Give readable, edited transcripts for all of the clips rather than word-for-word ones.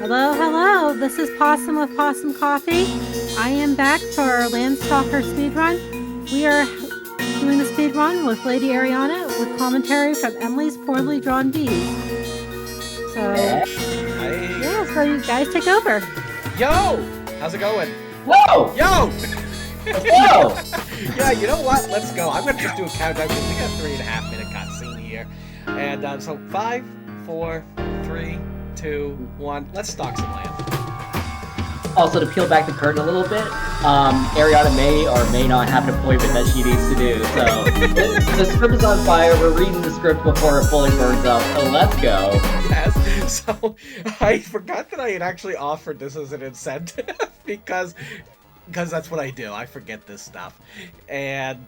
Hello, hello. This is Possum with Possum Coffee. I am back for our Landstalker speedrun. We are doing the speedrun with LadyErianna with commentary from Emily's Poorly Drawn Bees. So, yeah, so you guys take over. Yo! How's it going? Whoa! Yo! Whoa! Yeah, you know what? Let's go. I'm gonna just do a countdown because we got a 3.5 minute cutscene here. And so 5, 4, 3, 2, 1. Let's stalk some land. Also, to peel back the curtain a little bit, Ariana may or may not have an appointment that she needs to do. So the script is on fire. We're reading the script before it fully burns up. So let's go. Yes. So I forgot that I had actually offered this as an incentive because that's what I do. I forget this stuff. And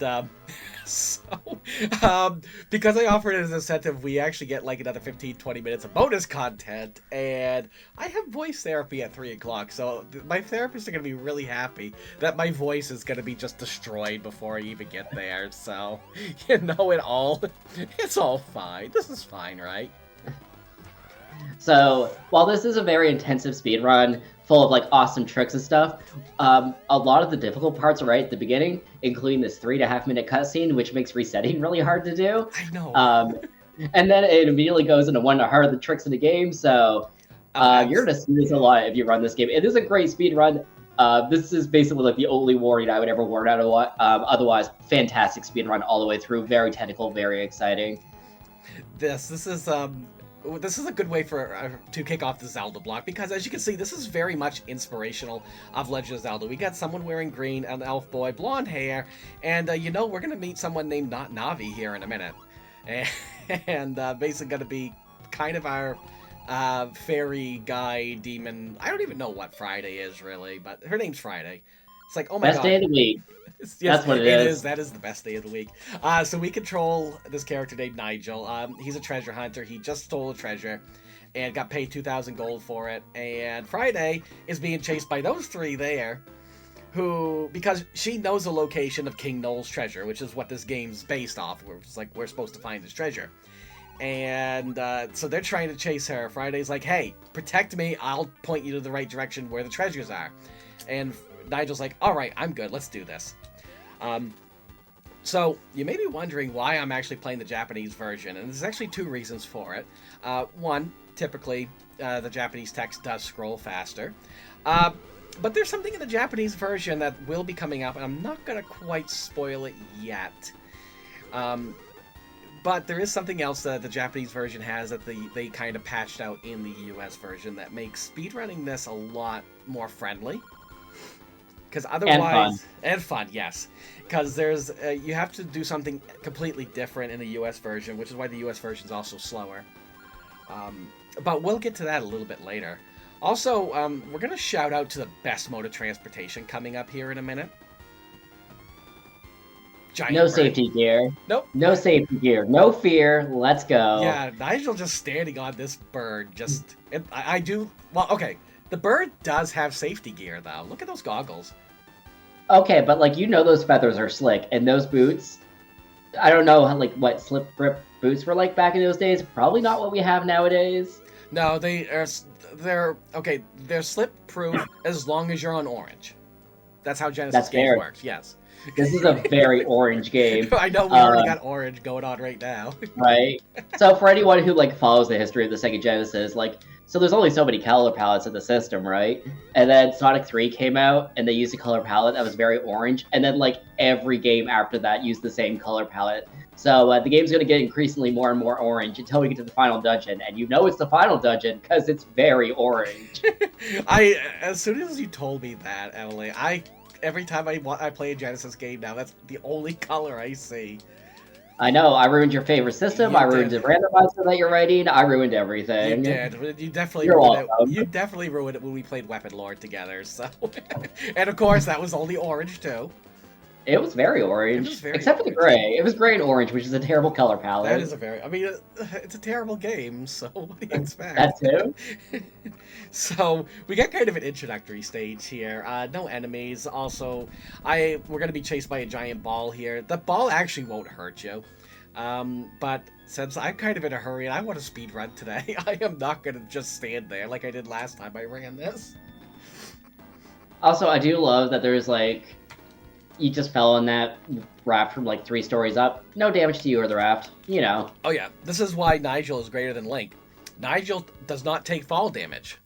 because I offered it as an incentive, we actually get like another 15-20 minutes of bonus content. And I have voice therapy at 3 o'clock, so my therapists are going to be really happy that my voice is going to be just destroyed before I even get there. So, it's all fine. This is fine, right? So, while this is a very intensive speedrun, full of like awesome tricks and stuff, a lot of the difficult parts are right at the beginning, including this 3.5 minute cutscene, which makes resetting really hard to do. I know. And then it immediately goes into one of the harder tricks in the game, so you're gonna see this a lot if you run this game. It is a great speedrun. This is basically like the only warning I would ever warn out of. Otherwise, fantastic speedrun all the way through. Very technical, very exciting. This is a good way to kick off the Zelda block, because as you can see, this is very much inspirational of Legend of Zelda. We got someone wearing green, an elf boy, blonde hair, and we're gonna meet someone named Not Navi here in a minute, and basically gonna be kind of our fairy guy demon. I don't even know what Friday is really, but her name's Friday. It's like, oh my god. Best day of the week. Yes, that's what it is. That is the best day of the week. So we control this character named Nigel. He's a treasure hunter. He just stole a treasure and got paid 2,000 gold for it. And Friday is being chased by those three there, because she knows the location of King Nole's treasure, which is what this game's based off. We're supposed to find this treasure. And so they're trying to chase her. Friday's like, hey, protect me. I'll point you to the right direction where the treasures are. And Nigel's like, all right, I'm good. Let's do this. So you may be wondering why I'm actually playing the Japanese version, and there's actually two reasons for it. One, typically the Japanese text does scroll faster, but there's something in the Japanese version that will be coming up, and I'm not going to quite spoil it yet. But there is something else that the Japanese version has that they kind of patched out in the US version that makes speedrunning this a lot more friendly. Because otherwise, and fun, yes. Because there's you have to do something completely different in the U.S. version, which is why the U.S. version is also slower. But we'll get to that a little bit later. Also, we're gonna shout out to the best mode of transportation coming up here in a minute. Giant bird. Safety gear. Nope. No safety gear. No fear. Let's go. Yeah, Nigel just standing on this bird. I do. Well, okay. The bird does have safety gear, though. Look at those goggles. Okay, but, those feathers are slick, and those boots, I don't know, what slip grip boots were like back in those days. Probably not what we have nowadays. No, they're slip-proof as long as you're on orange. That's how Genesis game works, yes. This is a very orange game. I know we already got orange going on right now. Right? So for anyone who, follows the history of the Sega Genesis, so there's only so many color palettes in the system, right? And then Sonic 3 came out, and they used a color palette that was very orange, and then, every game after that used the same color palette. So the game's going to get increasingly more and more orange until we get to the final dungeon, and it's the final dungeon because it's very orange. As soon as you told me that, Emily, every time I play a Genesis game now, that's the only color I see. I know, I ruined your favorite system, I ruined the randomizer that you're writing, I ruined everything. You did. You definitely ruined it. You definitely ruined it when we played Weapon Lord together, so... And of course, that was only orange, too. It was very orange. It was very Except for the orange. gray. It was gray and orange, which is a terrible color palette. That is a very... I mean, it's a terrible game, so what do you expect? That too? So, we got kind of an introductory stage here. No enemies. Also, we're going to be chased by a giant ball here. The ball actually won't hurt you. But since I'm kind of in a hurry and I want to speed run today, I am not going to just stand there like I did last time I ran this. Also, I do love that there's like... You just fell on that raft from like 3 stories up. No damage to you or the raft. You know. Oh yeah, this is why Nigel is greater than Link. Nigel does not take fall damage.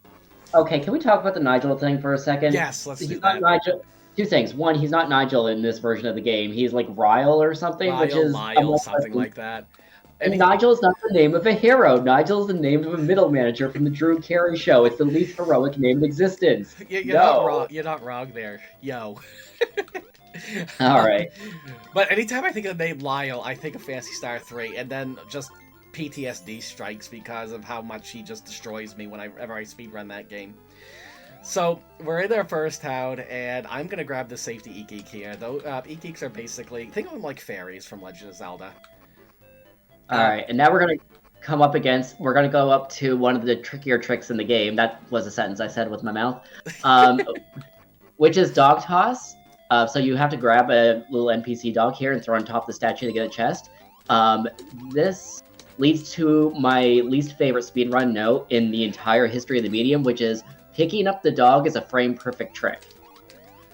Okay, can we talk about the Nigel thing for a second? Yes, let's do He's that. not Nigel. 2 things. One, he's not Nigel in this version of the game. He's like Ryle or something, which is Lyle, something like that. And Nigel is not the name of a hero. Nigel is the name of a middle manager from the Drew Carey show. It's the least heroic name in existence. You're not wrong. You're not wrong there. Yo. All right. But anytime I think of the name Lyle, I think of Phantasy Star 3, and then just PTSD strikes because of how much he just destroys me whenever I speedrun that game. So, we're in our first town, and I'm going to grab the safety E-Geek here. E-Geeks are basically... Think of them like fairies from Legend of Zelda. Alright, and now we're going to come up against... We're going to go up to one of the trickier tricks in the game. That was a sentence I said with my mouth. Which is Dog Toss. So you have to grab a little NPC dog here and throw on top of the statue to get a chest. This leads to my least favorite speedrun note in the entire history of the medium, which is picking up the dog is a frame-perfect trick.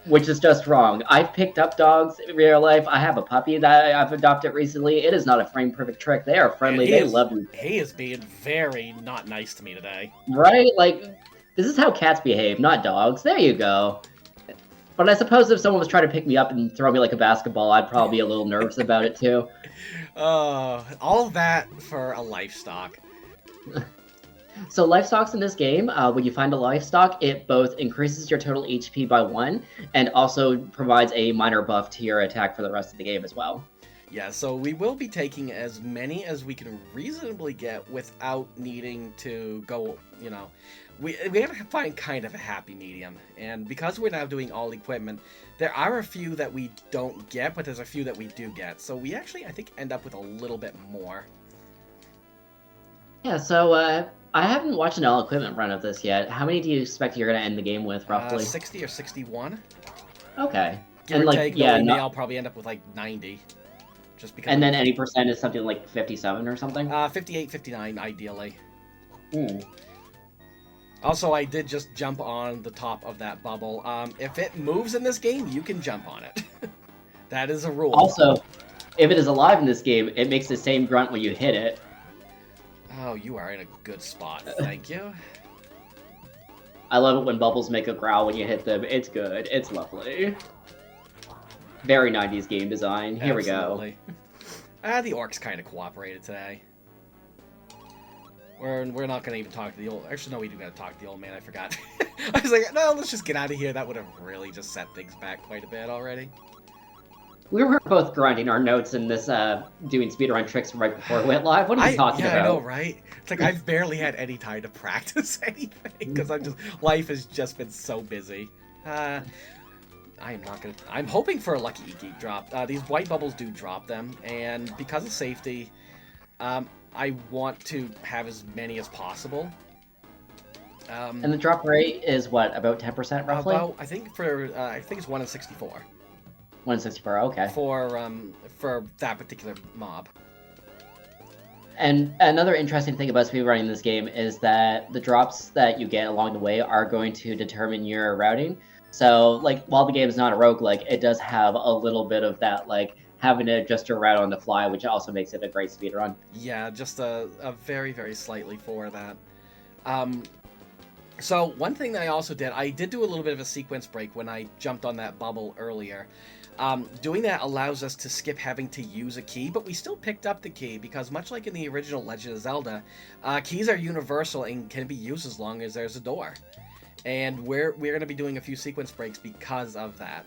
Which is just wrong. I've picked up dogs in real life. I have a puppy that I've adopted recently. It is not a frame-perfect trick. They are friendly. They love you. He is being very not nice to me today. Right? Like, this is how cats behave, not dogs. There you go. But I suppose if someone was trying to pick me up and throw me like a basketball, I'd probably be a little nervous about it too. All of that for a livestock. So livestocks in this game, when you find a livestock, it both increases your total HP by 1, and also provides a minor buff to your attack for the rest of the game as well. Yeah, so we will be taking as many as we can reasonably get without needing to go, you know... We have to find kind of a happy medium, and because we're now doing all equipment, there are a few that we don't get, but there's a few that we do get. So we actually, I think, end up with a little bit more. Yeah, so I haven't watched an all equipment run of this yet. How many do you expect you're going to end the game with, roughly? 60 or 61. Okay. Give or take, I'll probably end up with like 90. Just because. And then any percent is something like 57 or something? 58, 59, ideally. Hmm. Also, I did just jump on the top of that bubble. If it moves in this game, you can jump on it. That is a rule. Also, if it is alive in this game, it makes the same grunt when you hit it. Oh, you are in a good spot. Thank you. I love it when bubbles make a growl when you hit them. It's good. It's lovely. Very 90s game design. Here Absolutely. We go. The orcs kind of cooperated today. We're not going to even talk to the old... Actually, no, we do got to talk to the old man. I forgot. I was like, no, let's just get out of here. That would have really just set things back quite a bit already. We were both grinding our notes in this, doing speedrun tricks right before we went live. What are you talking about? Yeah, I know, right? It's like, I've barely had any time to practice anything, because life has just been so busy. I'm hoping for a lucky E-Geek drop. These white bubbles do drop them, and because of safety, I want to have as many as possible. And the drop rate is what, about 10% roughly? I think it's 1 in 64. 1 in 64, okay. For that particular mob. And another interesting thing about speedrunning this game is that the drops that you get along the way are going to determine your routing. So, like, while the game is not a roguelike, it does have a little bit of that, like, having to adjust your route on the fly, which also makes it a great speedrun. Yeah, just a very, very slightly for that. So, one thing that I also did, I did do a little bit of a sequence break when I jumped on that bubble earlier. Doing that allows us to skip having to use a key, but we still picked up the key, because much like in the original Legend of Zelda, keys are universal and can be used as long as there's a door. And we're going to be doing a few sequence breaks because of that.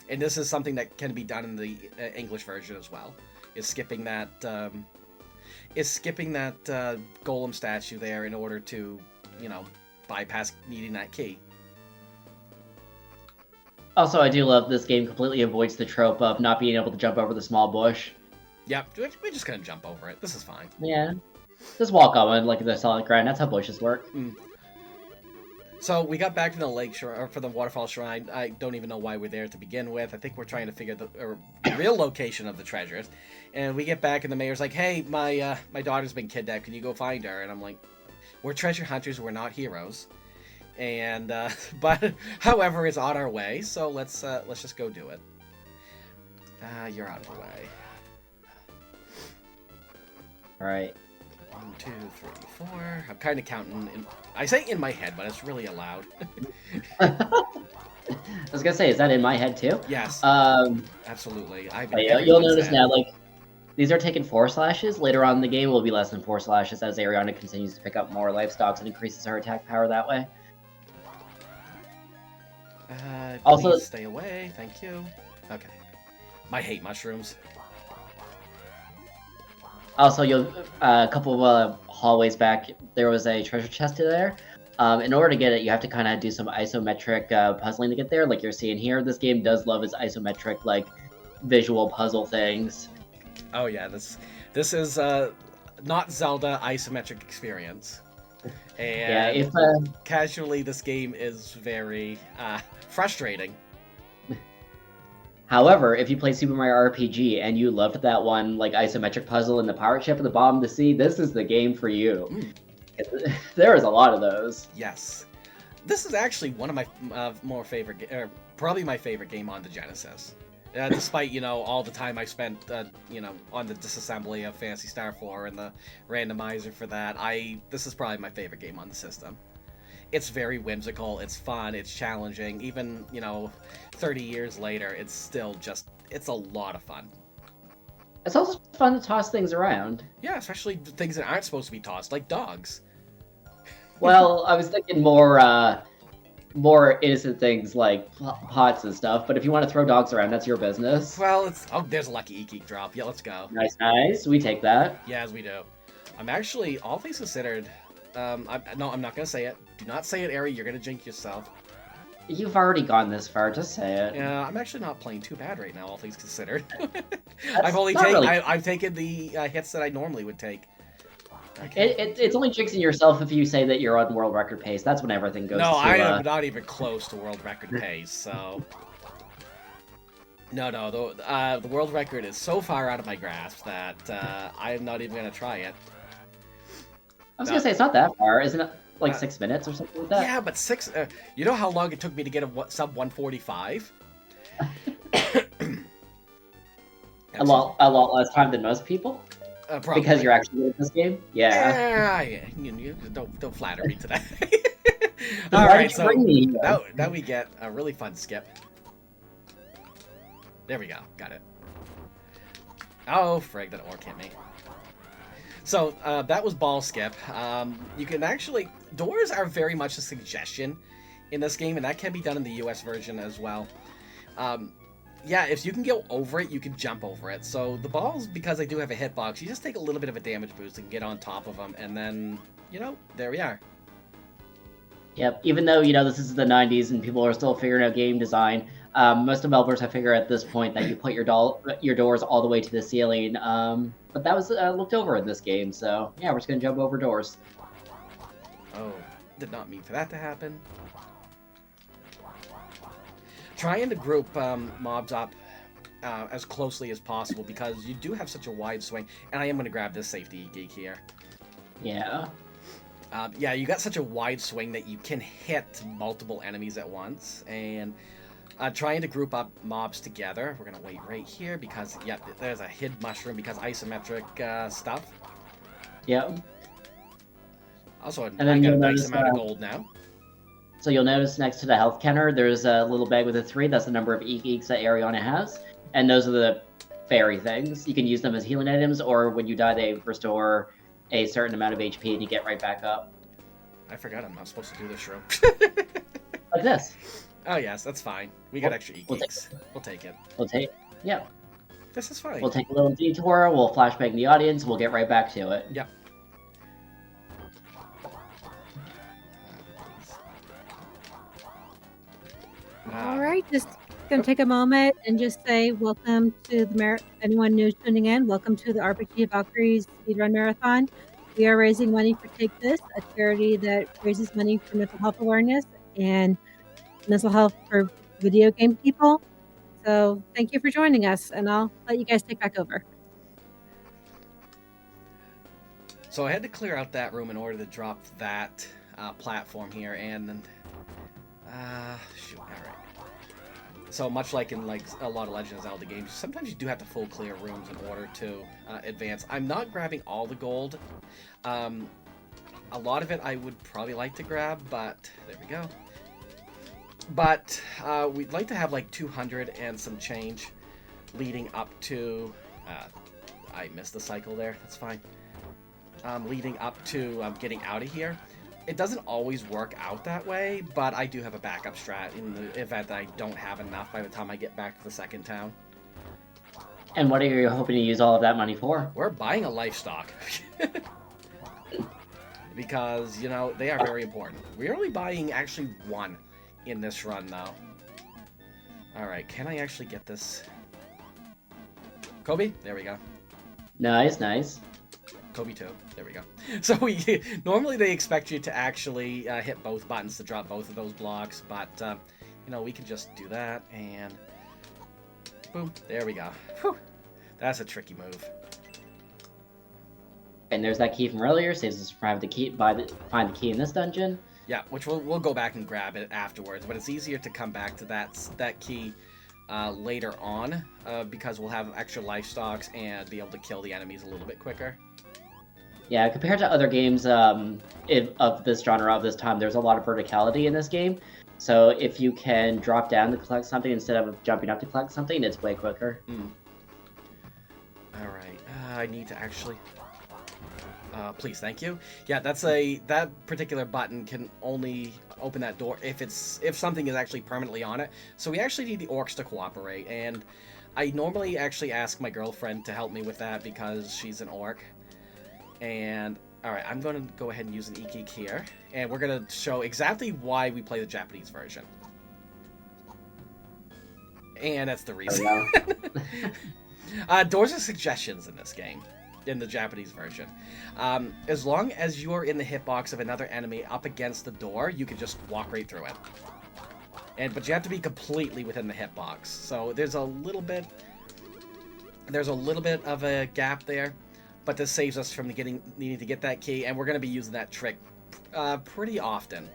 And this is something that can be done in the English version as well. Is skipping that golem statue there in order to, you know, bypass needing that key. Also, I do love this game completely avoids the trope of not being able to jump over the small bush. Yep, we're just gonna jump over it. This is fine. Yeah. Just walk on like the solid ground. That's how bushes work. So we got back to the lake shrine, or for the waterfall shrine. I don't even know why we're there to begin with. I think we're trying to figure the real location of the treasures. And we get back, and the mayor's like, "Hey, my daughter's been kidnapped. Can you go find her?" And I'm like, "We're treasure hunters. We're not heroes." And but however, it's on our way. So let's just go do it. You're out of the way. All right. 1, 2, 3, 4. I'm kind of counting. I say in my head, but it's really aloud. I was gonna say, is that in my head too? Yes. Absolutely. You'll notice now, like, these are taking 4 slashes. Later on in the game, will be less than 4 slashes as Erianna continues to pick up more livestock and increases her attack power that way. Also, please stay away. Thank you. Okay. I hate mushrooms. Also, you'll a couple of hallways back, there was a treasure chest there. In order to get it, you have to kind of do some isometric puzzling to get there, like you're seeing here. This game does love its isometric, like, visual puzzle things. Oh yeah, this is not Zelda isometric experience. And yeah, casually, this game is very frustrating. However, if you play Super Mario RPG and you loved that one like isometric puzzle in the pirate ship at the bottom of the sea, this is the game for you. There is a lot of those. Yes, this is actually one of my more favorite, probably my favorite game on the Genesis. Despite all the time I spent on the disassembly of Phantasy Star 4 and the randomizer for that, this is probably my favorite game on the system. It's very whimsical, it's fun, it's challenging. Even 30 years later, it's still it's a lot of fun. It's also fun to toss things around. Yeah, especially things that aren't supposed to be tossed, like dogs. Well, I was thinking more innocent things like pots and stuff, but if you want to throw dogs around, that's your business. Well, there's a lucky Eek drop. Yeah, let's go. Nice. We take that. Yes, we do. I'm actually, all things considered, I'm not gonna say it. Do not say it, Ari. You're gonna jinx yourself. You've already gone this far. Just say it. Yeah, I'm actually not playing too bad right now, all things considered. I've taken the hits that I normally would take. Okay. It's only jinxing yourself if you say that you're on world record pace. That's when everything goes. No, I am not even close to world record pace. So no, the world record is so far out of my grasp that I am not even gonna try it. I was gonna say it's not that far, isn't it? Like 6 minutes or something like that. Yeah, but you know how long it took me to get a sub 145? a lot less time than most people. Because you're actually good at this game. Yeah. You don't flatter me today. All right, so now we get a really fun skip. There we go. Got it. Oh, frig, that orc hit me. So, that was ball skip. You can actually... Doors are very much a suggestion in this game, and that can be done in the US version as well. Yeah, if you can go over it, you can jump over it. So the balls, because they do have a hitbox, you just take a little bit of a damage boost and get on top of them, and then, there we are. Yep, even though, this is the 90s and people are still figuring out game design, most developers have figured at this point that you put your doors all the way to the ceiling, but that was looked over in this game, so yeah, we're just going to jump over doors. Oh, did not mean for that to happen. Trying to group mobs up as closely as possible because you do have such a wide swing, and I am going to grab this safety geek here. Yeah. Yeah, you got such a wide swing that you can hit multiple enemies at once, and trying to group up mobs together. We're going to wait right here because, yep, there's a hid mushroom because isometric stuff. Yep. Also, I got a nice amount of gold now. So you'll notice next to the health counter, there's a little bag with a 3. That's the number of Eeks that Erianna has. And those are the fairy things. You can use them as healing items, or when you die, they restore a certain amount of HP and you get right back up. I forgot I'm not supposed to do this room. Like this. Oh, yes, that's fine. We got extra Eeks. We'll take it. Yeah. This is fine. We'll take a little detour, we'll flashbang the audience, we'll get right back to it. Yep. All right, going to take a moment and just say welcome to anyone new tuning in. Welcome to the RPG Valkyries Speedrun Marathon. We are raising money for Take This, a charity that raises money for mental health awareness and mental health for video game people. So thank you for joining us, and I'll let you guys take back over. So I had to clear out that room in order to drop that platform here, and shoot, all right. So much like in a lot of Legend of Zelda games, sometimes you do have to full clear rooms in order to advance. I'm not grabbing all the gold. A lot of it I would probably like to grab, but there we go. But we'd like to have like 200 and some change leading up to... I missed the cycle there, that's fine. Leading up to getting out of here. It doesn't always work out that way, but I do have a backup strat in the event that I don't have enough by the time I get back to the second town. And what are you hoping to use all of that money for? We're buying a livestock. Because, you know, they are very important. We're only buying actually one in this run, though. Alright, can I actually get this? Kobe? There we go. Nice, nice. Kobe 2. There we go. So normally they expect you to actually hit both buttons to drop both of those blocks, but, you know, we can just do that, and boom, there we go. Whew. That's a tricky move. And there's that key from earlier, saves us from having to find the key in this dungeon. Yeah, which we'll go back and grab it afterwards, but it's easier to come back to that key later on, because we'll have extra life stocks and be able to kill the enemies a little bit quicker. Yeah, compared to other games of this genre of this time, there's a lot of verticality in this game. So if you can drop down to collect something instead of jumping up to collect something, it's way quicker. Alright, I need to actually... please, thank you. Yeah, that particular button can only open that door if something is actually permanently on it. So we actually need the orcs to cooperate, and I normally actually ask my girlfriend to help me with that because she's an orc. And, alright, I'm going to go ahead and use an e-geek here, and we're going to show exactly why we play the Japanese version. And that's the reason. Doors are suggestions in this game, in the Japanese version. As long as you're in the hitbox of another enemy up against the door, you can just walk right through it. But you have to be completely within the hitbox. So there's a little bit of a gap there. But this saves us from needing to get that key, and we're going to be using that trick pretty often.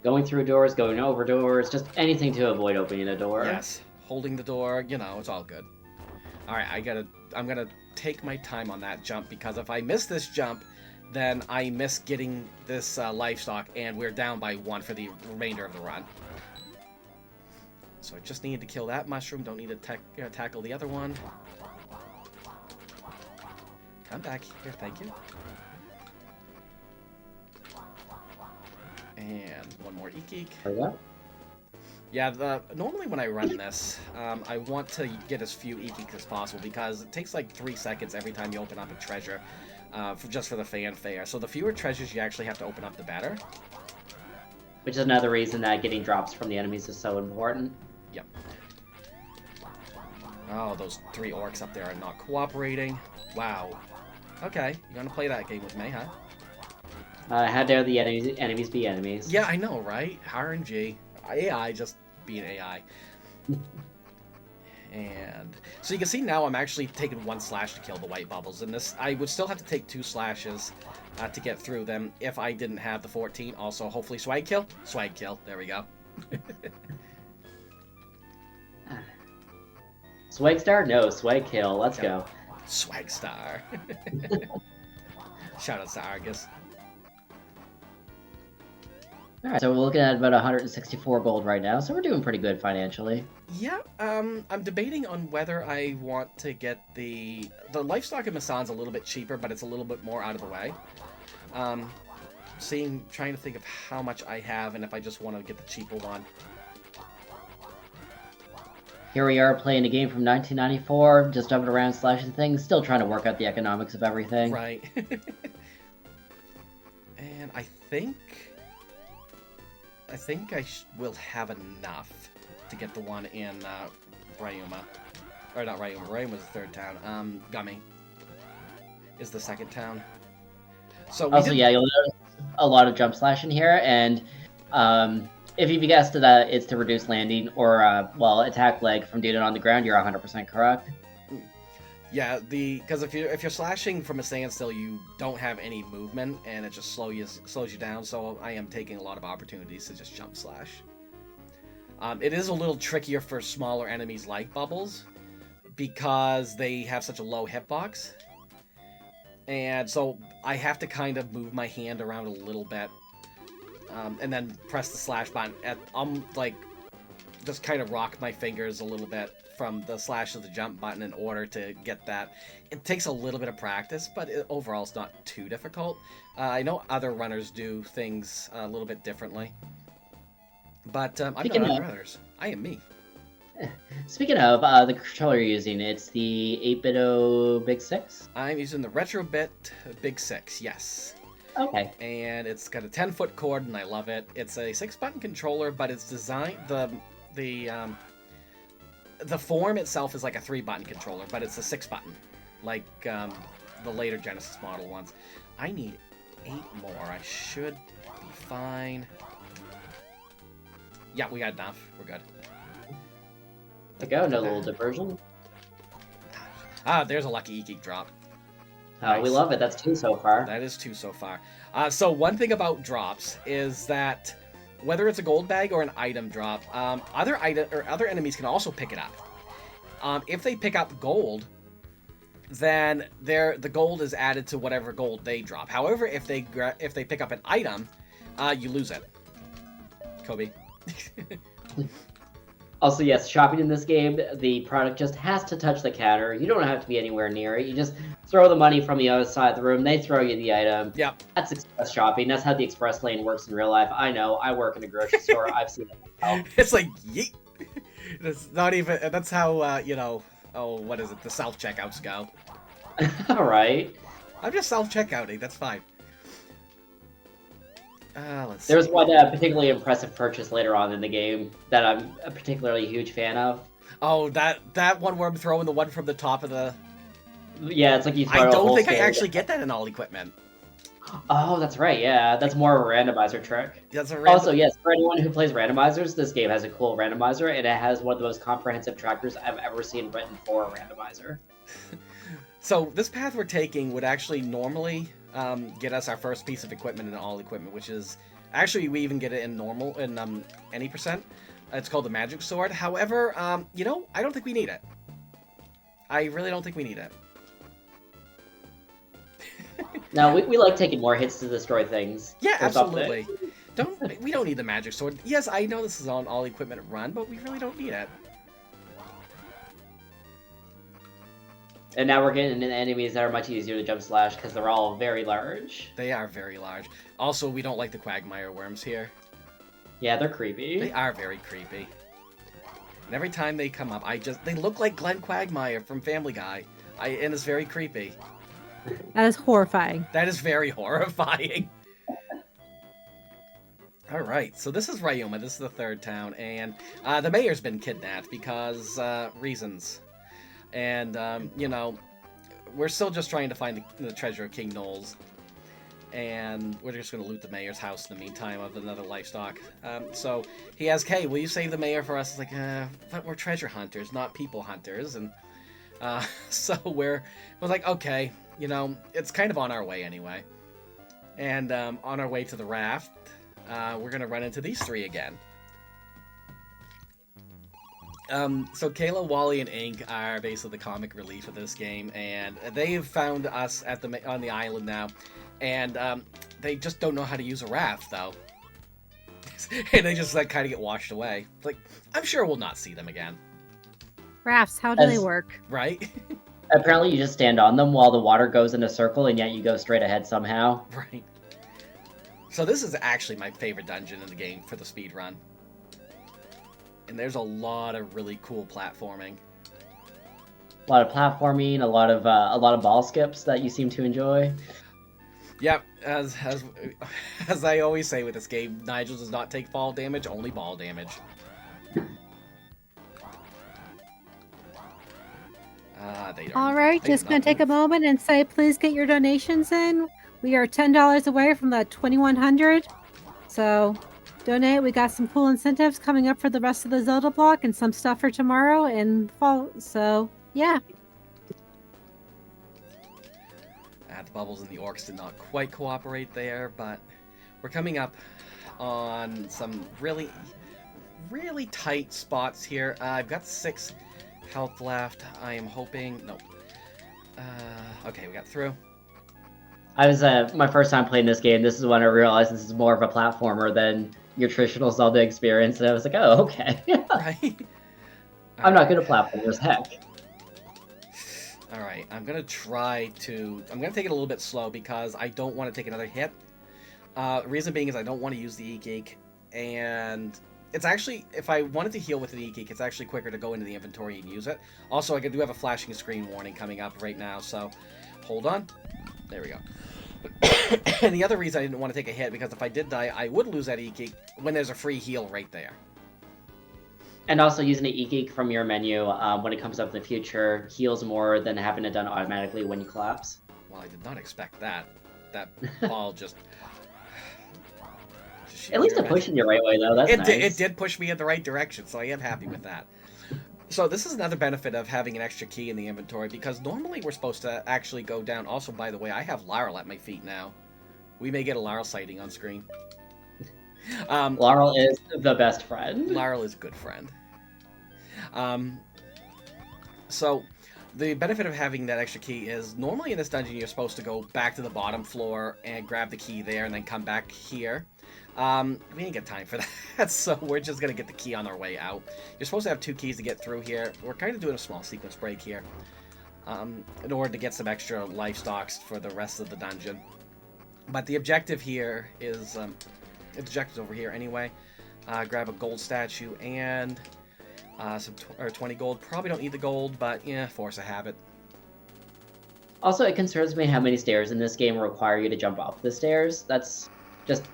Going through doors, going over doors, just anything to avoid opening a door. Yes, holding the door, you know, it's all good. Alright, I'm going to take my time on that jump, because if I miss this jump, then I miss getting this livestock, and we're down by 1 for the remainder of the run. So I just needed to kill that mushroom, don't need to tackle the other one. Come back here, thank you. And one more e-geek. Yeah, normally when I run this, I want to get as few e-geeks as possible because it takes like 3 seconds every time you open up a treasure, just for the fanfare. So the fewer treasures you actually have to open up, the better. Which is another reason that getting drops from the enemies is so important. Yep. Oh, those 3 orcs up there are not cooperating. Wow. Okay, you're gonna play that game with me, huh? How dare the enemies be enemies? Yeah, I know, right? RNG. AI just being AI. And so you can see now I'm actually taking 1 slash to kill the white bubbles. And this, I would still have to take 2 slashes to get through them if I didn't have the 14. Also, hopefully swag kill. Swag kill. There we go. Swag star? No, swag kill. Let's go. Swag star. Shout out to Argus. Alright, so we're looking at about 164 gold right now, so we're doing pretty good financially. Yeah, I'm debating on whether I want to get the livestock in Masan's a little bit cheaper, but it's a little bit more out of the way. Trying to think of how much I have and if I just want to get the cheaper one. Here we are playing a game from 1994, just jumping around slashing things, still trying to work out the economics of everything. Right. And I think I think I will have enough to get the one in Ryuma. Or not Ryuma. Ryuma was the third town. Gummy is the second town. So Also, yeah, you'll notice a lot of jump slash in here, and if you guessed that it's to reduce landing or, attack leg from doing it on the ground, you're 100% correct. Yeah, because if you're slashing from a standstill, you don't have any movement, and it just slows you down. So I am taking a lot of opportunities to just jump slash. It is a little trickier for smaller enemies like Bubbles, because they have such a low hitbox, and so I have to kind of move my hand around a little bit, and then press the slash button. Just kind of rock my fingers a little bit from the slash to the jump button in order to get that. It takes a little bit of practice, but overall it's not too difficult. I know other runners do things a little bit differently, but I'm not other runners. I am me. Speaking of the controller you're using, it's the 8-bit Big 6? I'm using the Retrobit Big 6, yes. Okay. And it's got a 10-foot cord, and I love it. It's a 6-button controller, but it's designed... The form itself is like a 3-button controller, but it's a 6-button, like the later Genesis model ones. I need 8 more. I should be fine. Yeah, we got enough. We're good. There you go, no little diversion. Ah, there's a lucky geek drop. Nice. We love it. That's 2 so far. That is 2 so far. So one thing about drops is that whether it's a gold bag or an item drop, other enemies can also pick it up. If they pick up gold, then the gold is added to whatever gold they drop. However, if they pick up an item, you lose it. Kobe. Also, yes, shopping in this game, the product just has to touch the counter. You don't have to be anywhere near it. You just throw the money from the other side of the room. They throw you the item. Yep. That's express shopping. That's how the express lane works in real life. I know. I work in a grocery store. I've seen it. It's like, yeet. That's not even... That's how, what is it? The self-checkouts go. All right. I'm just self-checkouting. That's fine. Let's There's see. one particularly impressive purchase later on in the game that I'm a particularly huge fan of. Oh, that one where I'm throwing the one from the top of the... Yeah, it's like you throw I a don't whole think I stand. actually get that in all equipment. Oh, that's right, yeah. That's more of a randomizer trick. That's a Also, yes, for anyone who plays randomizers, this game has a cool randomizer, and it has one of the most comprehensive trackers I've ever seen written for a randomizer. So this path we're taking would actually normally get us our first piece of equipment in all equipment, which is... Actually, we even get it in normal, in any percent. It's called the Magic Sword. However, I don't think we need it. I really don't think we need it. No, we like taking more hits to destroy things. Yeah, or something. absolutely. We don't need the Magic Sword. Yes, I know this is on all equipment run, but we really don't need it. And now we're getting into enemies that are much easier to jump slash because they're all very large. They are very large. Also, we don't like the Quagmire worms here. Yeah, they're creepy. They are very creepy. And every time they come up, they look like Glenn Quagmire from Family Guy. And it's very creepy. That is horrifying. That is very horrifying. Alright, so this is Ryuma. This is the third town. And the mayor's been kidnapped because reasons. And, we're still just trying to find the treasure of King Nole's. And we're just going to loot the mayor's house in the meantime of another livestock. So he asks, hey, will you save the mayor for us? It's like, but we're treasure hunters, not people hunters. And so we're like, okay, it's kind of on our way anyway. And on our way to the raft, we're going to run into these three again. So Kayla, Wally, and Ink are basically the comic relief of this game, and they've found us on the island now, and they just don't know how to use a raft, though. And they just kind of get washed away. Like, I'm sure we'll not see them again. Rafts, how do they work? Right? Apparently you just stand on them while the water goes in a circle, and yet you go straight ahead somehow. Right. So this is actually my favorite dungeon in the game for the speed run. And there's a lot of really cool platforming. A lot of platforming, a lot of ball skips that you seem to enjoy. Yep, as I always say with this game, Nigel does not take fall damage, only ball damage. They All right, did just not going to take a move. moment and say, please get your donations in. We are $10 away from the 2,100. So donate. We got some cool incentives coming up for the rest of the Zelda block and some stuff for tomorrow and fall. So yeah. The bubbles and the orcs did not quite cooperate there, but we're coming up on some really, really tight spots here. I've got 6 health left. I am hoping... Nope. Okay, we got through. I was my first time playing this game. This is when I realized this is more of a platformer than your traditional Zelda experience, and I was like, oh, okay. Right? I'm not good at platformers, heck. Alright, I'm gonna try to... I'm gonna take it a little bit slow because I don't want to take another hit. Reason being is I don't want to use the E-Geek, and it's actually, if I wanted to heal with an E-Geek, it's actually quicker to go into the inventory and use it. Also, I do have a flashing screen warning coming up right now, so hold on. There we go. And the other reason I didn't want to take a hit, because if I did die, I would lose that E-Geek when there's a free heal right there. And also using the E-Geek from your menu when it comes up in the future heals more than having it done automatically when you collapse. Well, I did not expect that. That ball just At least it pushed in your right way, though. That's nice. It did push me in the right direction, so I am happy with that. So this is another benefit of having an extra key in the inventory, because normally we're supposed to actually go down. Also, by the way, I have Laurel at my feet now. We may get a Laurel sighting on screen. Laurel is the best friend. Laurel is a good friend. So the benefit of having that extra key is normally in this dungeon you're supposed to go back to the bottom floor and grab the key there and then come back here. We ain't got time for that, so we're just gonna get the key on our way out. You're supposed to have 2 keys to get through here. We're kind of doing a small sequence break here, in order to get some extra life stocks for the rest of the dungeon. But the objective here is, the objective's over here anyway. Grab a gold statue and some 20 gold. Probably don't need the gold, but yeah, force a habit. Also, it concerns me how many stairs in this game require you to jump off the stairs. That's just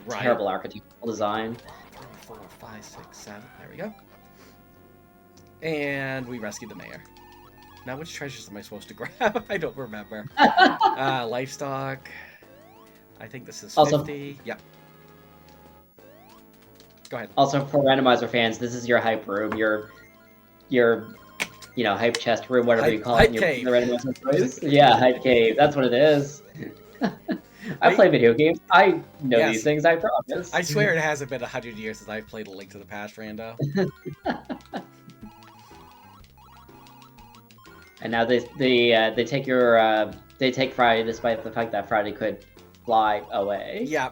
terrible architectural design. 3, 4, 5, 6, 7. There we go. And we rescued the mayor. Now, which treasures am I supposed to grab? I don't remember. Livestock. I think this is 50. Also, yep. Go ahead. Also, for randomizer fans, this is your hype room, your hype chest room, whatever you call it. Hype cave. The randomizer place. Yeah, hype cave. That's what it is. I play video games. I know these things, I promise. I swear it hasn't been 100 years since I've played A Link to the Past, Rando. And now they take they take Friday, despite the fact that Friday could fly away. Yeah.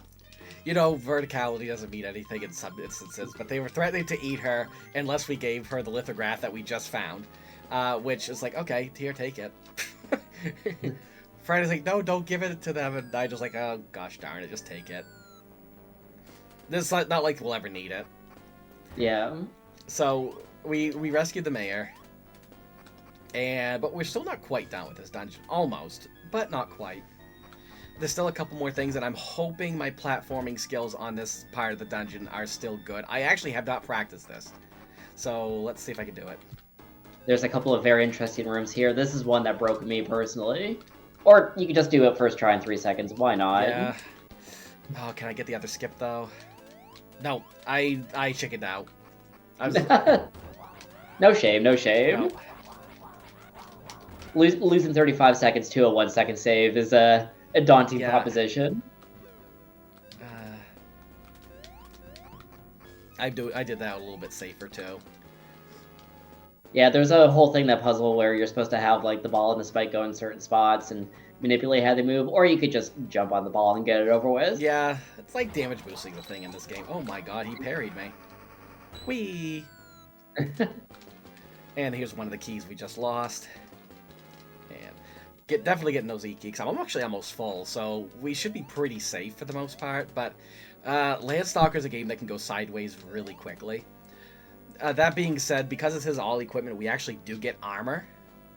You know, verticality doesn't mean anything in some instances, but they were threatening to eat her unless we gave her the lithograph that we just found. Which is like, okay, here, take it. Friday's like, no, don't give it to them, and Nigel's like, oh, gosh darn it, just take it. This is not like we'll ever need it. Yeah. So, we rescued the mayor, but we're still not quite done with this dungeon. Almost, but not quite. There's still a couple more things, and I'm hoping my platforming skills on this part of the dungeon are still good. I actually have not practiced this, so let's see if I can do it. There's a couple of very interesting rooms here. This is one that broke me personally. Or you could just do it first try in 3 seconds. Why not? Yeah. Oh, can I get the other skip, though? No, I chickened out. I was... No shame, no shame. No. Losing 35 seconds to a 1 second save is a daunting proposition. I did that a little bit safer, too. Yeah, there's a whole thing, that puzzle, where you're supposed to have like the ball and the spike go in certain spots and manipulate how they move, or you could just jump on the ball and get it over with. Yeah, it's like damage boosting the thing in this game. Oh my god, he parried me. Whee! And here's one of the keys we just lost. And definitely getting those E-Geeks. I'm actually almost full, so we should be pretty safe for the most part, but Landstalker is a game that can go sideways really quickly. That being said, because this is all equipment, we actually do get armor.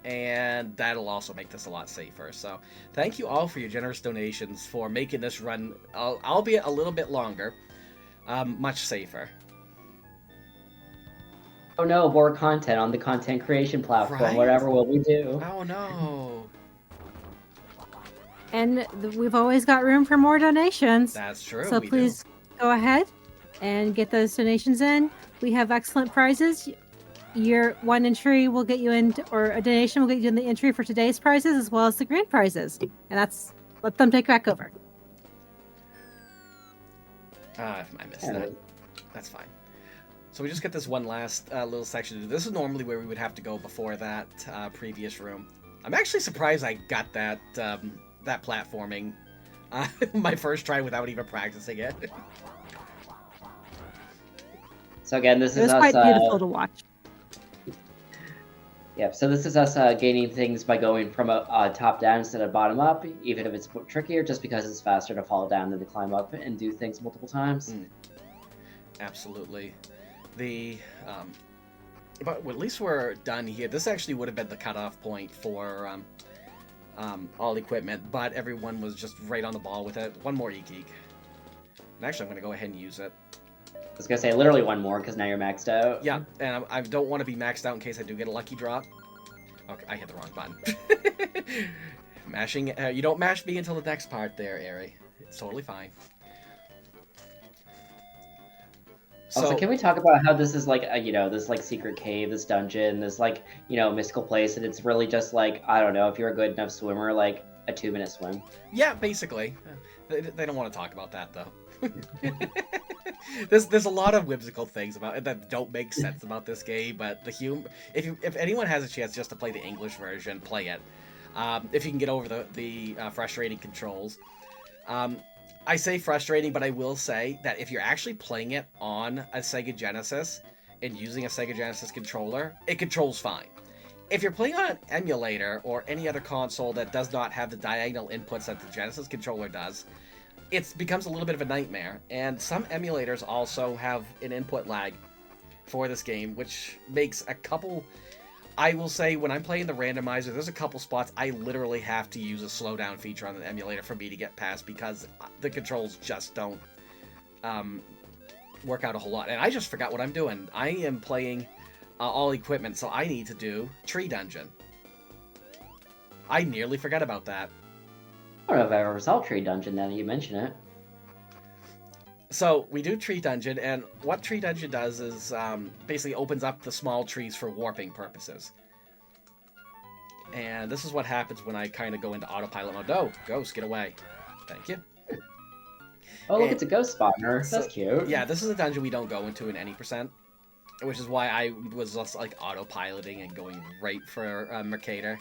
and that'll also make this a lot safer. So thank you all for your generous donations for making this run, albeit a little bit longer, much safer. Oh no, more content on the content creation platform. Right? Whatever will we do? Oh no. And we've always got room for more donations. That's true. So please go ahead and get those donations in. We have excellent prizes. Your one entry will get you in, or a donation will get you in the entry for today's prizes as well as the grand prizes. And let them take back over. I missed that. That's fine. So we just get this one last little section to do. This is normally where we would have to go before that previous room. I'm actually surprised I got that that platforming my first try without even practicing it. So again, this It is was us. quite beautiful to watch. Yeah, so this is us gaining things by going from a top down instead of bottom up, even if it's trickier, just because it's faster to fall down than to climb up and do things multiple times. Absolutely. But at least we're done here. This actually would have been the cutoff point for all equipment, but everyone was just right on the ball with it. One more e-geek. And actually, I'm going to go ahead and use it. I was going to say literally one more, because now you're maxed out. Yeah, and I don't want to be maxed out in case I do get a lucky drop. Okay, I hit the wrong button. Mashing, you don't mash B until the next part there, Ari. It's totally fine. Also, can we talk about how this is like this like secret cave, this dungeon, this like mystical place, and it's really just like, I don't know, if you're a good enough swimmer, like a 2-minute swim. Yeah, basically. They don't want to talk about that though. There's a lot of whimsical things about it that don't make sense about this game, but if anyone has a chance just to play the English version, play it. If you can get over the frustrating controls. I say frustrating, but I will say that if you're actually playing it on a Sega Genesis and using a Sega Genesis controller, it controls fine. If you're playing on an emulator or any other console that does not have the diagonal inputs that the Genesis controller does, it becomes a little bit of a nightmare. And some emulators also have an input lag for this game, which makes a couple... I will say, when I'm playing the randomizer, there's a couple spots I literally have to use a slowdown feature on the emulator for me to get past, because the controls just don't work out a whole lot. And I just forgot what I'm doing. I am playing all equipment, so I need to do Tree Dungeon. I nearly forgot about that. I don't know if I ever saw Tree Dungeon now that you mention it. So we do Tree Dungeon, and what Tree Dungeon does is basically opens up the small trees for warping purposes. And this is what happens when I kind of go into autopilot mode. No, ghost, get away. Thank you. Oh, look, it's a ghost spawner. That's cute. Yeah, this is a dungeon we don't go into in any %, which is why I was just like autopiloting and going right for Mercator,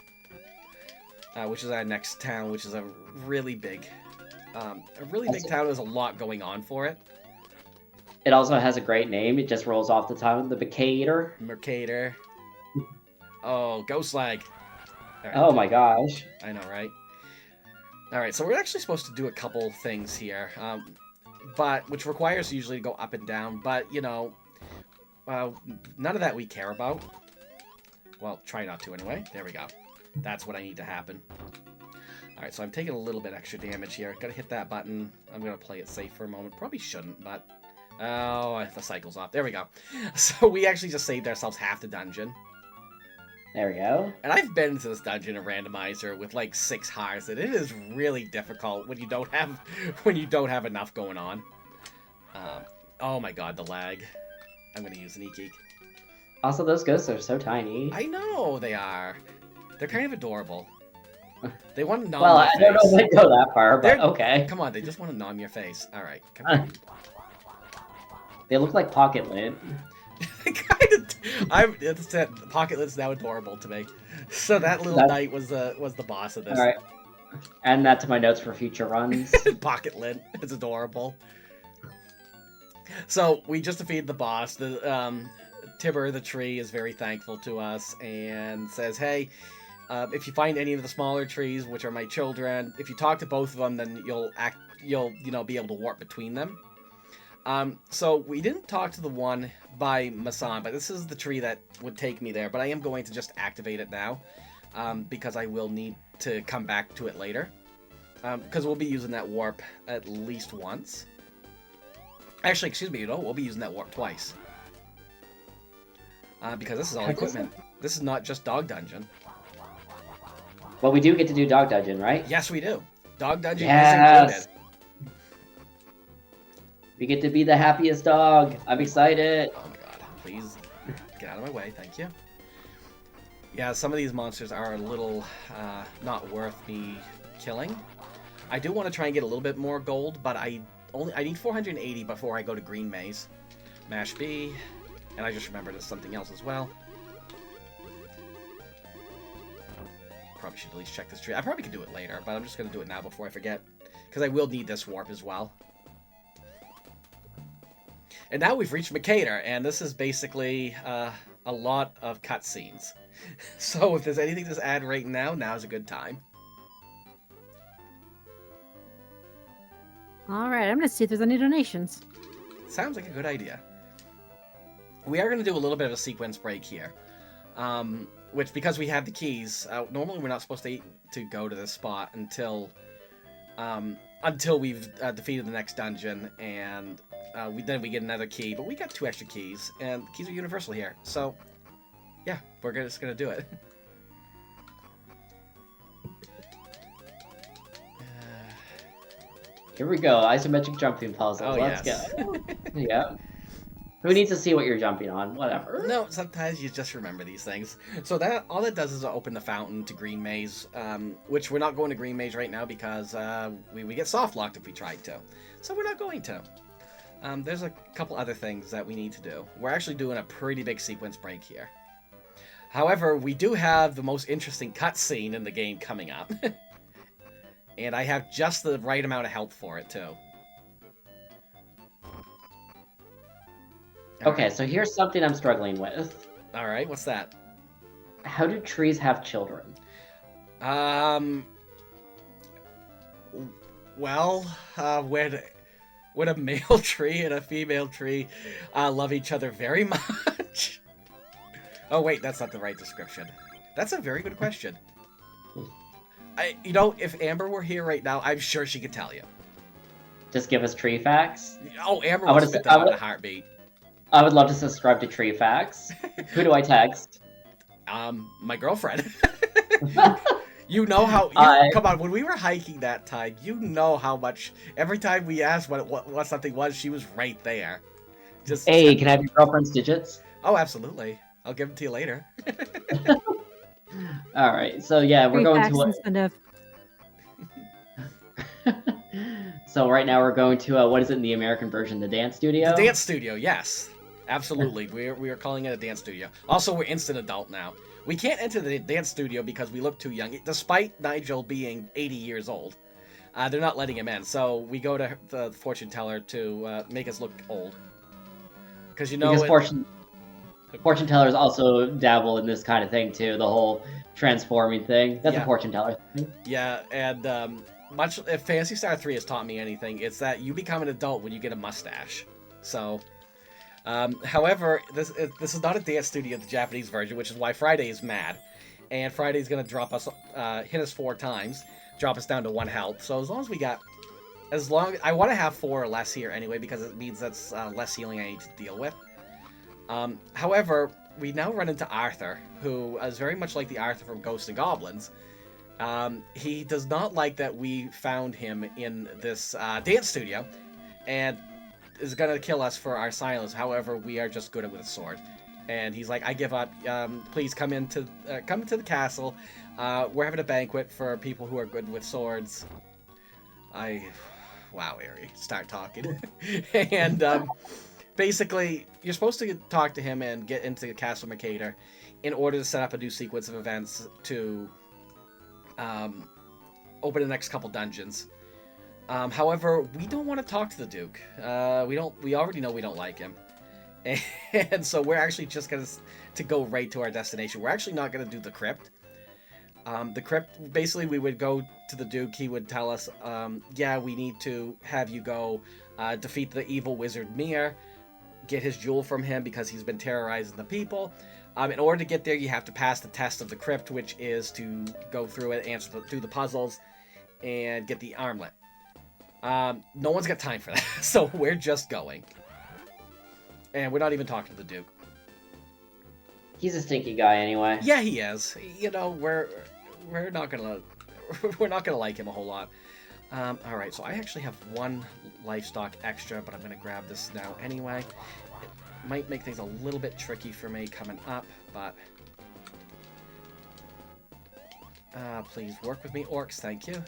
which is our next town, which is a really big town. There's a lot going on for it. It also has a great name. It just rolls off the tongue. The Mercator. Mercator. Oh, ghost lag. Right. Oh my gosh. I know, right? Alright, so we're actually supposed to do a couple things here, which requires usually to go up and down, but, none of that we care about. Well, try not to anyway. There we go. That's what I need to happen. Alright, so I'm taking a little bit extra damage here. Gotta hit that button. I'm gonna play it safe for a moment. Probably shouldn't, but... Oh, the cycle's off. There we go. So we actually just saved ourselves half the dungeon. There we go. And I've been into this dungeon in randomizer with like 6 hearts, and it is really difficult when you don't have enough going on. Oh my god, the lag. I'm gonna use an e-geek. Also, those ghosts are so tiny. I know they are. They're kind of adorable. They want to nom well, my face. I don't know if they go that far, but okay. Come on, they just want to nom your face. All right, come on. They look like pocket lint. It's said pocket lint's now adorable to me. So that little knight was the boss of this. All right, add that to my notes for future runs. Pocket lint, it's adorable. So we just defeated the boss. The Tibber the tree is very thankful to us and says, "Hey, if you find any of the smaller trees, which are my children, if you talk to both of them, then you'll be able to warp between them." So we didn't talk to the one by Masan, but this is the tree that would take me there, but I am going to just activate it now. because I will need to come back to it later. Because we'll be using that warp at least once. Actually, excuse me, we'll be using that warp twice. Because this is all equipment. This is not just Dog Dungeon. But we do get to do Dog Dungeon, right? Yes, we do. Dog Dungeon Yes! is included. We get to be the happiest dog. I'm excited. Oh my god, please get out of my way, thank you. Yeah, some of these monsters are a little not worth me killing. I do want to try and get a little bit more gold, but I need 480 before I go to Green Maze. Mash B, and I just remembered there's something else as well. Probably should at least check this tree. I probably could do it later, but I'm just going to do it now before I forget. Because I will need this warp as well. And now we've reached Mercator, and this is basically a lot of cutscenes. So if there's anything to add right now, now's a good time. Alright, I'm going to see if there's any donations. Sounds like a good idea. We are going to do a little bit of a sequence break here. Which, because we have the keys, normally we're not supposed to go to this spot until we've defeated the next dungeon, and then we get another key. But we got 2 extra keys, and keys are universal here. So, yeah, we're just going to do it. Here we go, isometric jumping puzzle. Oh, Let's yes. go. Yeah. Who needs to see what you're jumping on? Whatever. No, sometimes you just remember these things. So all that does is open the fountain to Green Maze, which we're not going to Green Maze right now because we get soft locked if we tried to. So we're not going to. There's a couple other things that we need to do. We're actually doing a pretty big sequence break here. However, we do have the most interesting cutscene in the game coming up. And I have just the right amount of health for it, too. Okay, so here's something I'm struggling with. Alright, what's that? How do trees have children? Well, when a male tree and a female tree love each other very much. Oh wait, that's not the right description. That's a very good question. If Amber were here right now, I'm sure she could tell you. Just give us tree facts? Oh, Amber would spit that out in a heartbeat. I would love to subscribe to Tree Facts. Who do I text? My girlfriend. You know how... Come on, when we were hiking that time, you know how much... Every time we asked what something was, she was right there. Hey, can I have your girlfriend's digits? Oh, absolutely. I'll give them to you later. Alright, so yeah, we're going to... So right now we're going to, what is it in the American version? The dance studio? The dance studio, yes. Absolutely. we are calling it a dance studio. Also, we're instant adult now. We can't enter the dance studio because we look too young, despite Nigel being 80 years old. They're not letting him in, so we go to the fortune teller to make us look old. Because fortune tellers also dabble in this kind of thing too, the whole transforming thing. That's a fortune teller thing. Yeah, and much if Phantasy Star 3 has taught me anything, it's that you become an adult when you get a mustache. So, however, this is not a dance studio, the Japanese version, which is why Friday is mad. And Friday's going to drop us, hit us 4 times, drop us down to 1 health. So as long as we got, I want to have 4 or less here anyway, because it means that's less healing I need to deal with. However, we now run into Arthur, who is very much like the Arthur from Ghosts and Goblins. He does not like that we found him in this dance studio, and is gonna kill us for our silence. However, we are just good with a sword. And he's like, I give up. Please come into the castle. We're having a banquet for people who are good with swords. Wow, Ari, start talking. And basically, you're supposed to talk to him and get into the Castle Mercator in order to set up a new sequence of events to open the next couple dungeons. However, we don't want to talk to the Duke. We already know we don't like him. And so we're actually just going to go right to our destination. We're actually not going to do the crypt. The crypt, basically we would go to the Duke. He would tell us, yeah, we need to have you go defeat the evil wizard Mir, get his jewel from him because he's been terrorizing the people. In order to get there, you have to pass the test of the crypt, which is to go through it, do the puzzles, and get the armlet. No one's got time for that, so we're just going. And we're not even talking to the Duke. He's a stinky guy anyway. Yeah, he is. You know, we're not gonna like him a whole lot. All right, so I actually have 1 life stock extra, but I'm gonna grab this now anyway. It might make things a little bit tricky for me coming up, but please work with me, orcs. Thank you.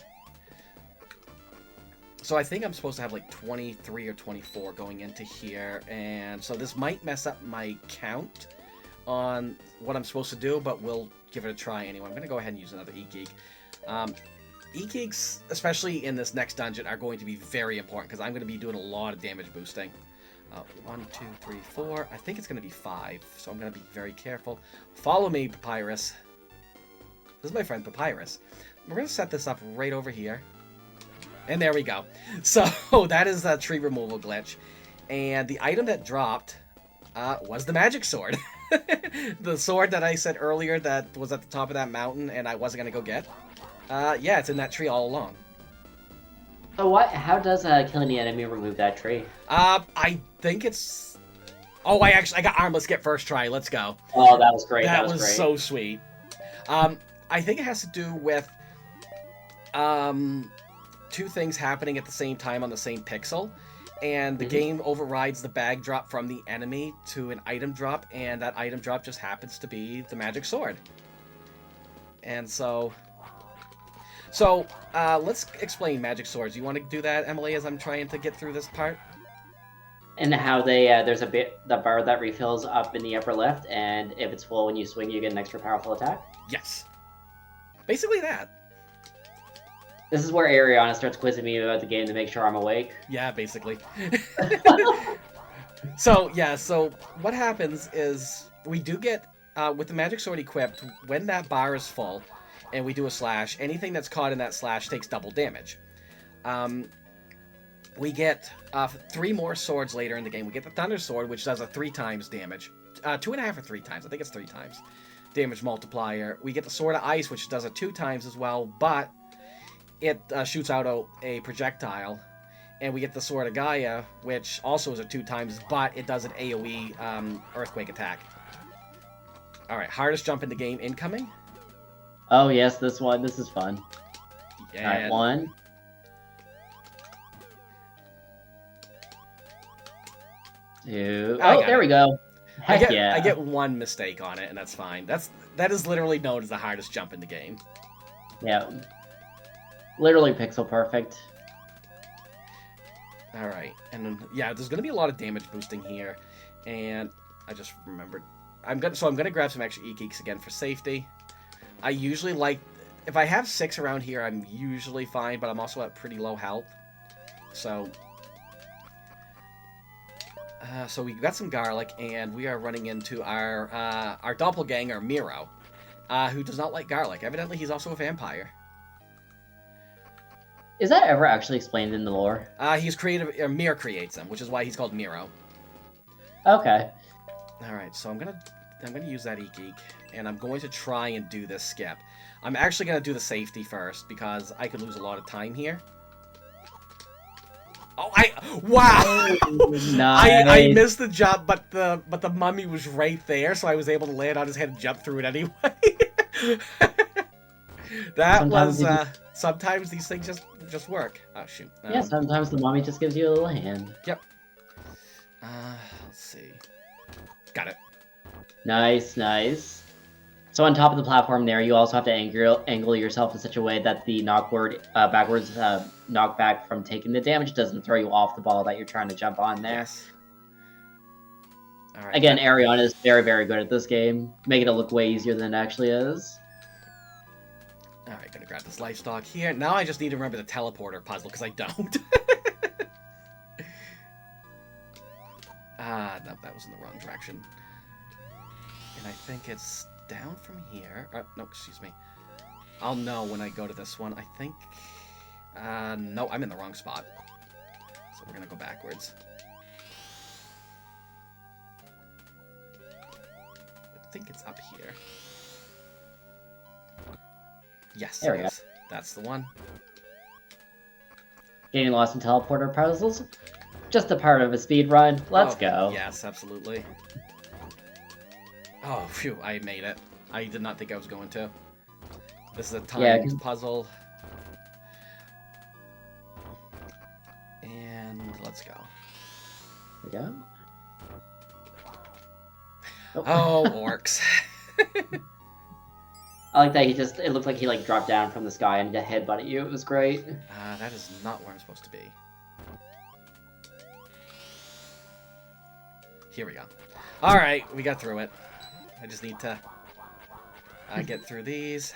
So I think I'm supposed to have like 23 or 24 going into here, and so this might mess up my count on what I'm supposed to do, but we'll give it a try anyway. I'm going to go ahead and use another E-Geek. E-Geeks, especially in this next dungeon, are going to be very important, because I'm going to be doing a lot of damage boosting. 1, 2, 3, 4. I think it's going to be 5, so I'm going to be very careful. Follow me, Papyrus. This is my friend Papyrus. We're going to set this up right over here. And there we go. So that is a tree removal glitch. And the item that dropped was the magic sword. The sword that I said earlier that was at the top of that mountain and I wasn't going to go get. Yeah, it's in that tree all along. So what? How does killing the enemy remove that tree? I think it's... Oh, I got armless get first try. Let's go. Oh, that was great. That was great. so sweet. I think it has to do with... 2 things happening at the same time on the same pixel, and the game overrides the bag drop from the enemy to an item drop, and that item drop just happens to be the magic sword. And so let's explain magic swords. You want to do that, Emily, as I'm trying to get through this part? And how they there's the bar that refills up in the upper left, and if it's full when you swing, you get an extra powerful attack? Yes. Basically that. This is where Ariana starts quizzing me about the game to make sure I'm awake. Yeah, basically. So what happens is we do get, with the magic sword equipped, when that bar is full and we do a slash, anything that's caught in that slash takes double damage. We get 3 more swords later in the game. We get the Thunder Sword, which does a 3 times damage. 2.5 or 3 times. I think it's 3 times damage multiplier. We get the Sword of Ice, which does a 2 times as well, but it shoots out a projectile. And we get the Sword of Gaia, which also is a 2 times, but it does an AoE earthquake attack. Alright, hardest jump in the game incoming. Oh yes, this one. This is fun. And... Alright, 1. 2. Oh, there we go. Heck yeah. I get 1 mistake on it, and that's fine. That is literally known as the hardest jump in the game. Yeah. Literally pixel perfect. Alright, and then, yeah, there's going to be a lot of damage boosting here, and I just remembered. I'm gonna grab some extra E-Geeks again for safety. I usually like... If I have 6 around here, I'm usually fine, but I'm also at pretty low health. So we got some garlic, and we are running into our doppelganger, Miro, who does not like garlic. Evidently, he's also a vampire. Is that ever actually explained in the lore? He's creative. Mir creates him, which is why he's called Miro. Okay. All right, so I'm gonna use that E-Geek, and I'm going to try and do this skip. I'm actually gonna do the safety first because I could lose a lot of time here. Oh, wow! Nice. I missed the jump, but the mummy was right there, so I was able to land on his head and jump through it anyway. Sometimes these things just work. Oh shoot. Yeah, sometimes the mommy just gives you a little hand. Yep. Let's see. Got it. Nice, nice. So on top of the platform there, you also have to angle yourself in such a way that the backwards knockback from taking the damage doesn't throw you off the ball that you're trying to jump on there. Yes. All right. Again, Ariana is very, very good at this game, making it look way easier than it actually is. Alright, gonna grab this livestock here. Now I just need to remember the teleporter puzzle, because I don't. No, that was in the wrong direction. And I think it's down from here. No, excuse me. I'll know when I go to this one. I think... no, I'm in the wrong spot. So we're gonna go backwards. think it's up here. Yes, There we it go. is. That's the one. Getting lost in teleporter puzzles? Just a part of a speed run. Let's go. Yes, absolutely. Oh, phew, I made it. I did not think I was going to. This is a timed puzzle. And let's go. There we go. Oh, orcs. I like that it looked like he like dropped down from the sky and did a headbutt at you. It was great. That is not where I'm supposed to be. Here we go. Alright, we got through it. I just need to get through these.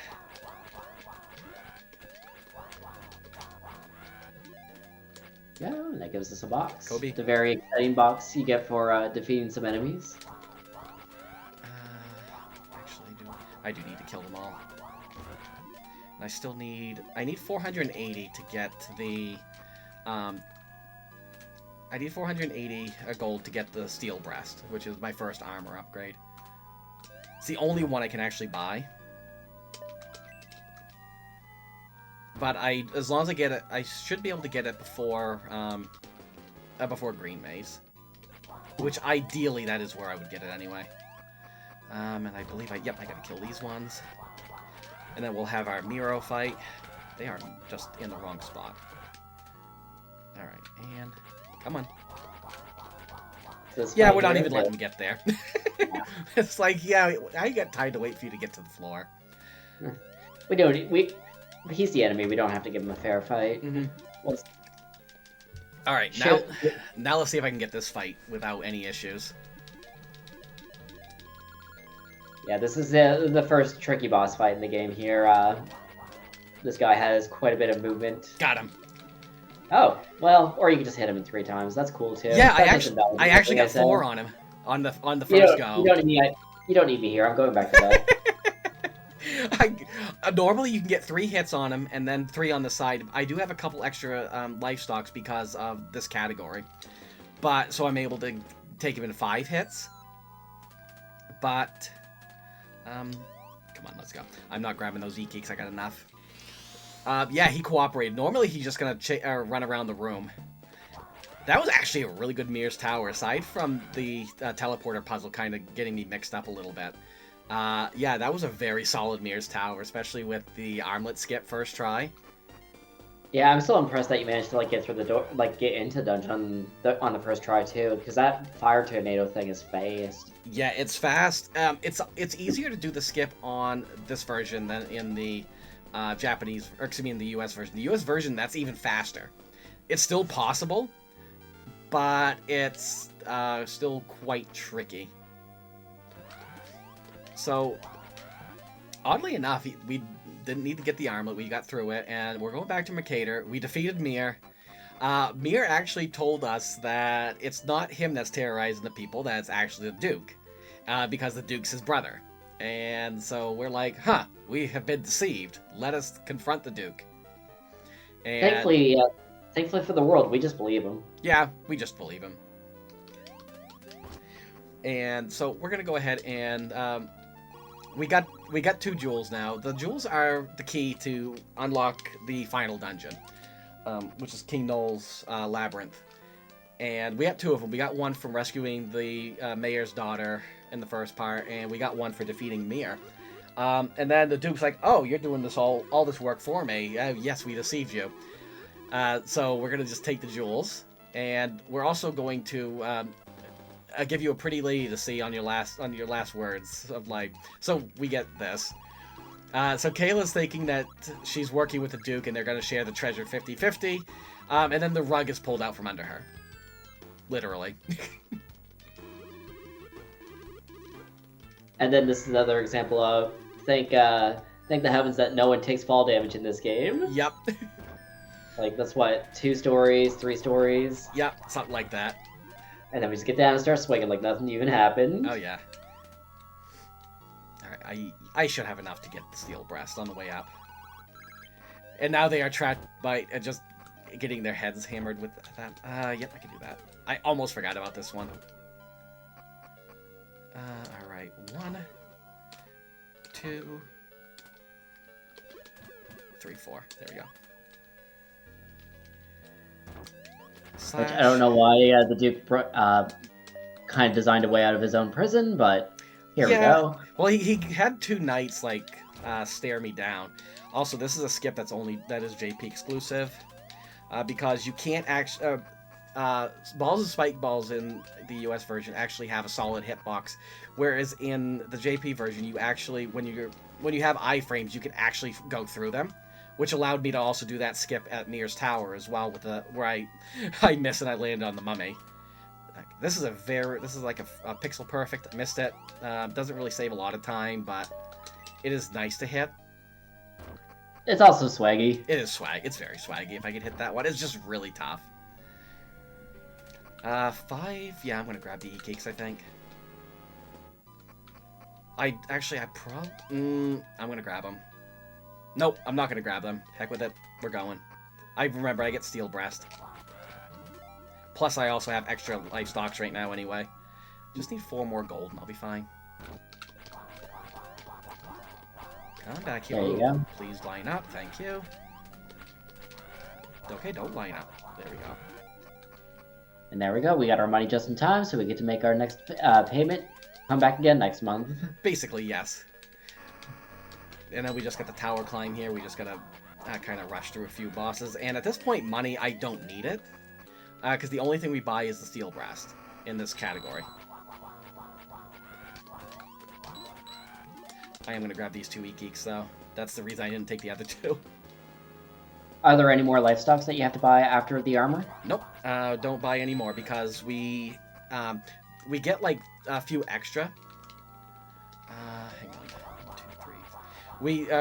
Yeah, and that gives us a box. Kobe. The very exciting box you get for defeating some enemies. Actually, I do need to kill them all. And I still need... I need 480 to get the... I need 480 gold to get the steel breast, which is my first armor upgrade. It's the only one I can actually buy. But as long as I get it, I should be able to get it before Green Maze. Which, ideally, that is where I would get it anyway. And I believe I gotta kill these ones. And then we'll have our Miro fight. They are just in the wrong spot. Alright, and... Come on. Yeah, we're not even letting me get there. It's like, yeah, I got time to wait for you to get to the floor. We don't. He's the enemy. We don't have to give him a fair fight. Mm-hmm. Well, all right, now let's see if I can get this fight without any issues. Yeah, this is the first tricky boss fight in the game here. This guy has quite a bit of movement. Got him. Oh, well, or you can just hit him 3 times. That's cool too. Yeah, I actually got 4 on him on the first go. You don't need me here. I'm going back to bed. Normally you can get 3 hits on him and then 3 on the side. I do have a couple extra life stocks because of this category, but so I'm able to take him in 5 hits. But come on, let's go. I'm not grabbing those E-Keeks. I got enough. Yeah, he cooperated. Normally, he's just gonna run around the room. That was actually a really good Mirror's Tower, aside from the teleporter puzzle kind of getting me mixed up a little bit. Yeah, that was a very solid Mirror's Tower, especially with the armlet skip first try. Yeah, I'm still impressed that you managed to get through the door, get into dungeon on the first try too, because that fire tornado thing is fast. Yeah, it's fast. It's easier to do the skip on this version than in the Japanese, or excuse me, in the US version. The US version, that's even faster. It's still possible, but it's still quite tricky. So, oddly enough, we didn't need to get the armlet. We got through it, and we're going back to Mercator. We defeated Mir. Mir actually told us that it's not him that's terrorizing the people, that it's actually the Duke, because the Duke's his brother. And so we're like, huh, we have been deceived. Let us confront the Duke. And thankfully for the world, we just believe him. Yeah, we just believe him. And so we're gonna go ahead and we got 2 jewels now. The jewels are the key to unlock the final dungeon, which is King Nole's labyrinth. And we got 2 of them. We got one from rescuing the mayor's daughter in the first part, and we got one for defeating Mir. And then the Duke's like, "Oh, you're doing this all this work for me. Yes, we deceived you." So we're gonna just take the jewels, and we're also going to give you a pretty lady to see on your last words of So we get this. So Kayla's thinking that she's working with the Duke, and they're gonna share the treasure 50-50. And then the rug is pulled out from under her. Literally. And then this is another example of thank the heavens that no one takes fall damage in this game. Yep. That's what, 2 stories, 3 stories. Yep, something like that. And then we just get down and start swinging like nothing even happened. Oh yeah. All right, I should have enough to get the steel breast on the way up. And now they are trapped by just getting their heads hammered with that. Yep, I can do that. I almost forgot about this one. Alright, 1, 2, 3, 4. There we go. Which I don't know why the Duke kind of designed a way out of his own prison, but here we go. Well, he had 2 knights like stare me down. Also, this is a skip that is JP exclusive, because you can't actually balls and spike balls in the US version actually have a solid hitbox, whereas in the JP version you actually when you have iframes you can actually go through them, which allowed me to also do that skip at Nier's Tower as well with where I miss and I landed on the mummy. This is like a pixel perfect. I missed it. Doesn't really save a lot of time, but it is nice to hit. It's also swaggy. It is swag. It's very swaggy. If I could hit that one, it's just really tough. 5. Yeah, I'm gonna grab the e-cakes, I think. I'm gonna grab them. Nope, I'm not gonna grab them. Heck with it. We're going. I get steel breast. Plus, I also have extra life stocks right now anyway. Just need 4 more gold and I'll be fine. Come back here. There you go. Please line up. Thank you. Okay, don't line up. There we go. And there we go. We got our money just in time, so we get to make our next payment. Come back again next month. Basically, yes. And then we just got the tower climb here. We just gotta kind of rush through a few bosses. And at this point, money, I don't need it. Because the only thing we buy is the steel breast in this category. I am going to grab these 2 e-geeks, though. That's the reason I didn't take the other 2. Are there any more life stocks that you have to buy after the armor? Nope. Don't buy any more because we get like a few extra. Hang on. 1, 2, 3.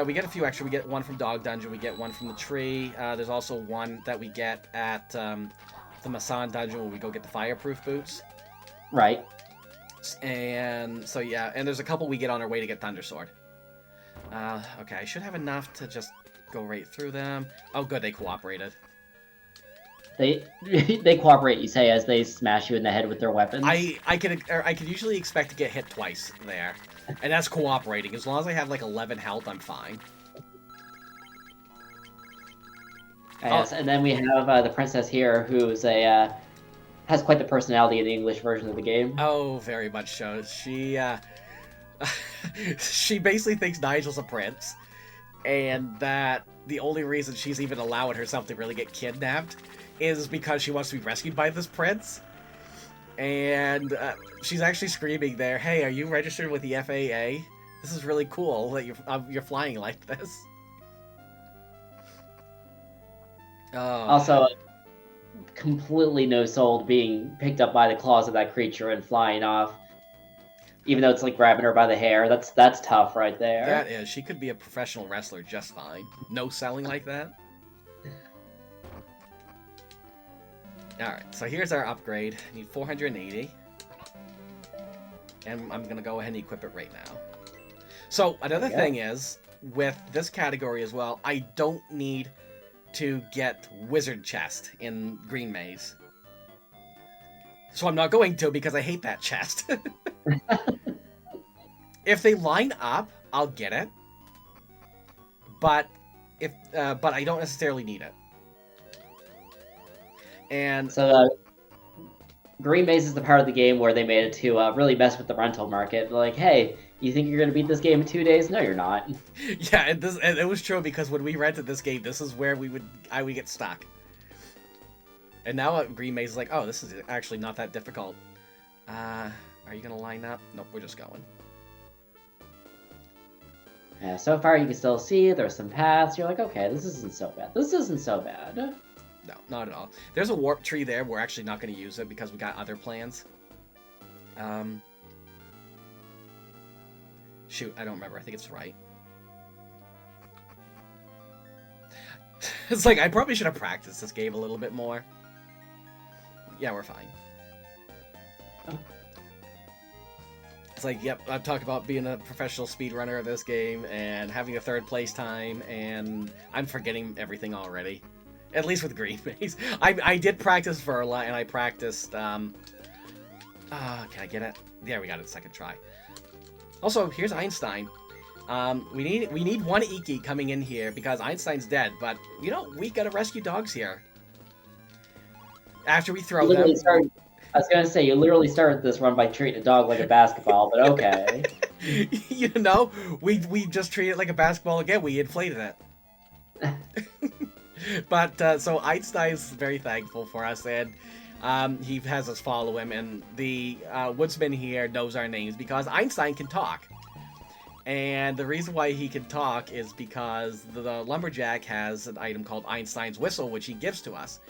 We get a few extra. We get 1 from Dog Dungeon. We get 1 from the tree. There's also 1 that we get at the Masan Dungeon where we go get the fireproof boots. Right. And so yeah, and there's a couple we get on our way to get Thundersword. Okay, I should have enough to just go right through them. Oh, good, they cooperated. They cooperate, you say, as they smash you in the head with their weapons. I could usually expect to get hit twice there, and that's cooperating. As long as I have like 11 health, I'm fine. Yes, and then we have the princess here, who's has quite the personality in the English version of the game. Oh, very much so. She she basically thinks Nigel's a prince, and that the only reason she's even allowing herself to really get kidnapped is because she wants to be rescued by this prince. And she's actually screaming there, "Hey, are you registered with the FAA? This is really cool that you're flying like this." Also, completely no-sold being picked up by the claws of that creature and flying off. Even though it's like grabbing her by the hair, that's tough right there. That is. She could be a professional wrestler just fine. No selling like that. Alright, so here's our upgrade. I need 480. And I'm going to go ahead and equip it right now. So, another thing is, with this category as well, I don't need to get Wizard Chest in Green Maze. So I'm not going to because I hate that chest. If they line up, I'll get it. But I don't necessarily need it. And so Green Maze is the part of the game where they made it to really mess with the rental market. Like, hey, you think you're going to beat this game in 2 days? No, you're not. Yeah, and it was true because when we rented this game, this is where we would get stuck. And now Green Maze is like, oh, this is actually not that difficult. Are you going to line up? Nope, we're just going. Yeah, so far you can still see there's some paths. You're like, okay, this isn't so bad. This isn't so bad. No, not at all. There's a warp tree there. We're actually not going to use it because we got other plans. Shoot, I don't remember. I think it's right. It's like, I probably should have practiced this game a little bit more. Yeah, we're fine. It's like, yep, I've talked about being a professional speedrunner of this game and having a 3rd place time, and I'm forgetting everything already. At least with Green Maze. I did practice Verla, and I practiced, can I get it? Yeah, we got it 2nd try. Also, here's Einstein. We need one Iki coming in here because Einstein's dead, but you know, we gotta rescue dogs here. After we throw them. I was gonna say, you literally started this run by treating a dog like a basketball, but okay. You know, we just treat it like a basketball again. We inflated it. But so Einstein's very thankful for us, and he has us follow him, and the woodsman here knows our names because Einstein can talk. And the reason why he can talk is because the lumberjack has an item called Einstein's Whistle, which he gives to us.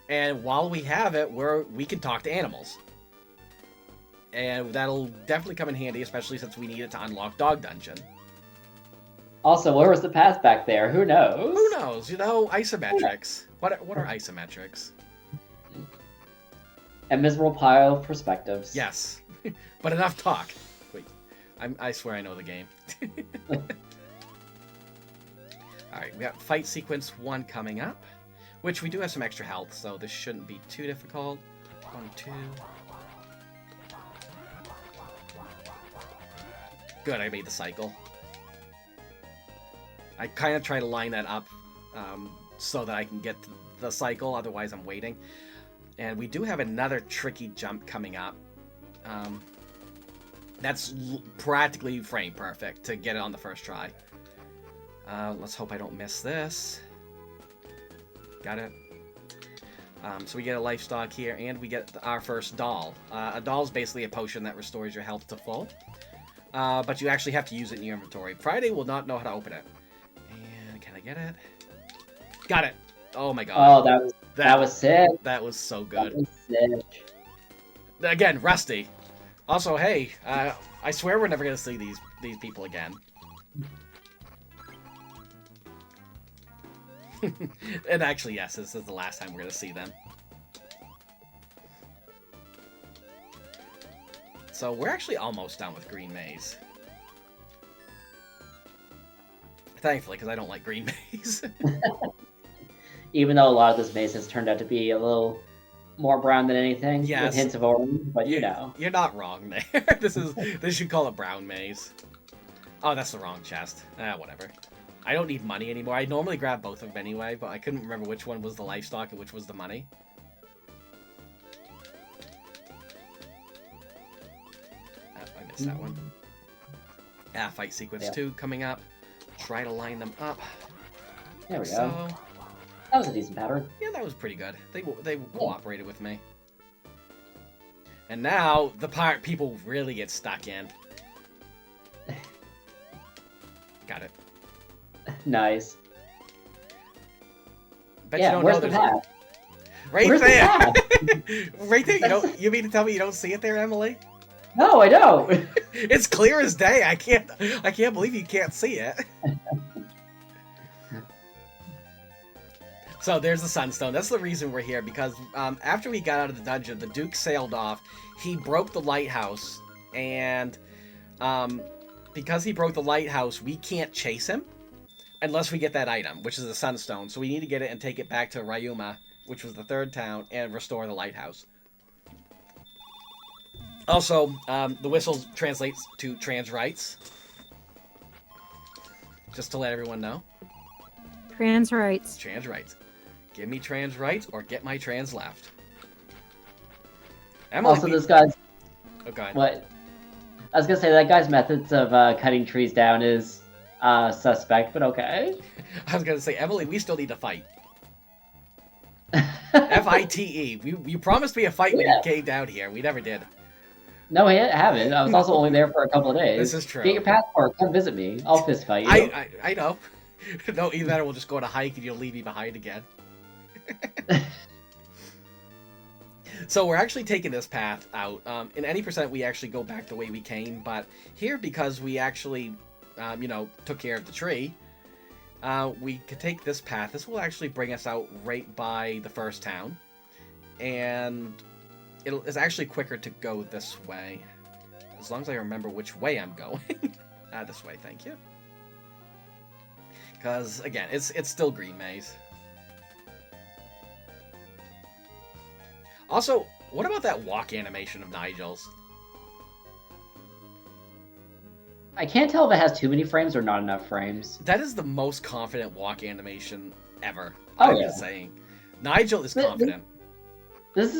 And while we have it, we can talk to animals. And that'll definitely come in handy, especially since we need it to unlock Dog Dungeon. Also, where was the path back there? Who knows? Who knows? You know, isometrics. What are isometrics? A miserable pile of perspectives. Yes. But enough talk. Wait. I swear I know the game. Alright, we got fight sequence 1 coming up. Which we do have some extra health, so this shouldn't be too difficult. 1, 2. Good, I made the cycle. I kind of try to line that up so that I can get to the cycle, otherwise I'm waiting. And we do have another tricky jump coming up. That's practically frame perfect to get it on the first try. Let's hope I don't miss this. Got it. So we get a life stock here, and we get our first doll. A doll is basically a potion that restores your health to full. But you actually have to use it in your inventory. Friday will not know how to open it. And can I get it? Got it! Oh my god. Oh, that was sick. That was so good. That was sick. Again, Rusty. Also, hey, I swear we're never going to see these people again. And actually, yes, this is the last time we're going to see them. So we're actually almost done with Green Maze. Thankfully, because I don't like Green Maze. Even though a lot of this maze has turned out to be a little more brown than anything, yes. With hints of orange, but you know. You're not wrong there. They should call it Brown Maze. Oh, that's the wrong chest. Whatever. I don't need money anymore. I normally grab both of them anyway, but I couldn't remember which one was the livestock and which was the money. I missed that one. Fight sequence 2 coming up. Try to line them up. There we go. That was a decent pattern. Yeah, that was pretty good. They cooperated with me. And now, the part people really get stuck in. Got it. Nice. Bet you don't where's know the there's path? Right Where's there! The Right there! You mean to tell me you don't see it there, Emily? No, I don't. It's clear as day. I can't believe you can't see it. So there's the Sunstone. That's the reason we're here, because after we got out of the dungeon, the Duke sailed off. He broke the lighthouse, and because he broke the lighthouse, we can't chase him unless we get that item, which is the Sunstone. So we need to get it and take it back to Ryuma, which was the 3rd town, and restore the lighthouse. Also, the whistle translates to trans rights. Just to let everyone know. Trans rights. Trans rights. Give me trans rights or get my trans left. Emily, Also, this guy's... Oh, go ahead. What? I was gonna say, that guy's methods of cutting trees down is suspect, but okay. I was gonna say, Emily, we still need to fight. F-I-T-E. You promised me a fight when you came down here. We never did. No, I haven't. I was also only there for a couple of days. This is true. Get your passport. Come visit me. I'll fist fight you. I know. No, either that or we'll just go on a hike and you'll leave me behind again. So we're actually taking this path out. In any percent, we actually go back the way we came, but here, because we actually, took care of the tree, we could take this path. This will actually bring us out right by the 1st town, and it's actually quicker to go this way, as long as I remember which way I'm going. This way, thank you. Because, again, it's still Green Maze. Also, what about that walk animation of Nigel's? I can't tell if it has too many frames or not enough frames. That is the most confident walk animation ever. Oh, I'm yeah. just saying. Nigel is Th- th- confident. This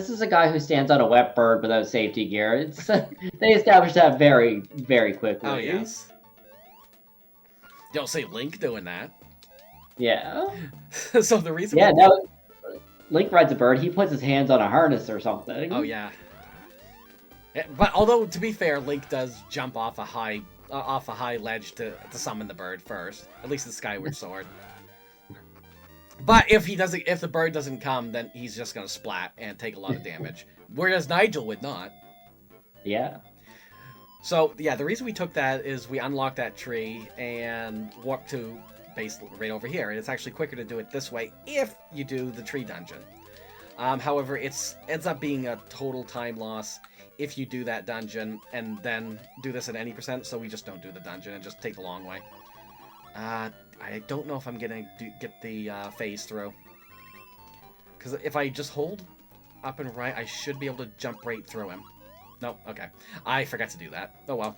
is a guy who stands on a wet bird without safety gear. It's they established that very, very quickly. Oh, yes. Don't say Link doing that. Yeah. So the reason Yeah, no. Link rides a bird, he puts his hands on a harness or something. Oh, yeah. But although, to be fair, Link does jump off a high ledge to summon the bird first. At least the Skyward Sword. But if the bird doesn't come, then he's just gonna splat and take a lot of damage. Whereas Nigel would not. Yeah. So yeah, the reason we took that is we unlocked that tree and warped to base right over here. And it's actually quicker to do it this way if you do the tree dungeon. However, it ends up being a total time loss if you do that dungeon and then do this at any %. So we just don't do the dungeon and just take the long way. I don't know if I'm gonna get the phase through. Because if I just hold up and right, I should be able to jump right through him. No, okay. I forgot to do that. Oh well.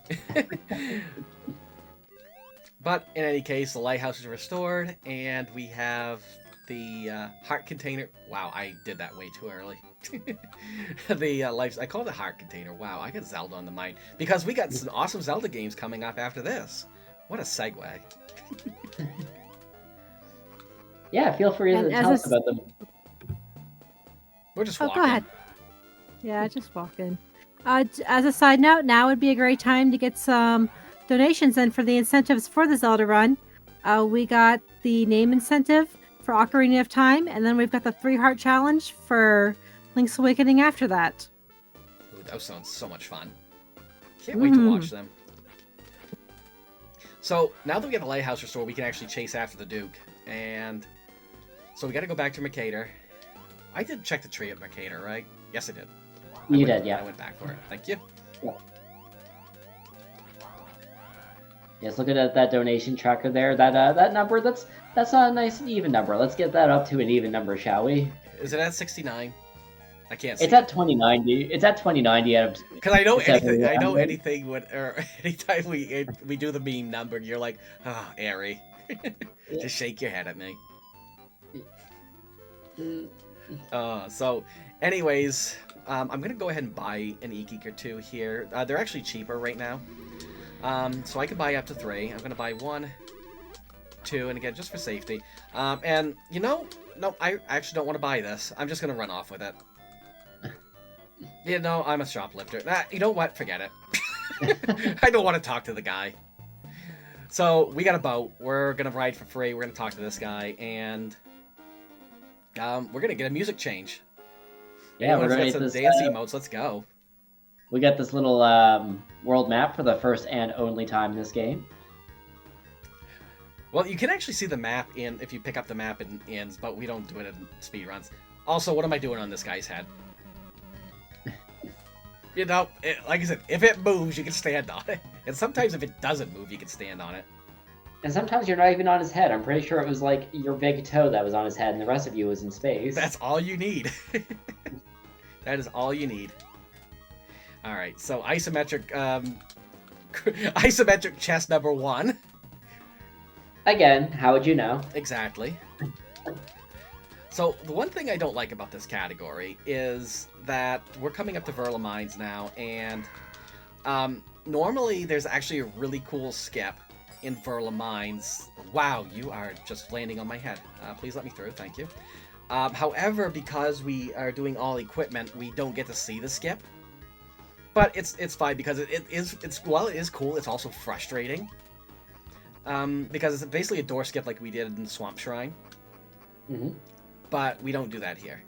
But in any case, the lighthouse is restored, and we have the heart container. Wow, I did that way too early. I called it heart container. Wow, I got Zelda on the mind. Because we got some awesome Zelda games coming up after this. What a segue. Yeah, feel free to tell us about them. We're just walking. Go ahead. Yeah, just walking. As a side note, now would be a great time to get some donations in for the incentives for the Zelda run. We got the name incentive for Ocarina of Time, and then we've got the 3-heart challenge for Link's Awakening after that. Ooh, that sounds so much fun. Can't wait to watch them. So, now that we have the lighthouse restored, we can actually chase after the Duke. And so we got to go back to Mercator. I did check the tree at Mercator, right? Yes, I did. You did, yeah. I went back for it. Thank you. Yeah. Yes, look at that donation tracker there. That number, that's a nice even number. Let's get that up to an even number, shall we? Is it at 69? I can't see. It's at 2090. It's at 2090. Because I know anything. I know anything. Or anytime we do the meme number, you're like, ah, oh, Airy. Just shake your head at me. So, anyways, I'm gonna go ahead and buy an e-geek or 2 here. They're actually cheaper right now. So I can buy up to 3. I'm gonna buy 1, 2, and again, just for safety. And you know, no, I actually don't want to buy this. I'm just gonna run off with it. You know, I'm a shoplifter. You know what? Forget it. I don't want to talk to the guy. So, we got a boat. We're going to ride for free. We're going to talk to this guy. And we're going to get a music change. Yeah, we're going to get some dance emotes. Let's go. We got this little world map for the first and only time in this game. Well, you can actually see the map if you pick up the map in ends, but we don't do it in speedruns. Also, what am I doing on this guy's head? You know, like I said, if it moves, you can stand on it. And sometimes if it doesn't move, you can stand on it. And sometimes you're not even on his head. I'm pretty sure it was like your big toe that was on his head and the rest of you was in space. That's all you need. That is all you need. Alright, so isometric isometric chest number 1. Again, how would you know? Exactly. So, the one thing I don't like about this category is that we're coming up to Verla Mines now, and normally there's actually a really cool skip in Verla Mines. Wow, you are just landing on my head. Please let me through, thank you. However, because we are doing all equipment, we don't get to see the skip. But it's fine, because while it is cool, it's also frustrating. Because it's basically a door skip like we did in the Swamp Shrine. Mm-hmm. But we don't do that here.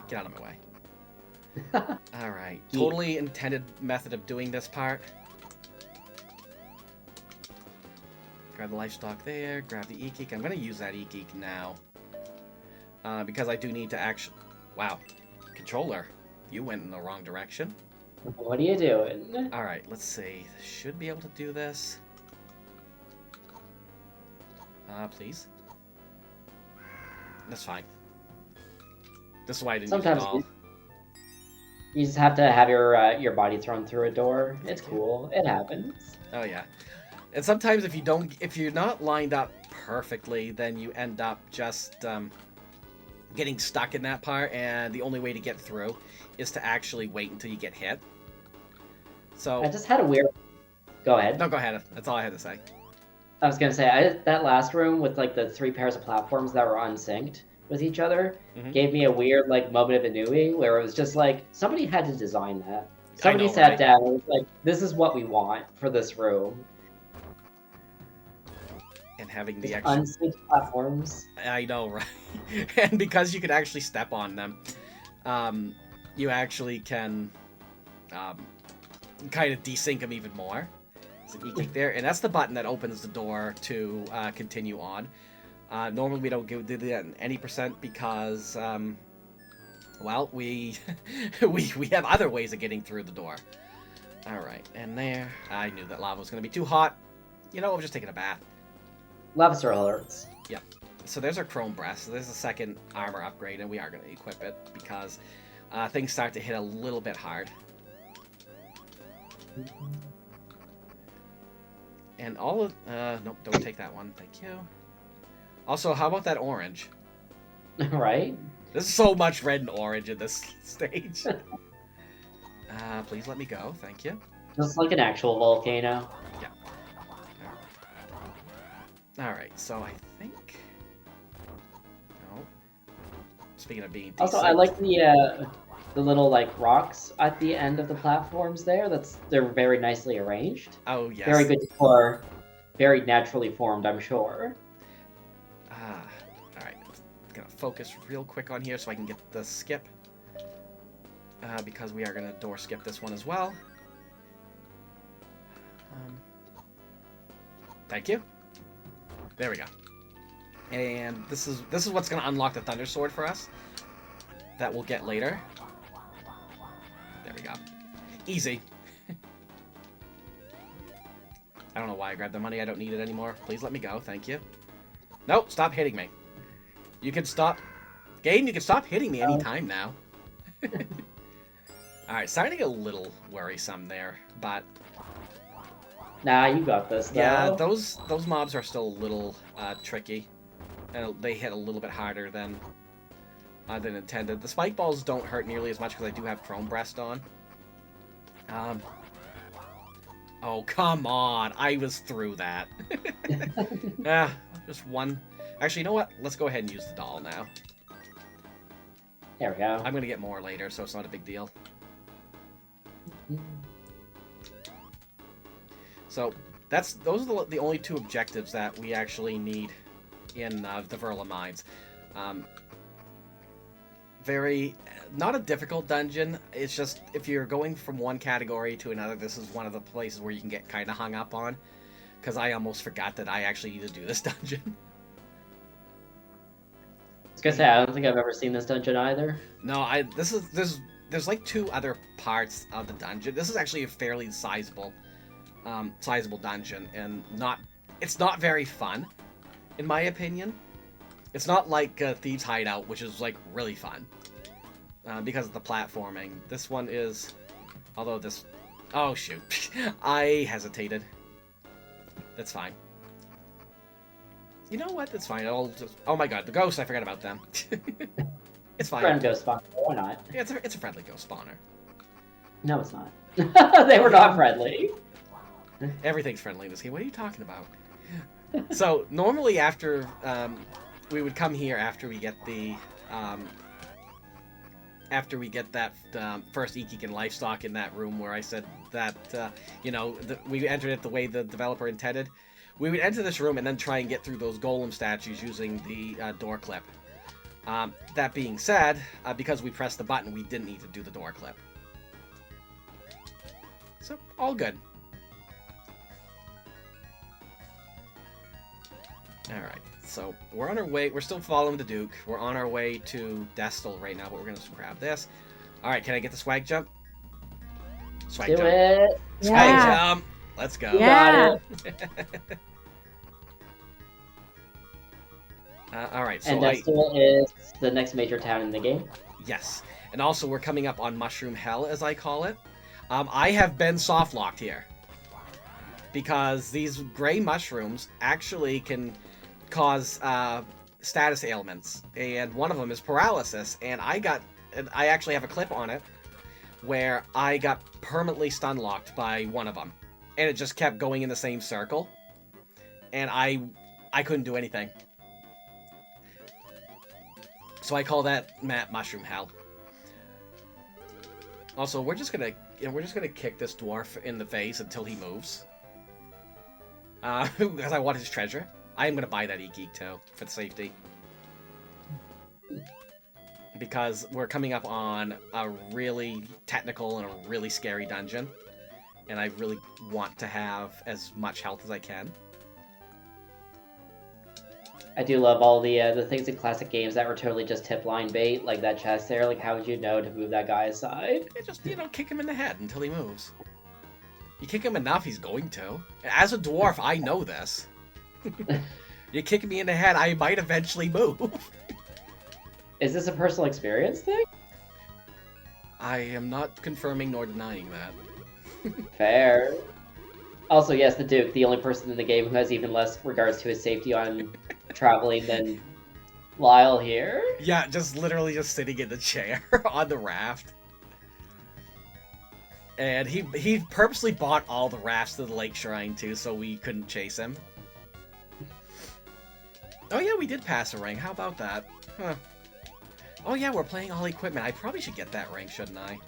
Get out of my way. Alright. Totally intended method of doing this part. Grab the livestock there. Grab the e-geek. I'm going to use that e-geek now. Because I do need to actually... Wow. Controller. You went in the wrong direction. What are you doing? Alright, let's see. Should be able to do this. Please. That's fine. This is why I didn't use it all. You just have to have your body thrown through a door. It's cool. It happens. Oh yeah. And sometimes if you're not lined up perfectly, then you end up just getting stuck in that part, and the only way to get through is to actually wait until you get hit. So I just had a weird. Go ahead. No, go ahead. That's all I had to say. I was gonna say that last room with like the 3 pairs of platforms that were unsynced with each other gave me a weird like moment of ennui where it was just like somebody had to design that. Somebody sat down and was like, "This is what we want for this room." And having the unsynced platforms. I know, right? And because you can actually step on them, you actually can kind of desync them even more. So you click there, and that's the button that opens the door to continue on. Normally we don't do that in any percent because, well, we we have other ways of getting through the door. All right, and there, I knew that lava was going to be too hot. You know, I'm just taking a bath. Lava swirl alerts. Yep. So there's our chrome breast. So there's a second armor upgrade, and we are going to equip it because things start to hit a little bit hard. And all of... nope, don't take that one. Thank you. Also, how about that orange? Right? There's so much red and orange in this stage. Please let me go. Thank you. Just like an actual volcano. Yeah. Alright, so I think... No. Speaking of being decent... Also, I like the little like rocks at the end of the platforms there. They're very nicely arranged. Oh, yes. Very good decor. Very naturally formed, I'm sure. Alright. Gonna focus real quick on here so I can get the skip. Because we are gonna door skip this one as well. Thank you. There we go. And this is what's gonna unlock the Thunder Sword for us. That we'll get later. There we go. Easy. I don't know why I grabbed the money. I don't need it anymore. Please let me go. Thank you. No, stop hitting me. You can stop... Game, you can stop hitting me anytime now. Alright, starting to get a little worrisome there, but... Nah, you got this, though. Yeah, those mobs are still a little tricky. And they hit a little bit harder than intended. The spike balls don't hurt nearly as much because I do have Chrome Breast on. Oh, come on. I was through that. Just one. Actually, you know what? Let's go ahead and use the doll now. There we go. I'm going to get more later, so it's not a big deal. So, those are the only 2 objectives that we actually need in the Verla Mines. Not a difficult dungeon. It's just, if you're going from one category to another, this is one of the places where you can get kind of hung up on. Because I almost forgot that I actually need to do this dungeon. I was gonna say, I don't think I've ever seen this dungeon either. No, there's like 2 other parts of the dungeon. This is actually a fairly sizable dungeon, and it's not very fun, in my opinion. It's not like Thieves' Hideout, which is like really fun. Because of the platforming. This one is... Although this... Oh, shoot. I hesitated. That's fine. You know what? That's fine. I'll just... Oh my god, the ghosts! I forgot about them. It's fine. Friend ghost spawner. Why not? Yeah, it's a friendly ghost spawner. No, it's not. They were not friendly. Everything's friendly in this game. What are you talking about? So, normally after... we would come here after we get the... after we get that first Ikigan livestock in that room where I said that, we entered it the way the developer intended. We would enter this room and then try and get through those golem statues using the door clip. That being said, because we pressed the button, we didn't need to do the door clip. So, all good. Alright, so we're on our way. We're still following the Duke. We're on our way to Destal right now, but we're going to grab this. Alright, can I get the swag jump? Swag Do jump. it. Swag Yeah. jump. Let's go. Yeah. Got it. Alright, so And Destal is the next major town in the game. Yes. And also, we're coming up on Mushroom Hell, as I call it. I have been soft-locked here. Because these gray mushrooms actually can cause status ailments. And one of them is paralysis. And I actually have a clip on it where I got permanently stun-locked by one of them. And it just kept going in the same circle. And I couldn't do anything. So I call that map Mushroom Hell. Also, we're just gonna kick this dwarf in the face until he moves. Because I want his treasure. I am gonna buy that e-geek too, for the safety. Because we're coming up on a really technical and a really scary dungeon. And I really want to have as much health as I can. I do love all the things in classic games that were totally just tip line bait, like that chest there. Like, how would you know to move that guy aside? You just, kick him in the head until he moves. You kick him enough, he's going to. As a dwarf, I know this. You kick me in the head, I might eventually move. Is this a personal experience thing? I am not confirming nor denying that. Fair. Also, yes, the Duke, the only person in the game who has even less regards to his safety on traveling than Lyle here. Yeah, literally just sitting in the chair on the raft. And he purposely bought all the rafts to the Lake Shrine too, so we couldn't chase him. Oh yeah, we did pass a ring. How about that? Huh. Oh yeah, we're playing all equipment. I probably should get that ring, shouldn't I?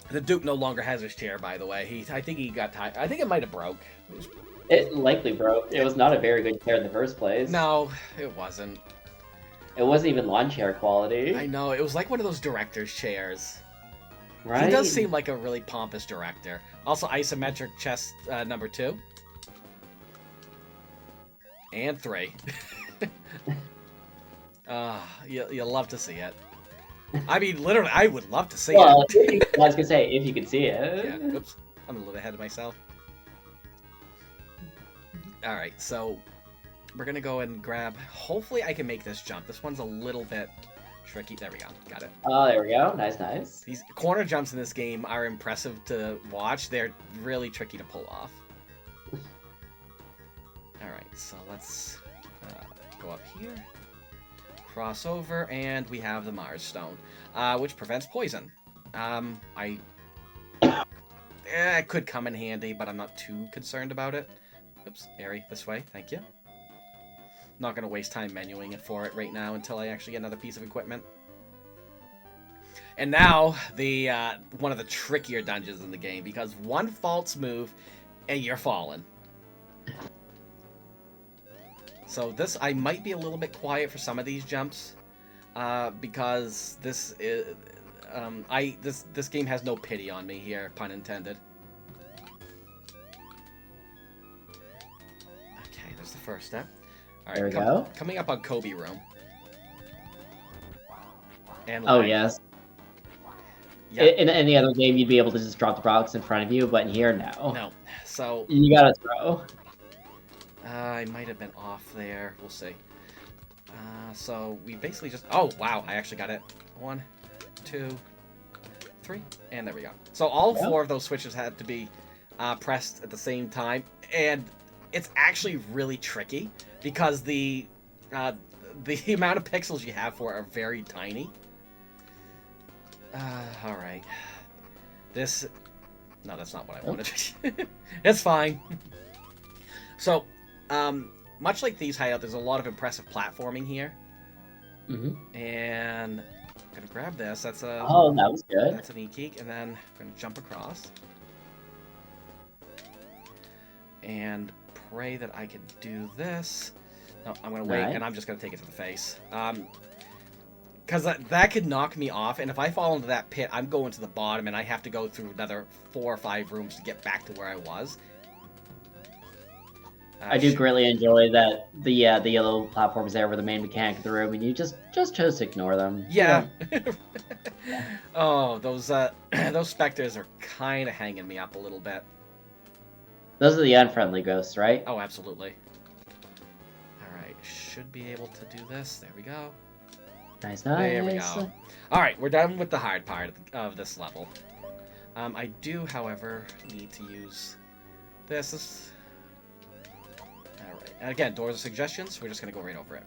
The Duke no longer has his chair, by the way. I think he got tired. I think it might have broke. It likely broke. It was not a very good chair in the first place. No, it wasn't. It wasn't even lawn chair quality. I know, it was like one of those director's chairs. Right? He does seem like a really pompous director. Also, isometric chest number 2. And 3. You'll love to see it. I mean, literally, I would love to see it. Well, I was gonna say, if you could see it. Yeah, oops. I'm a little ahead of myself. Alright, so we're gonna go and grab... Hopefully I can make this jump. This one's a little bit tricky. There we go. Got it. Oh, there we go. Nice, nice. These corner jumps in this game are impressive to watch. They're really tricky to pull off. Alright, so let's go up here. Cross over, and we have the Mars Stone, which prevents poison. It could come in handy, but I'm not too concerned about it. Oops, Airy, this way, thank you. Not going to waste time menuing it for it right now until I actually get another piece of equipment. And now, one of the trickier dungeons in the game, because one false move, and you're falling. So this, I might be a little bit quiet for some of these jumps, because this is, this game has no pity on me here, pun intended. Okay, there's the first step. All right, there we go. Coming up on Kobe Room. And oh yes. Yeah. In any other game, you'd be able to just drop the blocks in front of you, but here, no. No. So you gotta throw. I might have been off there. We'll see. So we basically just... Oh, wow. I actually got it. 1, 2, 3. And there we go. So all 4 of those switches had to be pressed at the same time. And it's actually really tricky because the amount of pixels you have for it are very tiny. Alright. This... No, that's not what I wanted. It's fine. So... much like these hideouts, there's a lot of impressive platforming here. Mm-hmm. And I'm gonna grab this. That's a... Oh, that was good. That's an e-geek, and then I'm gonna jump across. And pray that I can do this. No, I'm gonna wait, and I'm just gonna take it to the face. Because that could knock me off, and if I fall into that pit, I'm going to the bottom, and I have to go through another 4 or 5 rooms to get back to where I was. I do greatly enjoy that the yellow platforms there were the main mechanic of the room, and you just chose to ignore them. Yeah. Oh, those specters are kind of hanging me up a little bit. Those are the unfriendly ghosts, right? Oh, absolutely. All Alright, should be able to do this. There we go. Nice. There we go. Alright, we're done with the hard part of this level. I do, however, need to use this. Alright, and again, doors of suggestions, we're just going to go right over it.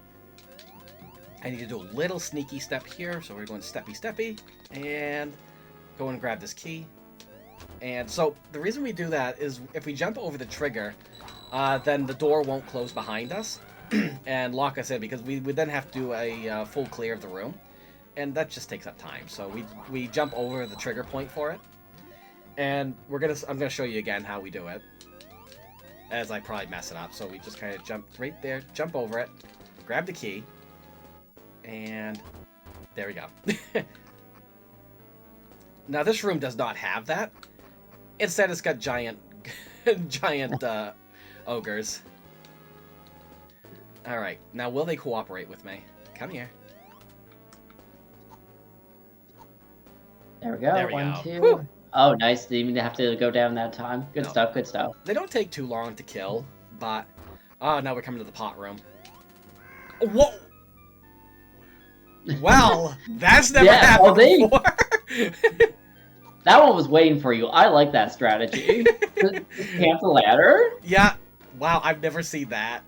I need to do a little sneaky step here, so we're going steppy, and go and grab this key. And so, the reason we do that is if we jump over the trigger, then the door won't close behind us and lock us in, because we would then have to do a full clear of the room, and that just takes up time. So we jump over the trigger point for it, and I'm gonna show you again how we do it, as I probably mess it up. So we just kind of jump right there, jump over it, grab the key, and there we go. Now this room does not have that. Instead, it's got giant ogres. Alright, now will they cooperate with me? Come here. There we go. There we One, go. two. Whew. Oh, nice. Didn't even have to go down that time. Good No. stuff, good stuff. They don't take too long to kill, but... Oh, now we're coming to the pot room. Whoa! Well, that's never happened before. That one was waiting for you. I like that strategy. Camp the ladder? Yeah. Wow, I've never seen that.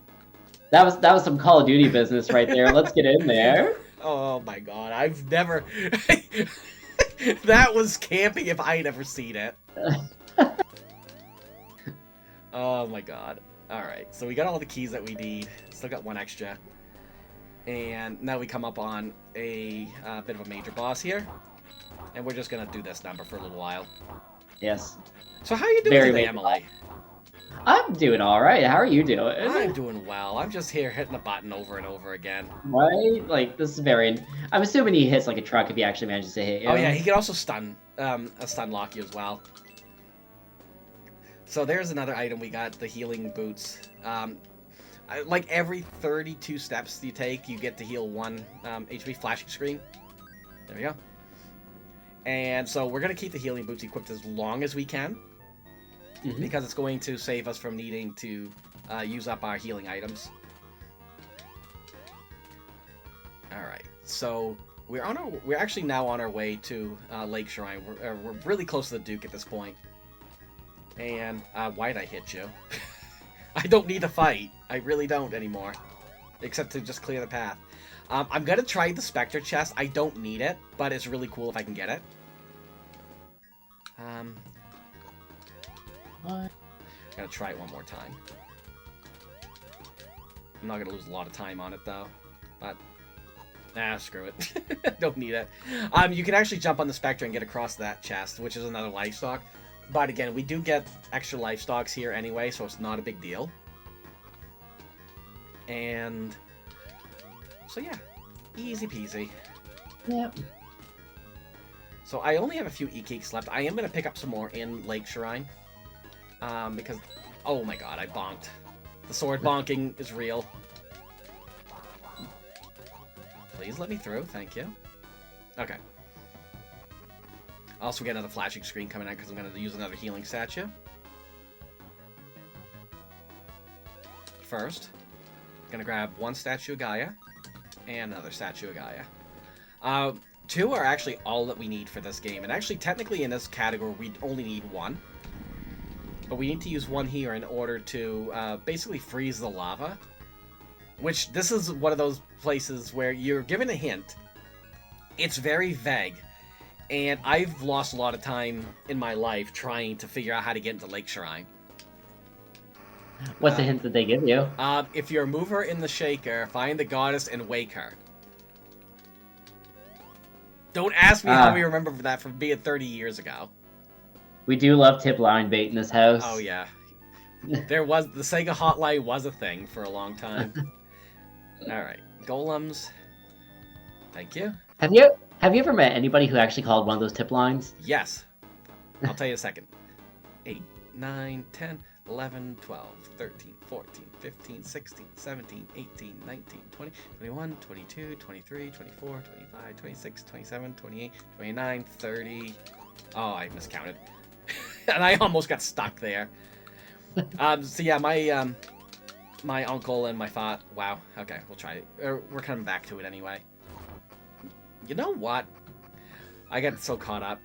That was some Call of Duty business right there. Let's get in there. Oh my god, I've never... That was camping if I had ever seen it. Oh my god. Alright, so we got all the keys that we need. Still got one extra. And now we come up on a bit of a major boss here. And we're just gonna do this number for a little while. Yes. So how are you doing today, Emily? I'm doing alright. How are you doing? I'm doing well. I'm just here hitting the button over and over again. Right? Like, this is very... I'm assuming he hits like a truck if he actually manages to hit you. Oh yeah, he can also stun lock you as well. So there's another item we got, the healing boots. Like every 32 steps you take, you get to heal 1 HP flashing screen. There we go. And so we're going to keep the healing boots equipped as long as we can. Mm-hmm. Because it's going to save us from needing to use up our healing items. Alright, so we're actually now on our way to Lake Shrine. We're really close to the Duke at this point. And why'd I hit you? I don't need to fight. I really don't anymore. Except to just clear the path. I'm going to try the Spectre chest. I don't need it, but it's really cool if I can get it. What? I'm going to try it one more time. I'm not going to lose a lot of time on it, though. But, screw it. Don't need it. You can actually jump on the Spectre and get across that chest, which is another livestock. But again, we do get extra livestocks here anyway, so it's not a big deal. And so yeah, easy peasy. Yep. So I only have a few e-cakes left. I am going to pick up some more in Lake Shrine. Because, oh my god, I bonked. The sword bonking is real. Please let me through, thank you. Okay. Also get another flashing screen coming out because I'm going to use another healing statue. First, I'm going to grab one statue of Gaia and another statue of Gaia. 2 are actually all that we need for this game. And actually, technically in this category, we only need 1. But we need to use 1 here in order to basically freeze the lava. Which, this is one of those places where you're given a hint. It's very vague. And I've lost a lot of time in my life trying to figure out how to get into Lake Shrine. What's the hint that they give you? If you're a mover in the shaker, find the goddess and wake her. Don't ask me how we remember that from being 30 years ago. We do love tip line bait in this house. Oh yeah. The Sega hotline was a thing for a long time. Alright. Golems. Thank you. Have you ever met anybody who actually called one of those tip lines? Yes. I'll tell you in a second. 8, 9, 10, 11, 12, 13, 14, 15, 16, 17, 18, 19, 20, 21, 22, 23, 24, 25, 26, 27, 28, 29, 30. Oh, I miscounted. And I almost got stuck there. So yeah, my my uncle and my father... Wow, okay, we'll try it. We're coming back to it anyway. You know what? I get so caught up.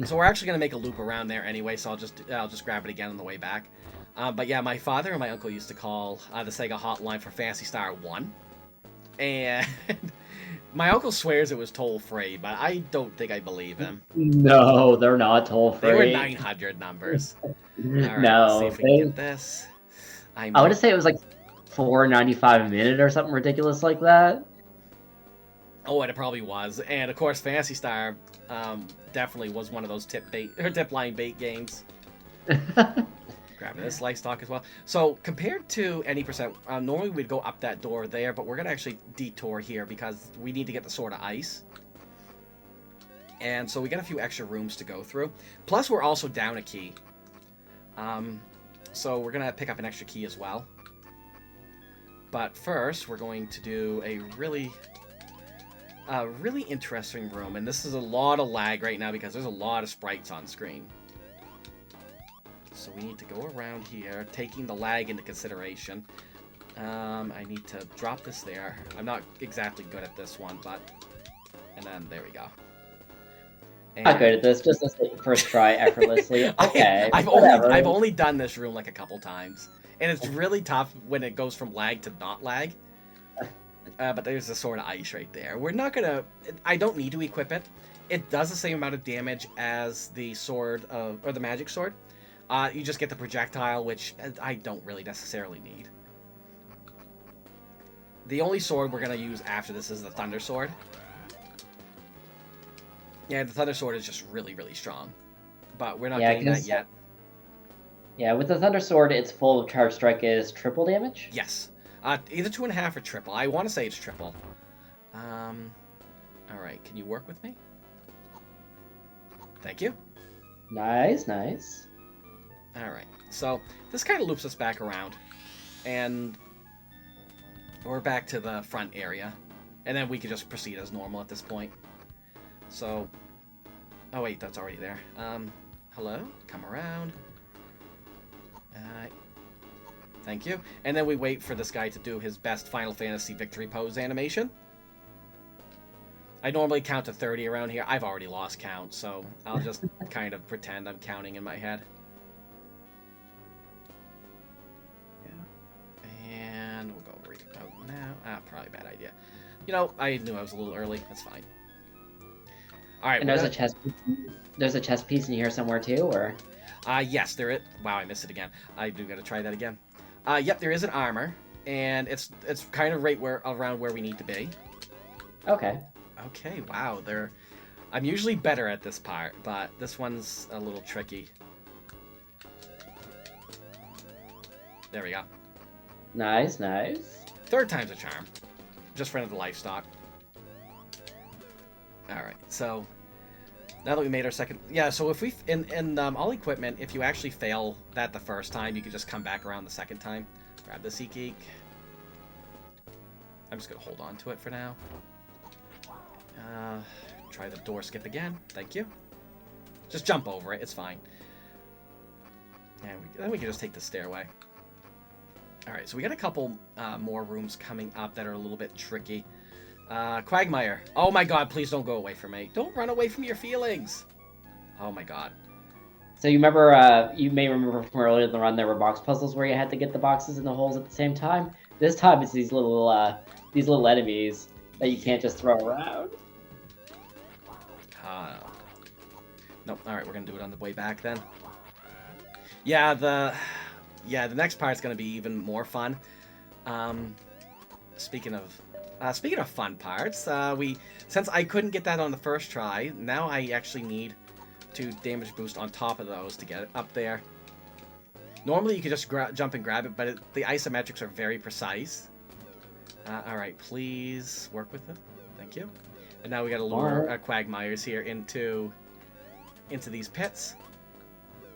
So we're actually going to make a loop around there anyway, so I'll just grab it again on the way back. But yeah, my father and my uncle used to call the Sega hotline for Phantasy Star 1. And my uncle swears it was toll-free, but I don't think I believe him. No, they're not toll-free. They were 900 numbers. All right, No, let's see if we can get this. I want to say it was like $4.95 a minute or something ridiculous like that. Oh, and it probably was. And of course, Phantasy Star definitely was one of those tip line bait games. Grabbing this life stock as well. So compared to any percent, normally we'd go up that door there, but we're gonna actually detour here because we need to get the Sword of Ice. And so we got a few extra rooms to go through. Plus, we're also down a key. So we're gonna pick up an extra key as well. But first, we're going to do a really interesting room, and this is a lot of lag right now because there's a lot of sprites on screen. So we need to go around here, taking the lag into consideration. I need to drop this there. I'm not exactly good at this one, but... And then, there we go. And... Not good at this, just this first try effortlessly. Okay, I've only done this room like a couple times. And it's really tough when it goes from lag to not lag. But there's the Sword of Ice right there. We're not gonna... I don't need to equip it. It does the same amount of damage as the sword or the magic sword. You just get the projectile, which I don't really necessarily need. The only sword we're gonna use after this is the Thunder Sword. Yeah, the Thunder Sword is just really, really strong. But we're not getting that yet. Yeah, with the Thunder Sword, its full charge strike is triple damage? Yes. Either 2.5 or triple. I want to say it's triple. Alright, can you work with me? Thank you. Nice, nice. Alright, so this kind of loops us back around. And we're back to the front area. And then we can just proceed as normal at this point. So... Oh wait, that's already there. Hello? Come around. Thank you. And then we wait for this guy to do his best Final Fantasy victory pose animation. I normally count to 30 around here. I've already lost count, so I'll just kind of pretend I'm counting in my head. Yeah. And we'll go read about now. Probably a bad idea. You know, I knew I was a little early. That's fine. All right. And there's a chest. There's a chest piece in here somewhere too, or? Yes, there is. Wow, I missed it again. I do gotta try that again. Yep, there is an armor, and it's kind of right around where we need to be. Okay. Okay, wow, I'm usually better at this part, but this one's a little tricky. There we go. Nice, nice. Third time's a charm. Just for the livestock. Alright, so... Now that we made our second... Yeah, so if we... In all equipment, if you actually fail that the first time, you can just come back around the second time. Grab the SeatGeek. I'm just going to hold on to it for now. Try the door skip again. Thank you. Just jump over it. It's fine. And then we can just take the stairway. Alright, so we got a couple more rooms coming up that are a little bit tricky. Quagmire. Oh my god, please don't go away from me. Don't run away from your feelings. Oh my god. So you remember, you may remember from earlier in the run, there were box puzzles where you had to get the boxes in the holes at the same time. This time it's these little enemies that you can't just throw around. Nope. Alright, we're gonna do it on the way back then. Yeah, the next part's gonna be even more fun. Speaking of fun parts, since I couldn't get that on the first try, now I actually need to damage boost on top of those to get it up there. Normally you could just jump and grab it, but the isometrics are very precise. Alright, please work with it. Thank you. And now we gotta lure Quagmires here into these pits.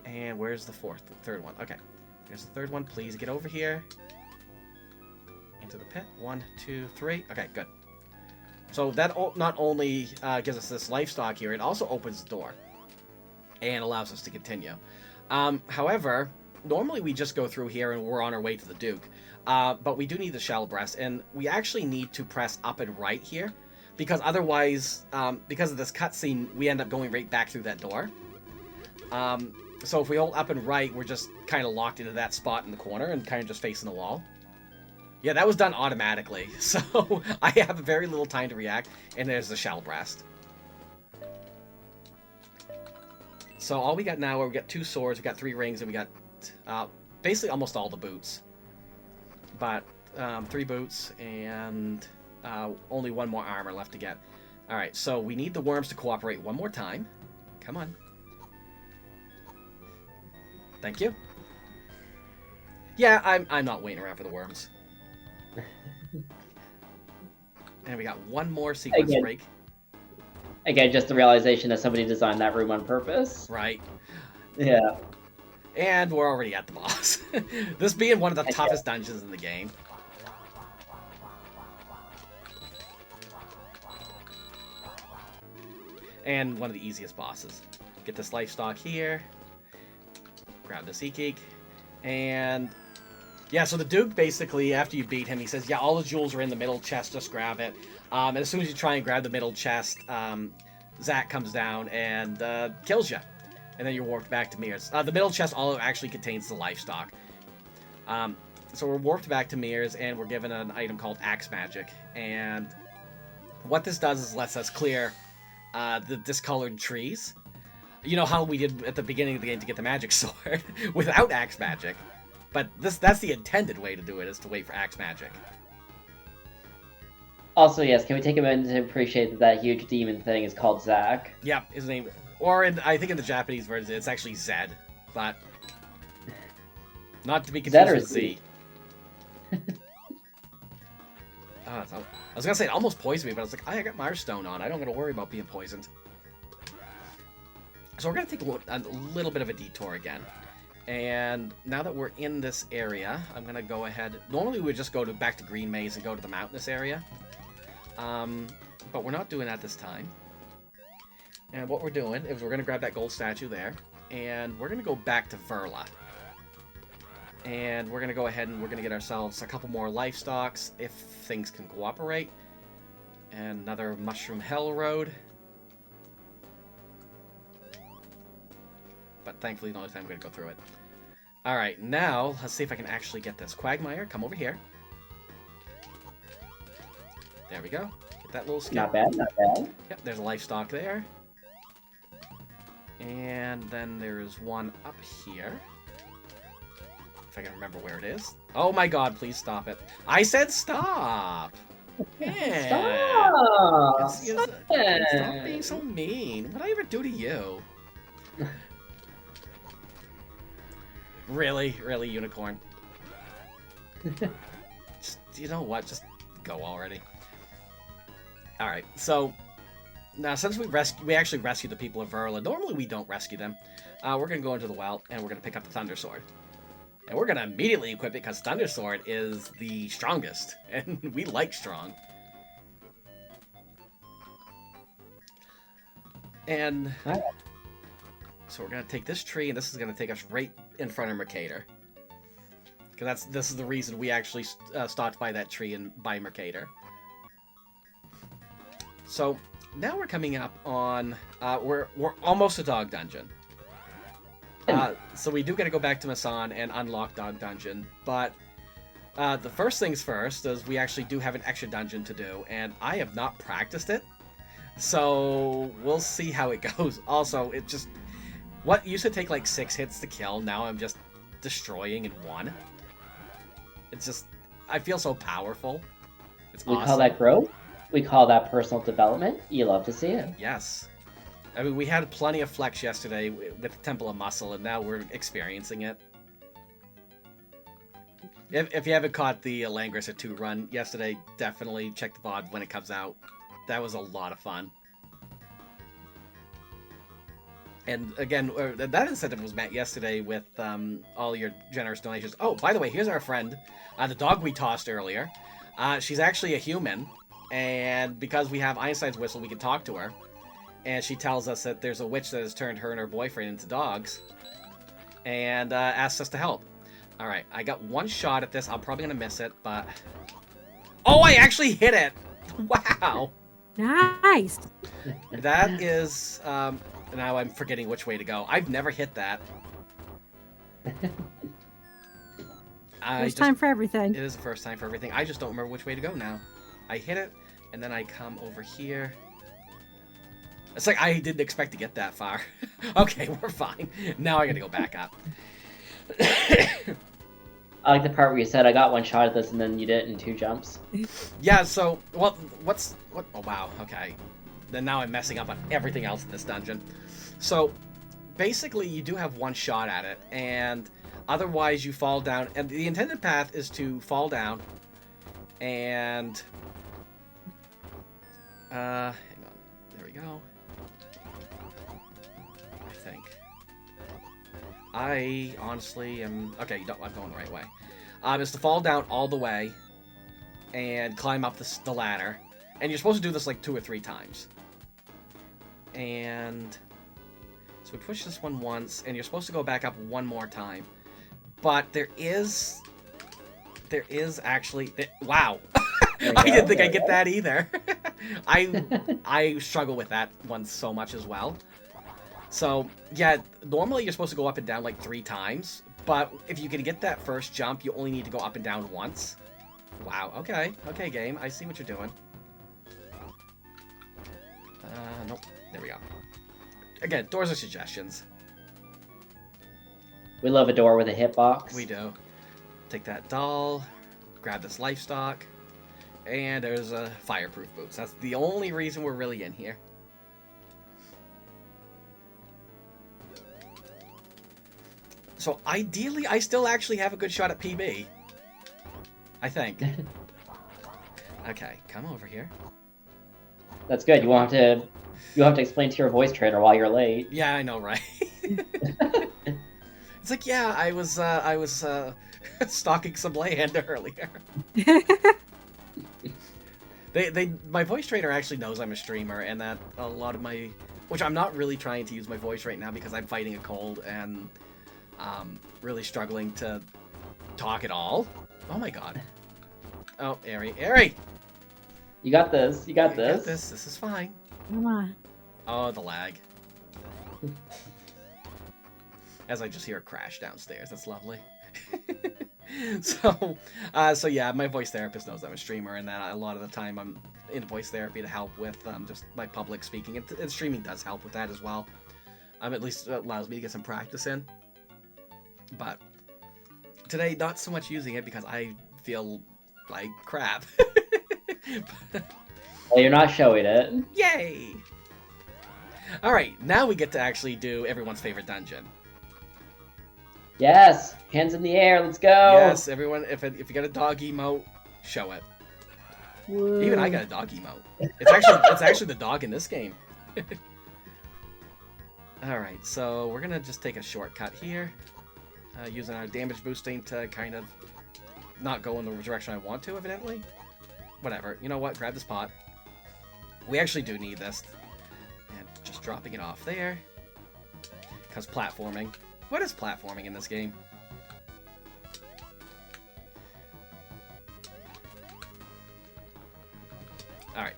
And where's the third one? Okay, there's the third one. Please get over here. Into the pit. 1, 2, 3. Okay, good. So that not only gives us this livestock here, it also opens the door and allows us to continue. However, normally we just go through here and we're on our way to the Duke. But we do need the shell breast, and we actually need to press up and right here, because otherwise, because of this cutscene, we end up going right back through that door. So if we hold up and right, we're just kind of locked into that spot in the corner and kind of just facing the wall. Yeah, that was done automatically, so I have very little time to react, and there's the shell breast. So all we got now, we got 2 swords, we got 3 rings, and we got basically almost all the boots. But 3 boots, and only 1 more armor left to get. Alright, so we need the worms to cooperate one more time. Come on. Thank you. Yeah, I'm not waiting around for the worms. And we got 1 more sequence break. Again, just the realization that somebody designed that room on purpose. Right. Yeah. And we're already at the boss. This being one of the toughest dungeons in the game. And one of the easiest bosses. Get this life stock here. Grab the sea cake. And yeah, so the Duke basically, after you beat him, he says, yeah, all the jewels are in the middle chest, just grab it. And as soon as you try and grab the middle chest, Zack comes down and kills you. And then you're warped back to Mirrors. The middle chest all actually contains the life stock. So we're warped back to Mirrors, and we're given an item called Axe Magic. And what this does is lets us clear the discolored trees. You know how we did at the beginning of the game to get the magic sword without Axe Magic. But that's the intended way to do it, is to wait for Axe Magic. Also, yes, can we take a minute to appreciate that that huge demon thing is called Zack? Yep, his name... Or I think in the Japanese version, it's actually Zed. But... not to be confused with Z. I was gonna say, it almost poisoned me, but I was like, I got Mars Stone on. I don't gotta worry about being poisoned. So we're gonna take a little bit of a detour again. And now that we're in this area, I'm gonna go ahead... Normally we would just go back to Green Maze and go to the mountainous area. But we're not doing that this time. And what we're doing is we're gonna grab that gold statue there, and we're gonna go back to Verla. And we're gonna go ahead and we're gonna get ourselves a couple more life stocks, if things can cooperate. And another Mushroom Hell Road. But thankfully the only time I'm going to go through it. Alright, now, let's see if I can actually get this. Quagmire, come over here. There we go. Get that little skip. Not bad, not bad. Yep, there's a life stock there. And then there's one up here. If I can remember where it is. Oh my god, please stop it. I said stop! Yeah. Stop! Stop being so mean. What did I ever do to you? Really, Unicorn? Just, you know what? Just go already. Alright, so... Now, since we actually rescued the people of Verla, normally we don't rescue them. We're going to go into the well, and we're going to pick up the Thunder Sword. And we're going to immediately equip it, because Thunder Sword is the strongest. And we like strong. And... So we're going to take this tree, and this is going to take us right in front of Mercator. Because this is the reason we actually stopped by that tree and by Mercator. So, now we're coming up on... we're almost a Dog Dungeon. So we do got to go back to Masan and unlock Dog Dungeon. But the first things first is we actually do have an extra dungeon to do. And I have not practiced it. So, we'll see how it goes. Also, it just... What used to take like 6 hits to kill, now I'm just destroying in 1. It's just, I feel so powerful. It's awesome. We call that growth. We call that personal development. You love to see it. Yes. I mean, we had plenty of flex yesterday with Temple of Muscle, and now we're experiencing it. If you haven't caught the Langrisser 2 run yesterday, definitely check the VOD when it comes out. That was a lot of fun. And again, that incentive was met yesterday with all your generous donations. Oh, by the way, here's our friend, the dog we tossed earlier. She's actually a human, and because we have Einstein's whistle, we can talk to her. And she tells us that there's a witch that has turned her and her boyfriend into dogs, and asks us to help. All right, I got one shot at this. I'm probably gonna miss it, but oh, I actually hit it! Wow. Nice. That is now I'm forgetting which way to go. I've never hit that. First time for everything. It is the first time for everything. I just don't remember which way to go now. I hit it, and then I come over here. It's like I didn't expect to get that far. Okay, we're fine. Now I gotta go back up. I like the part where you said I got one shot at this and then you did it in 2 jumps. Yeah, so, what, oh wow, okay. Then now I'm messing up on everything else in this dungeon. So, basically you do have one shot at it, and otherwise you fall down, and the intended path is to fall down, and, hang on, there we go. I think. I honestly am, okay, no, I'm going the right way. Is to fall down all the way, and climb up the ladder, and you're supposed to do this like 2 or 3 times. And so we push this one once, and you're supposed to go back up one more time. But there is actually, wow. I didn't think I'd get that either. I struggle with that one so much as well. So, yeah, normally you're supposed to go up and down like 3 times, but if you can get that first jump, you only need to go up and down once. Wow, okay. Okay, game, I see what you're doing. Nope, there we go. Again, doors are suggestions. We love a door with a hitbox. We do. Take that doll, grab this livestock, and there's a fireproof boots. That's the only reason we're really in here. So ideally, I still actually have a good shot at PB. I think. Okay, come over here. That's good. You won't have to explain to your voice trainer why you're late. Yeah, I know, right? It's like, yeah, I was stalking some land earlier. My voice trainer actually knows I'm a streamer, and that a lot of my, which I'm not really trying to use my voice right now because I'm fighting a cold and really struggling to talk at all. Oh my god. Oh, Eri! You got this. You got this. This is fine. Come on. Oh, the lag. As I just hear a crash downstairs. That's lovely. So yeah, my voice therapist knows I'm a streamer, and that a lot of the time I'm in voice therapy to help with just my public speaking. And streaming does help with that as well. At least it allows me to get some practice in. But today, not so much using it because I feel like crap. Well, you're not showing it. Yay! Alright, now we get to actually do everyone's favorite dungeon. Yes! Hands in the air, let's go! Yes, everyone, if you got a dog emote, show it. Woo. Even I got a dog emote. It's actually the dog in this game. Alright, so we're gonna just take a shortcut here. Using our damage boosting to kind of not go in the direction I want to, evidently. Whatever. You know what? Grab this pot. We actually do need this. And just dropping it off there. Because platforming. What is platforming in this game? Alright.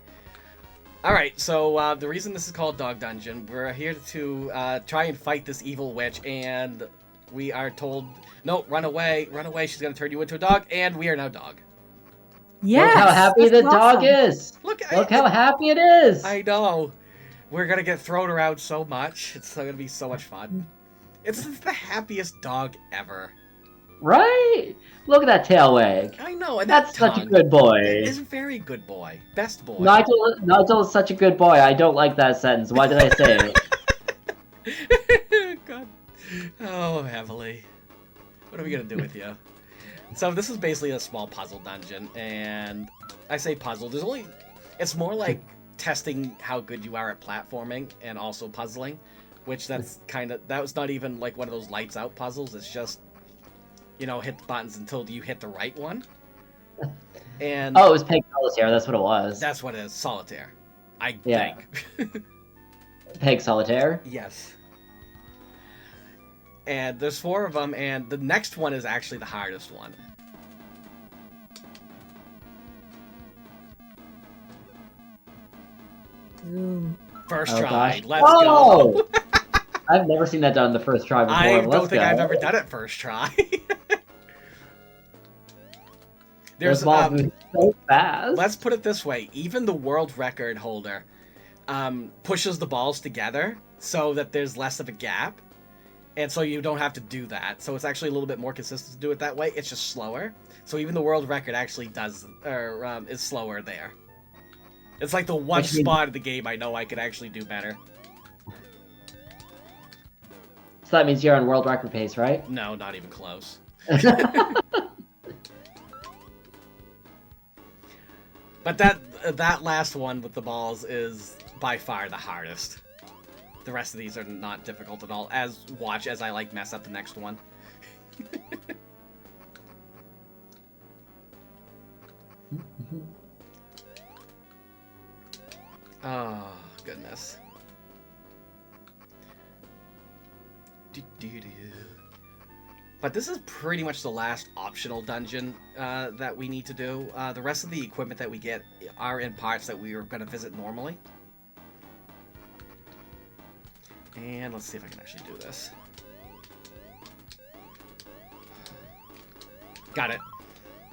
Alright, so the reason this is called Dog Dungeon, we're here to try and fight this evil witch, and we are told, no, run away, she's gonna turn you into a dog, and we are now dog. Yes, Look how happy the dog is! Look how happy it is! I know. We're gonna get thrown around so much. It's gonna be so much fun. It's the happiest dog ever. Right? Look at that tail wag. I know, and that's such a good boy. It's a very good boy. Best boy. Nigel is such a good boy. I don't like that sentence. Why did I say it? God. Oh, heavily. What are we gonna do with you? So this is basically a small puzzle dungeon, and I say puzzle. It's more like testing how good you are at platforming and also puzzling, which that was not even like one of those lights out puzzles. It's just, hit the buttons until you hit the right one. And oh, it was Peg Solitaire. That's what it was. That's what it is. Solitaire. I think. Peg Solitaire? Yes. And there's 4 of them, and the next one is actually the hardest one. Zoom. First Oh, try. gosh. Let's Oh! go. I've never seen that done the first try before. I Let's don't think go. I've ever done it first try. Those There's balls move so fast. let's put it this way: even the world record holder pushes the balls together so that there's less of a gap, and so you don't have to do that. So it's actually a little bit more consistent to do it that way. It's just slower. So even the world record actually does, or is slower there. It's like the one spot of the game I know I could actually do better. So that means you're on world record pace, right? No, not even close. But that last one with the balls is by far the hardest. The rest of these are not difficult at all. Watch as I like mess up the next one. Oh, goodness. But this is pretty much the last optional dungeon that we need to do. The rest of the equipment that we get are in parts that we are going to visit normally. And let's see if I can actually do this. Got it.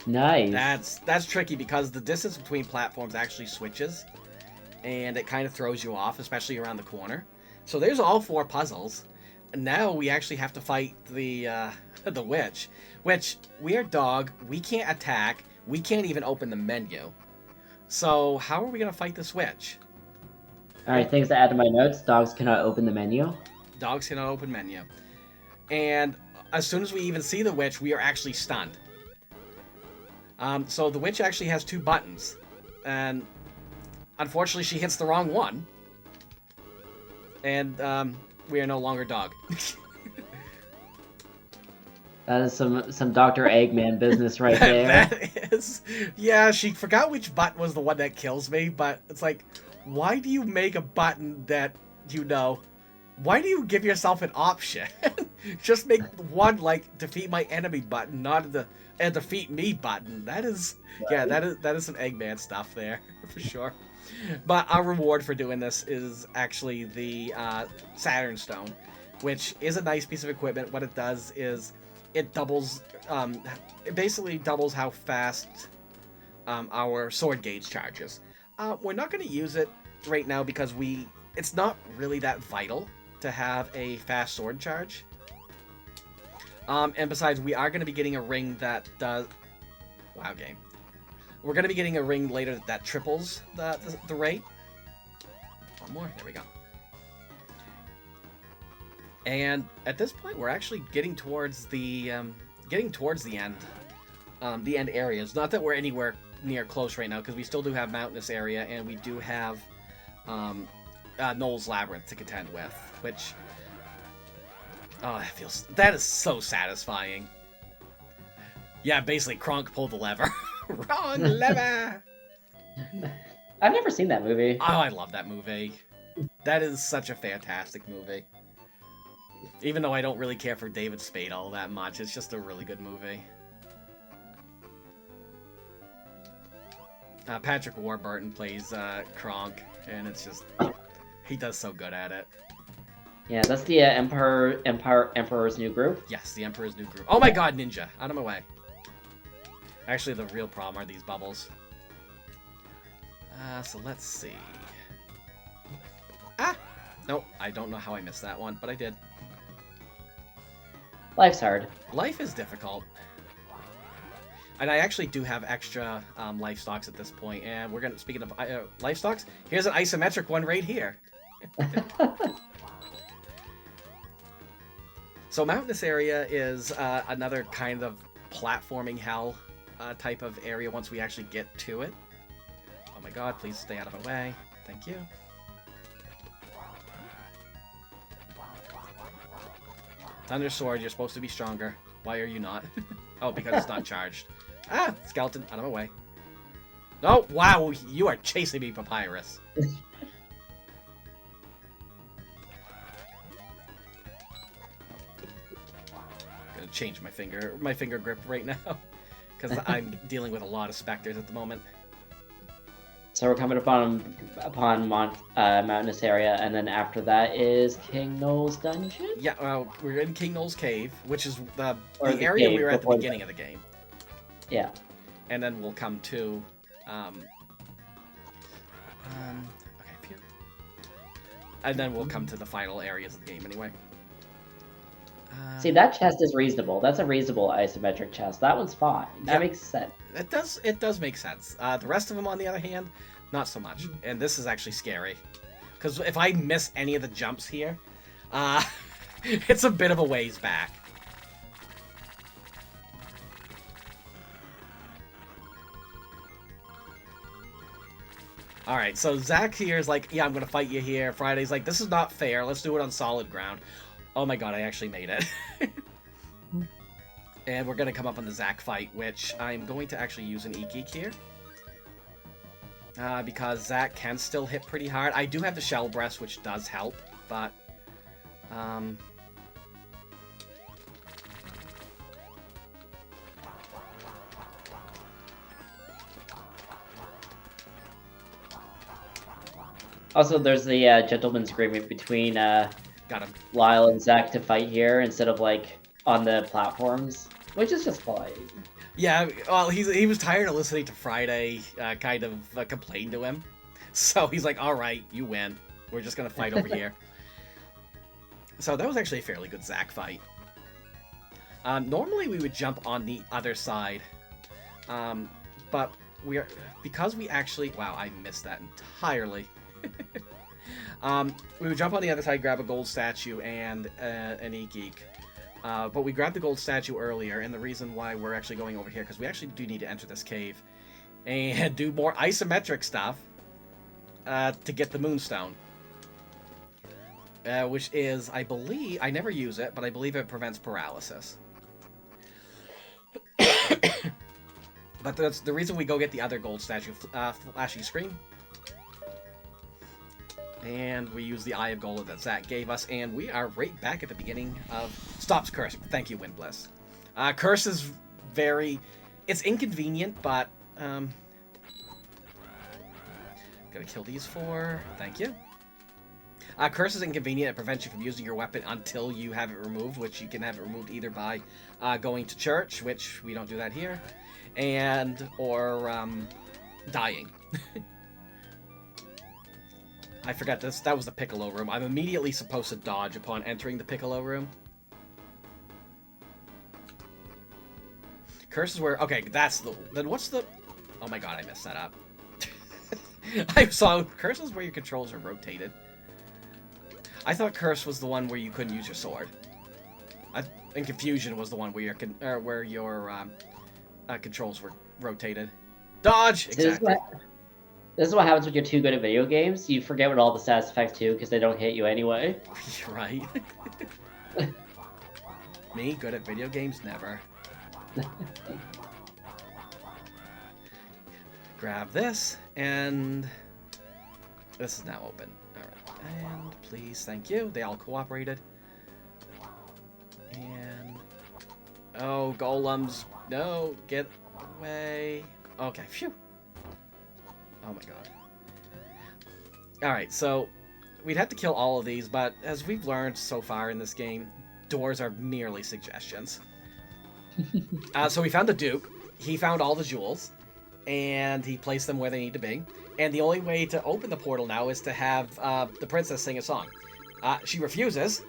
Nice. That's tricky because the distance between platforms actually switches. And it kind of throws you off, especially around the corner. So there's all 4 puzzles. And now we actually have to fight the the witch. Which, weird dog, we can't attack. We can't even open the menu. So how are we going to fight this witch? Alright, things to add to my notes. Dogs cannot open the menu. Dogs cannot open menu. And as soon as we even see the witch, we are actually stunned. So the witch actually has 2 buttons. And unfortunately, she hits the wrong one. And we are no longer dog. That is some Dr. Eggman business right there. That is... Yeah, she forgot which button was the one that kills me, but it's like, why do you make a button that, you know... Why do you give yourself an option? Just make one, like, defeat my enemy button, not the defeat me button. That is... Right. Yeah, that is some Eggman stuff there, for sure. But our reward for doing this is actually the Saturn Stone, which is a nice piece of equipment. What it does is it doubles, it basically doubles how fast our sword gauge charges. We're not going to use it right now because it's not really that vital to have a fast sword charge. And besides, we are going to be getting a ring that does... Wow, game. We're going to be getting a ring later that triples the rate. One more. There we go. And at this point, we're actually getting towards the end. The end areas. Not that we're anywhere near close right now, because we still do have Mountainous area, and we do have Nole's Labyrinth to contend with, which... Oh, that is so satisfying. Yeah, basically, Kronk pulled the lever. Wrong lever! I've never seen that movie. Oh, I love that movie. That is such a fantastic movie. Even though I don't really care for David Spade all that much, it's just a really good movie. Patrick Warburton plays Kronk, and it's just... He does so good at it. Yeah, that's the Emperor's New Groove? Yes, the Emperor's New Groove. Oh my god, Ninja! Out of my way. Actually, the real problem are these bubbles. So let's see. Ah! Nope, I don't know how I missed that one, but I did. Life's hard. Life is difficult. And I actually do have extra life stocks at this point, and we're gonna, speaking of life stocks, here's an isometric one right here. So Mountainous area is another kind of platforming hell type of area once we actually get to it. Oh my god, please stay out of my way. Thank you. Thunder Sword, you're supposed to be stronger. Why are you not? Oh, because it's not charged. Ah, skeleton, out of my way. Oh, wow, you are chasing me, Papyrus. change my finger grip right now, because I'm dealing with a lot of specters at the moment. So we're coming upon mountainous area, and then after that is King Nole's dungeon. Yeah, well, we're in King Nole's cave, which is the The area cave we were at the before beginning of the game. Yeah. And then we'll come to, okay, phew. And then we'll come to the final areas of the game anyway. See, that chest is reasonable. That's a reasonable isometric chest. That one's fine. That makes sense. It does make sense. The rest of them, on the other hand, not so much. And this is actually scary, because if I miss any of the jumps here, it's a bit of a ways back. Alright, so Zach here is like, yeah, I'm gonna fight you here. Friday's like, this is not fair. Let's do it on solid ground. Oh my god, I actually made it. And we're gonna come up on the Zach fight, which I'm going to actually use an E-Geek here. Because Zach can still hit pretty hard. I do have the Shell Breast, which does help, but... Also, there's the gentleman's agreement between Got him. Lyle and Zach to fight here instead of like on the platforms, which is just fine. Yeah, well, he was tired of listening to Friday kind of complain to him. So he's like, alright, you win. We're just going to fight over here. So that was actually a fairly good Zach fight. Normally we would jump on the other side. But because we actually... Wow, I missed that entirely. We would jump on the other side, grab a gold statue and an E-Geek. But we grabbed the gold statue earlier, and the reason why we're actually going over here, because we actually do need to enter this cave and do more isometric stuff to get the Moonstone. Which is, I believe, I never use it, but I believe it prevents paralysis. But that's the reason we go get the other gold statue, flashing screen. And we use the Eye of Gold that Zach gave us, and we are right back at the beginning of... Stops Curse. Thank you, Windbliss. Curse is very... It's inconvenient, but... Gonna kill these four. Thank you. Curse is inconvenient. It prevents you from using your weapon until you have it removed, which you can have it removed either by going to church, which we don't do that here, or dying. I forgot this. That was the Piccolo room. I'm immediately supposed to dodge upon entering the Piccolo room. Curse is where... Okay, that's the... Then what's the... Oh my god, I messed that up. I saw... Curse is where your controls are rotated. I thought Curse was the one where you couldn't use your sword. And Confusion was the one where your controls were rotated. Dodge! Exactly. This is what happens when you're too good at video games. You forget what all the stats effects do because they don't hit you anyway. Right. Me, good at video games? Never. Grab this, and this is now open. Alright, and please, thank you. They all cooperated. And... Oh, golems. No, get away. Okay, phew. Oh my god. Alright, so we'd have to kill all of these, but as we've learned so far in this game, doors are merely suggestions. So we found the Duke, he found all the jewels, and he placed them where they need to be. And the only way to open the portal now is to have the princess sing a song. She refuses,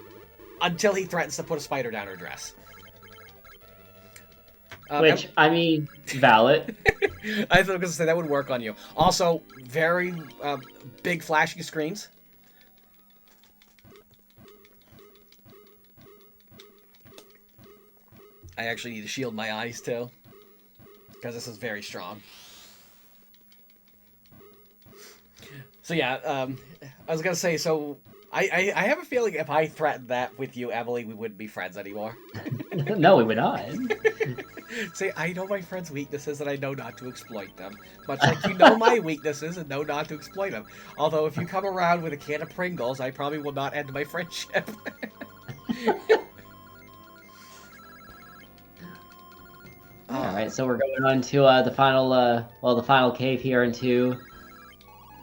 until he threatens to put a spider down her dress. Which, I mean, valid. I was going to say that would work on you. Also, very big flashing screens. I actually need to shield my eyes too, because this is very strong. So yeah, I was going to say, so I have a feeling if I threatened that with you, Emily, we wouldn't be friends anymore. No, we would not. See, I know my friends' weaknesses and I know not to exploit them. Much like you know my weaknesses and know not to exploit them. Although if you come around with a can of Pringles, I probably will not end my friendship. All right, so we're going on to the final cave here into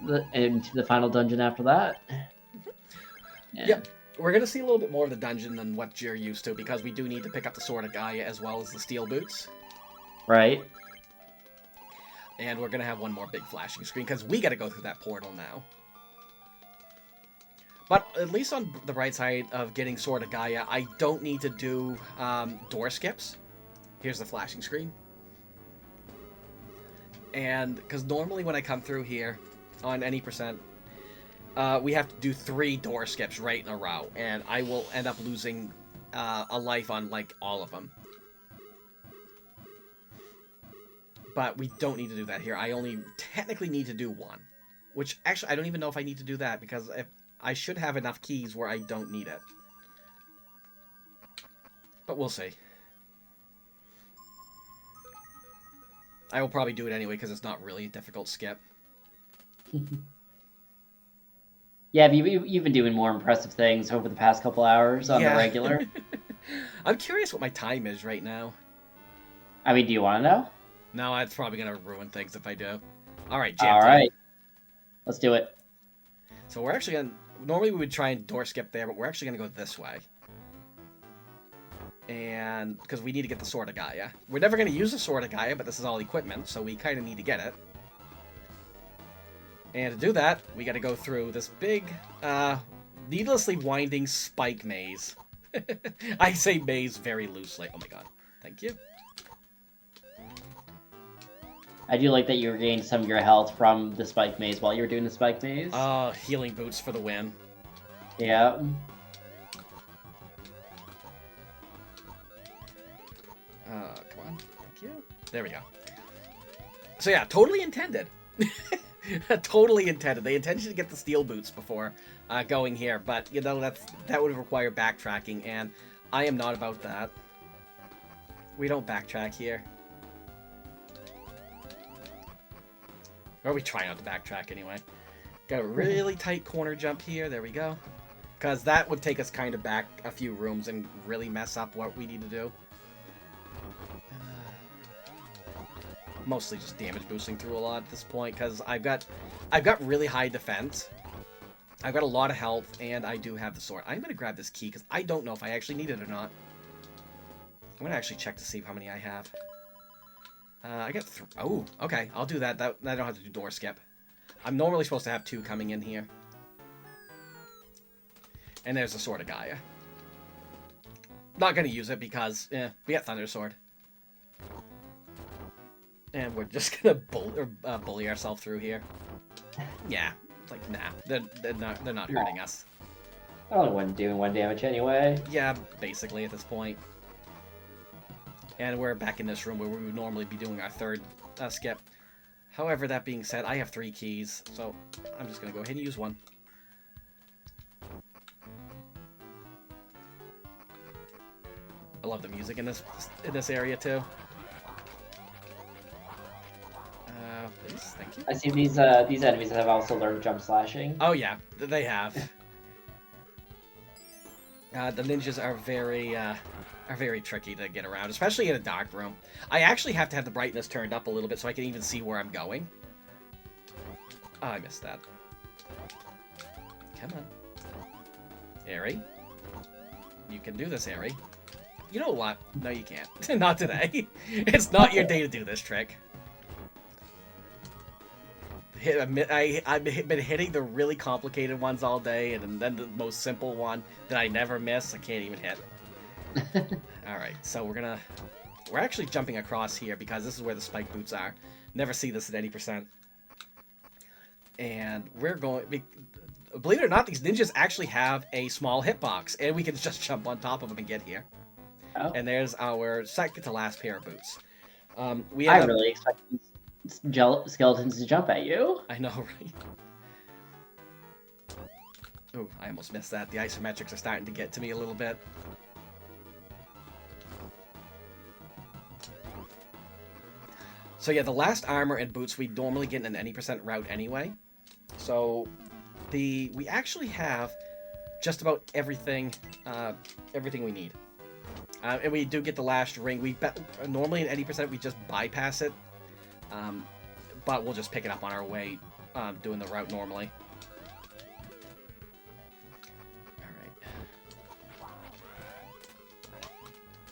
the final dungeon after that. Yeah. Yep. We're going to see a little bit more of the dungeon than what you're used to, because we do need to pick up the Sword of Gaia as well as the steel boots. Right. And we're going to have one more big flashing screen, because we got to go through that portal now. But at least on the right side of getting Sword of Gaia, I don't need to do door skips. Here's the flashing screen. And because normally when I come through here on any percent, we have to do 3 door skips right in a row, and I will end up losing a life on like all of them. But we don't need to do that here. I only technically need to do 1, which actually I don't even know if I need to do that, because I should have enough keys where I don't need it. But we'll see. I will probably do it anyway, because it's not really a difficult skip. Yeah, you've been doing more impressive things over the past couple hours on the regular. I'm curious what my time is right now. I mean, do you want to know? No, it's probably going to ruin things if I do. Alright, All right. Let's do it. So we're actually going to... Normally we would try and door skip there, but we're actually going to go this way. And... because we need to get the Sword of Gaia. We're never going to use the Sword of Gaia, but this is all equipment, so we kind of need to get it. And to do that, we got to go through this big, needlessly winding spike maze. I say maze very loosely. Oh my god. Thank you. I do like that you regained some of your health from the spike maze while you were doing the spike maze. Healing boots for the win. Yeah. Come on. Thank you. There we go. So yeah, totally intended. Totally intended. They intended to get the steel boots before going here, but you know that would require backtracking, and I am not about that. We don't backtrack here. Or we try not to backtrack anyway. Got a really tight corner jump here. There we go. Because that would take us kind of back a few rooms and really mess up what we need to do. Mostly just damage boosting through a lot at this point, because I've got really high defense. I've got a lot of health, and I do have the sword. I'm going to grab this key, because I don't know if I actually need it or not. I'm going to actually check to see how many I have. I got oh, okay, I'll do that. I don't have to do door skip. I'm normally supposed to have 2 coming in here. And there's the Sword of Gaia. Not going to use it, because, we got Thunder Sword. And we're just gonna bully ourselves through here. Yeah, it's like, nah, they're not hurting us. I only wasn't doing 1 damage anyway. Yeah, basically at this point. And we're back in this room where we would normally be doing our 3rd skip. However, that being said, I have 3 keys, so I'm just gonna go ahead and use 1. I love the music in this area too. Please, thank you. I see these enemies have also learned jump slashing. Oh yeah, they have. The ninjas are very tricky to get around, especially in a dark room. I actually have to have the brightness turned up a little bit so I can even see where I'm going. Oh, I missed that. Come on. Aerie. You can do this, Aerie. You know what? No, you can't. Not today. It's not your day to do this trick. I've been hitting the really complicated ones all day, and then the most simple one that I never miss, I can't even hit. Alright, so we're actually jumping across here because this is where the spike boots are. Never see this at any percent. And we're going... Believe it or not, these ninjas actually have a small hitbox, and we can just jump on top of them and get here. Oh. And there's our second to last pair of boots. I really expect these skeletons to jump at you. I know, right? Oh, I almost missed that. The isometrics are starting to get to me a little bit. So yeah, the last armor and boots we normally get in an any percent route anyway. So we actually have just about everything we need. And we do get the last ring. Normally at 80% we just bypass it, but we'll just pick it up on our way, doing the route normally. All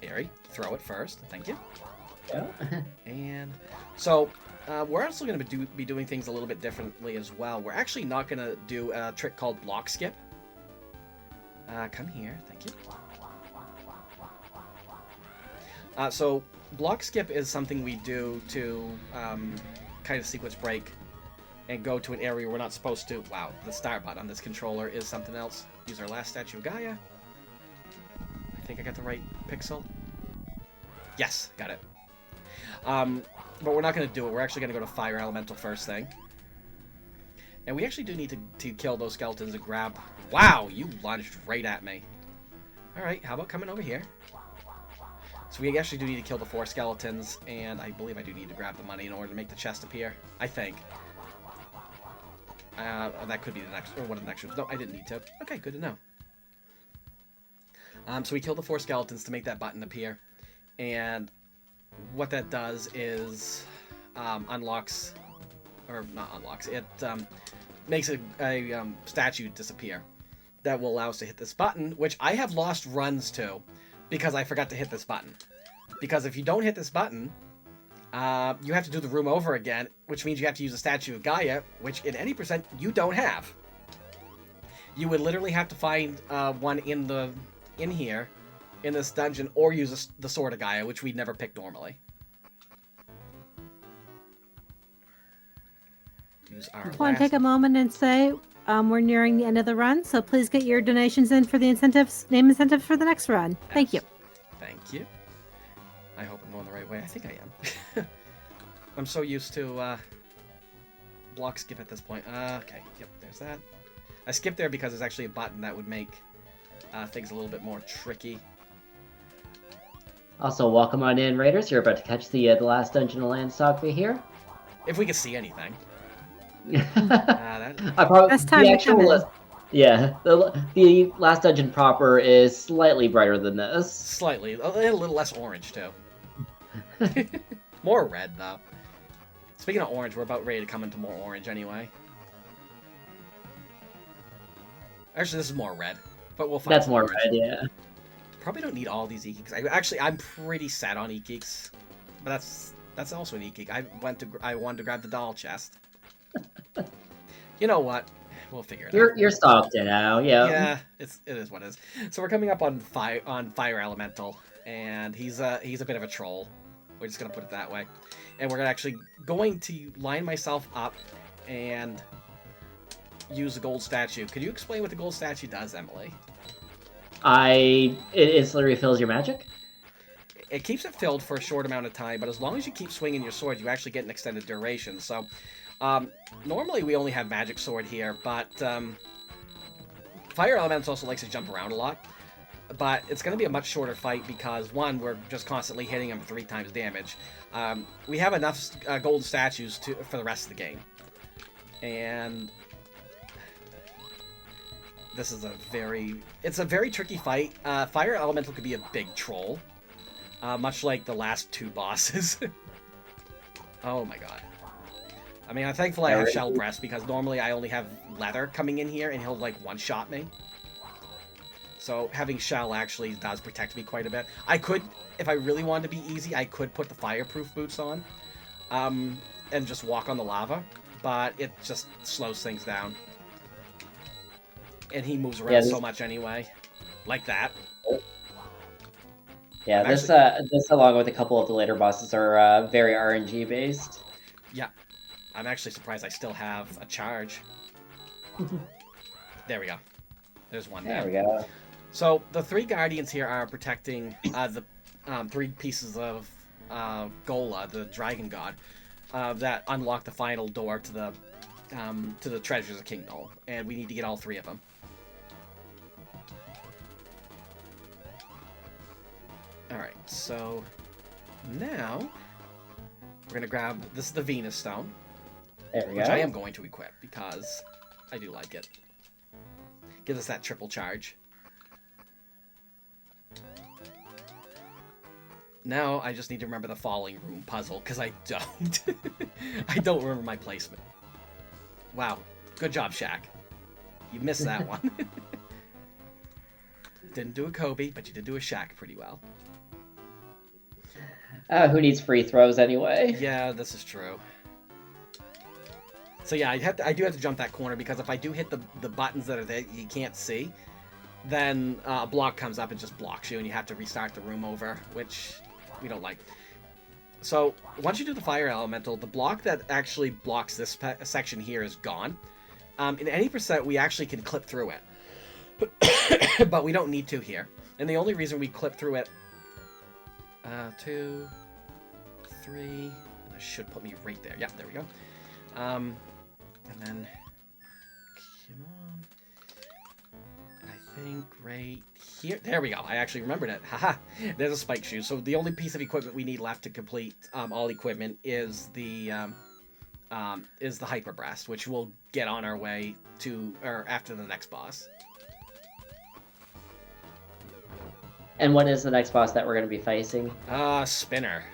right. Ari, throw it first. Thank you. Yeah. And so we're also going to be doing things a little bit differently as well. We're actually not going to do a trick called block skip. Come here. Thank you. So block skip is something we do to kind of sequence break and go to an area we're not supposed to. Wow, the start button on this controller is something else. Use our last statue of Gaia. I think I got the right pixel. Yes, got it. But we're not going to do it. We're actually going to go to Fire Elemental first thing. And we actually do need to kill those skeletons and grab... Wow, you lunged right at me. Alright, how about coming over here? So we actually do need to kill the 4 skeletons, and I believe I do need to grab the money in order to make the chest appear. I think. That could be the next, or one of the next rooms. No, I didn't need to. Okay, good to know. So we kill the 4 skeletons to make that button appear. And what that does is unlocks, or not unlocks, it makes a statue disappear that will allow us to hit this button, which I have lost runs to because I forgot to hit this button. Because if you don't hit this button, you have to do the room over again, which means you have to use a statue of Gaia, which in any percent you don't have. You would literally have to find one in here, in this dungeon, or use the Sword of Gaia, which we'd never pick normally. Use our I want to take a moment and say we're nearing the end of the run, so please get your donations in for the name incentives for the next run. Thank you. Thank you. I hope I'm going the right way. I think I am. I'm so used to block skip at this point. Okay, yep, there's that. I skipped there because there's actually a button that would make things a little bit more tricky. Also, welcome on in, Raiders. You're about to catch the last dungeon of Landstalker here. If we could see anything. Best time to come in. Yeah, the last dungeon proper is slightly brighter than this. Slightly. A little less orange, too. More red, though. Speaking of orange, we're about ready to come into more orange anyway. Actually, this is more red, but we'll find That's more red, yeah. Probably don't need all these e-geeks. I'm pretty set on e-geeks, but that's also an e-geek. I wanted to grab the doll chest. You know what? We'll figure it out. You're stocked now, yeah. Yeah, it is what it is. So we're coming up on Fire Elemental, and he's a bit of a troll. We're just gonna put it that way. And we're actually going to line myself up and use the gold statue. Could you explain what the gold statue does, Emily? It instantly refills your magic? It keeps it filled for a short amount of time, but as long as you keep swinging your sword, you actually get an extended duration. So, normally we only have magic sword here, but Fire Elemental also likes to jump around a lot. But it's going to be a much shorter fight because, one, we're just constantly hitting him 3 times damage. We have enough gold statues for the rest of the game. And this is it's a very tricky fight. Fire Elemental could be a big troll, much like the last 2 bosses. Oh my god. I mean, I'm thankful I have Shell Breast because normally I only have Leather coming in here and he'll like one-shot me. So having Shell actually does protect me quite a bit. I could, if I really wanted to be easy, I could put the fireproof boots on and just walk on the lava, but it just slows things down. And he moves around so much anyway. Like that. Yeah, this along with a couple of the later bosses are very RNG based. Yeah. I'm actually surprised I still have a charge. There we go. There's one there. There we go. So the 3 guardians here are protecting the 3 pieces of Gola, the dragon god, that unlock the final door to the treasures of King Nole, and we need to get all 3 of them. All right, so now we're gonna grab this is the Venus Stone, which I am going to equip because I do like it. Gives us that triple charge. now I just need to remember the falling room puzzle, because I don't. I don't remember my placement. Wow. Good job, Shaq. You missed that one. Didn't do a Kobe, but you did do a Shaq pretty well. Who needs free throws anyway? Yeah, this is true. So yeah, I do have to jump that corner, because if I do hit the buttons that are there you can't see, then a block comes up and just blocks you, and you have to restart the room over, which we don't like. So once you do the fire elemental, the block that actually blocks this section here is gone. In any percent, we actually can clip through it, but we don't need to here. And the only reason we clip through it, 2, 3, that should put me right there. Yep, there we go. And then, come on. I think right here. There we go. I actually remembered it. Haha. There's a spike shoe. So the only piece of equipment we need left to complete all equipment is the hyper breast, which we'll get on our way to, or after the next boss. And what is the next boss that we're going to be facing? Spinner.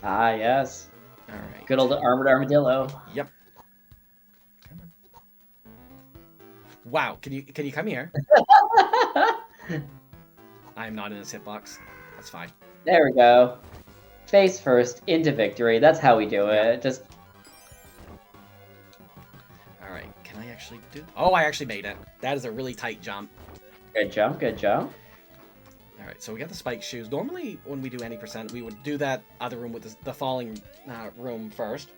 Ah, yes. All right. Good old armored armadillo. Yep. Come on. Wow. Can you come here? I'm not in this hitbox. That's fine. There we go. Face first into victory. That's how we do it. Just. All right. Can I actually do? Oh, I actually made it. That is a really tight jump. Good jump. Good jump. All right, so we got the spike shoes. Normally, when we do any percent, we would do that other room with the falling room first.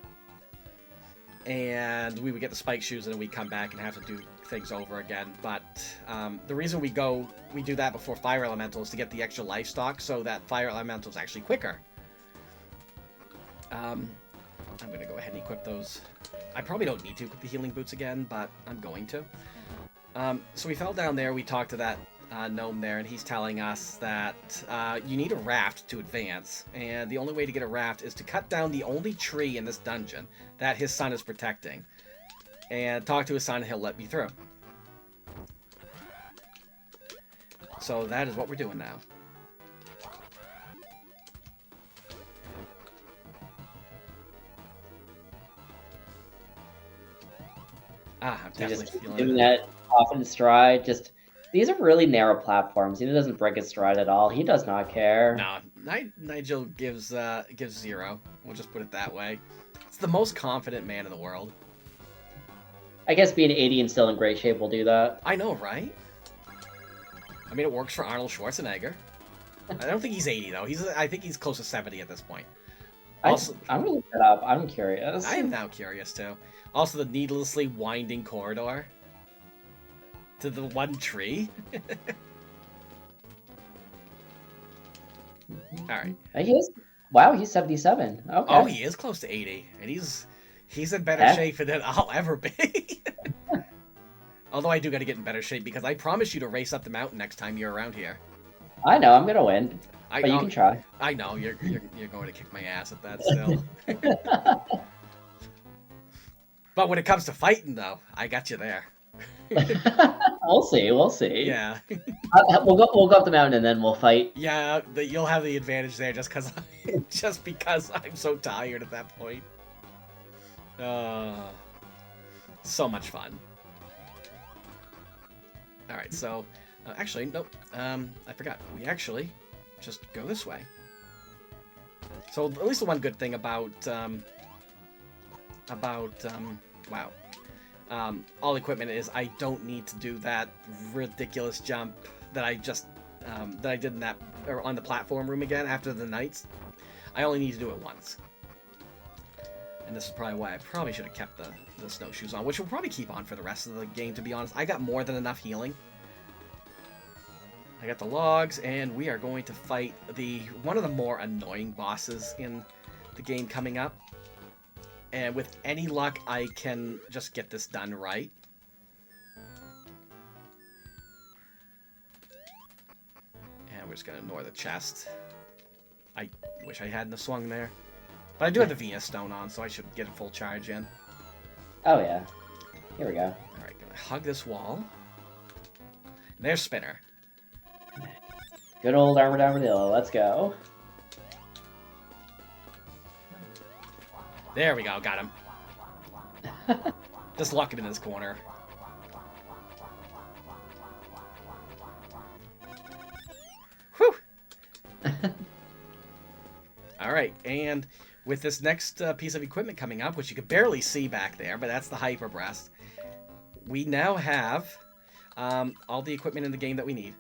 And we would get the spike shoes, and then we'd come back and have to do things over again. But the reason we do that before fire elemental is to get the extra life stock, so that fire elemental is actually quicker. I'm going to go ahead and equip those. I probably don't need to equip the healing boots again, but I'm going to. So we fell down there, we talked to that gnome there, and he's telling us that you need a raft to advance, and the only way to get a raft is to cut down the only tree in this dungeon that his son is protecting, and talk to his son and he'll let me through. So that is what we're doing now. I'm definitely feeling doing it. that off in stride. Just these are really narrow platforms. He doesn't break his stride at all. He does not care. No, Nigel gives 0. We'll just put it that way. It's the most confident man in the world. I guess being 80 and still in great shape will do that. I know, right? I mean, it works for Arnold Schwarzenegger. I don't think he's 80 though. I think he's close to 70 at this point. Also, I'm gonna look that up. I'm curious. I am now curious too. Also, the needlessly winding corridor to the one tree. All right. Wow, he's 77. Okay. Oh, he is close to 80, and he's in better shape than I'll ever be. Although I do got to get in better shape, because I promise you to race up the mountain next time you're around here. I know I'm gonna win, but you can try. I know you're going to kick my ass at that still. But when it comes to fighting, though, I got you there. We'll see. We'll see. Yeah. We'll go up the mountain and then we'll fight. Yeah, you'll have the advantage there just because I'm so tired at that point. So much fun. All right, so actually, nope. I forgot. We actually just go this way. So at least the one good thing about all equipment is I don't need to do that ridiculous jump that I just that I did in that or on the platform room again after the knights. I only need to do it once. And this is probably why I probably should have kept the snowshoes on, which we'll probably keep on for the rest of the game, to be honest. I got more than enough healing. I got the logs, and we are going to fight one of the more annoying bosses in the game coming up. And with any luck, I can just get this done right. And we're just going to ignore the chest. I wish I hadn't have swung there. But I do have the Venus Stone on, so I should get a full charge in. Oh, yeah. Here we go. Alright, gonna hug this wall. And there's Spinner. Good old armored armadillo. Let's go. There we go, got him. Just lock him in this corner. Whew! Alright, and with this next piece of equipment coming up, which you can barely see back there, but that's the Hyper Breast, we now have all the equipment in the game that we need.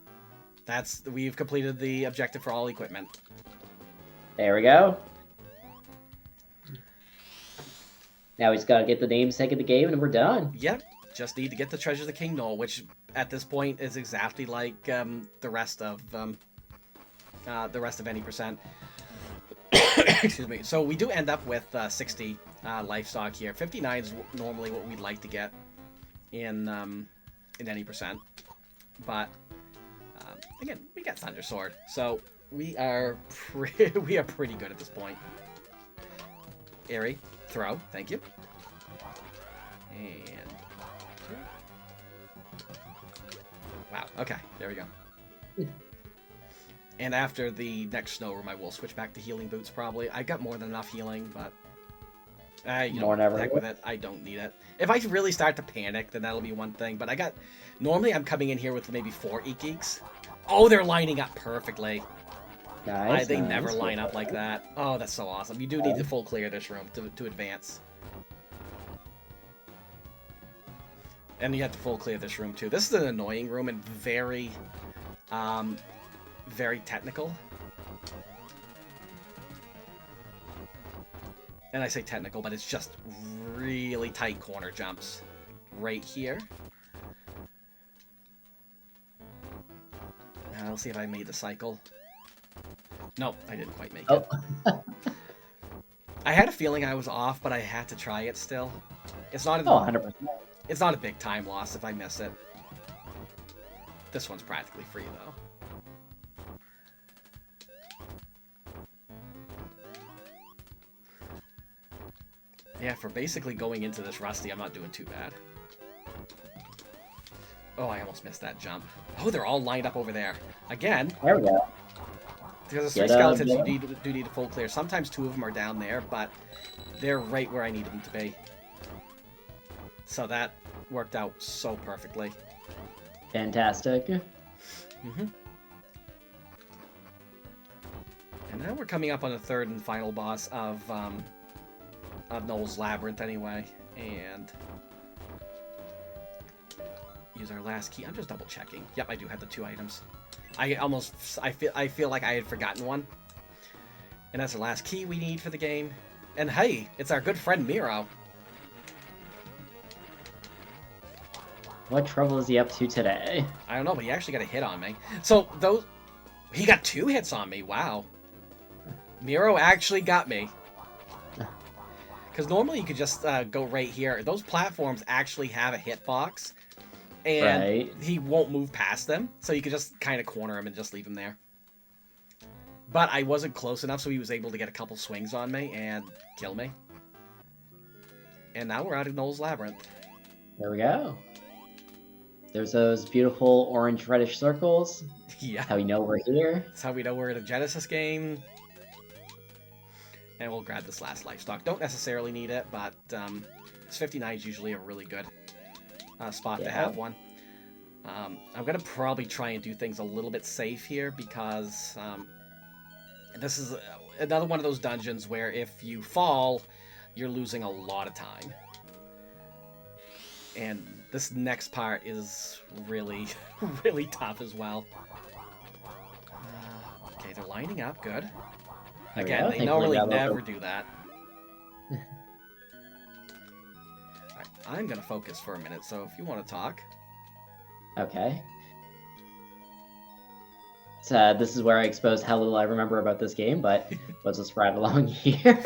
We've completed the objective for all equipment. There we go. Now we just gotta get the namesake of the game and we're done. Yep, just need to get the Treasure of the King Nole, which at this point is exactly like the rest of any percent. Excuse me. So we do end up with 60 livestock here. 59 is normally what we'd like to get in any percent, but again, we got Thunder Sword, so we are pretty good at this point. Airy throw, thank you. And wow, okay, there we go. And after the next snow room, I will switch back to healing boots probably. I got more than enough healing, but heck with it. I don't need it. If I really start to panic, then that'll be one thing. But normally I'm coming in here with maybe 4 geeks. Oh, they're lining up perfectly. Nice. They never line up like that. Oh, that's so awesome. You do need to full clear this room to advance. And you have to full clear this room too. This is an annoying room and very technical. And I say technical, but it's just really tight corner jumps right here. I'll see if I made the cycle. Nope, I didn't quite make it. I had a feeling I was off, but I had to try it still. It's not 100%. It's not a big time loss if I miss it. This one's practically free, though. Yeah, for basically going into this rusty, I'm not doing too bad. Oh, I almost missed that jump. Oh, they're all lined up over there. Again. There we go. There's 3 skeletons you do need to full clear. Sometimes 2 of them are down there, but they're right where I need them to be. So that worked out so perfectly. Fantastic. Mm-hmm. And now we're coming up on the 3rd and final boss of Nole's Labyrinth anyway. And use our last key. I'm just double checking. Yep, I do have the 2 items. I feel like I had forgotten one. And that's the last key we need for the game. And hey, it's our good friend Miro. What trouble is he up to today? I don't know, but he actually got a hit on me. So he got 2 hits on me. Wow. Miro actually got me. Because normally you could just go right here. Those platforms actually have a hitbox. And he won't move past them, so you could just kind of corner him and just leave him there. But I wasn't close enough, so he was able to get a couple swings on me and kill me. And now we're out of Nole's Labyrinth. There we go. There's those beautiful orange-reddish circles. Yeah. That's how we know we're here. That's how we know we're in a Genesis game. And we'll grab this last livestock. Don't necessarily need it, but 59 is usually a really good spot to have one. I'm going to probably try and do things a little bit safe here because this is another one of those dungeons where if you fall, you're losing a lot of time. And this next part is really, really tough as well. Okay, they're lining up. Good. Again, they normally never do that. I'm going to focus for a minute, so if you want to talk. Okay. So, this is where I expose how little I remember about this game, but let's just ride along here.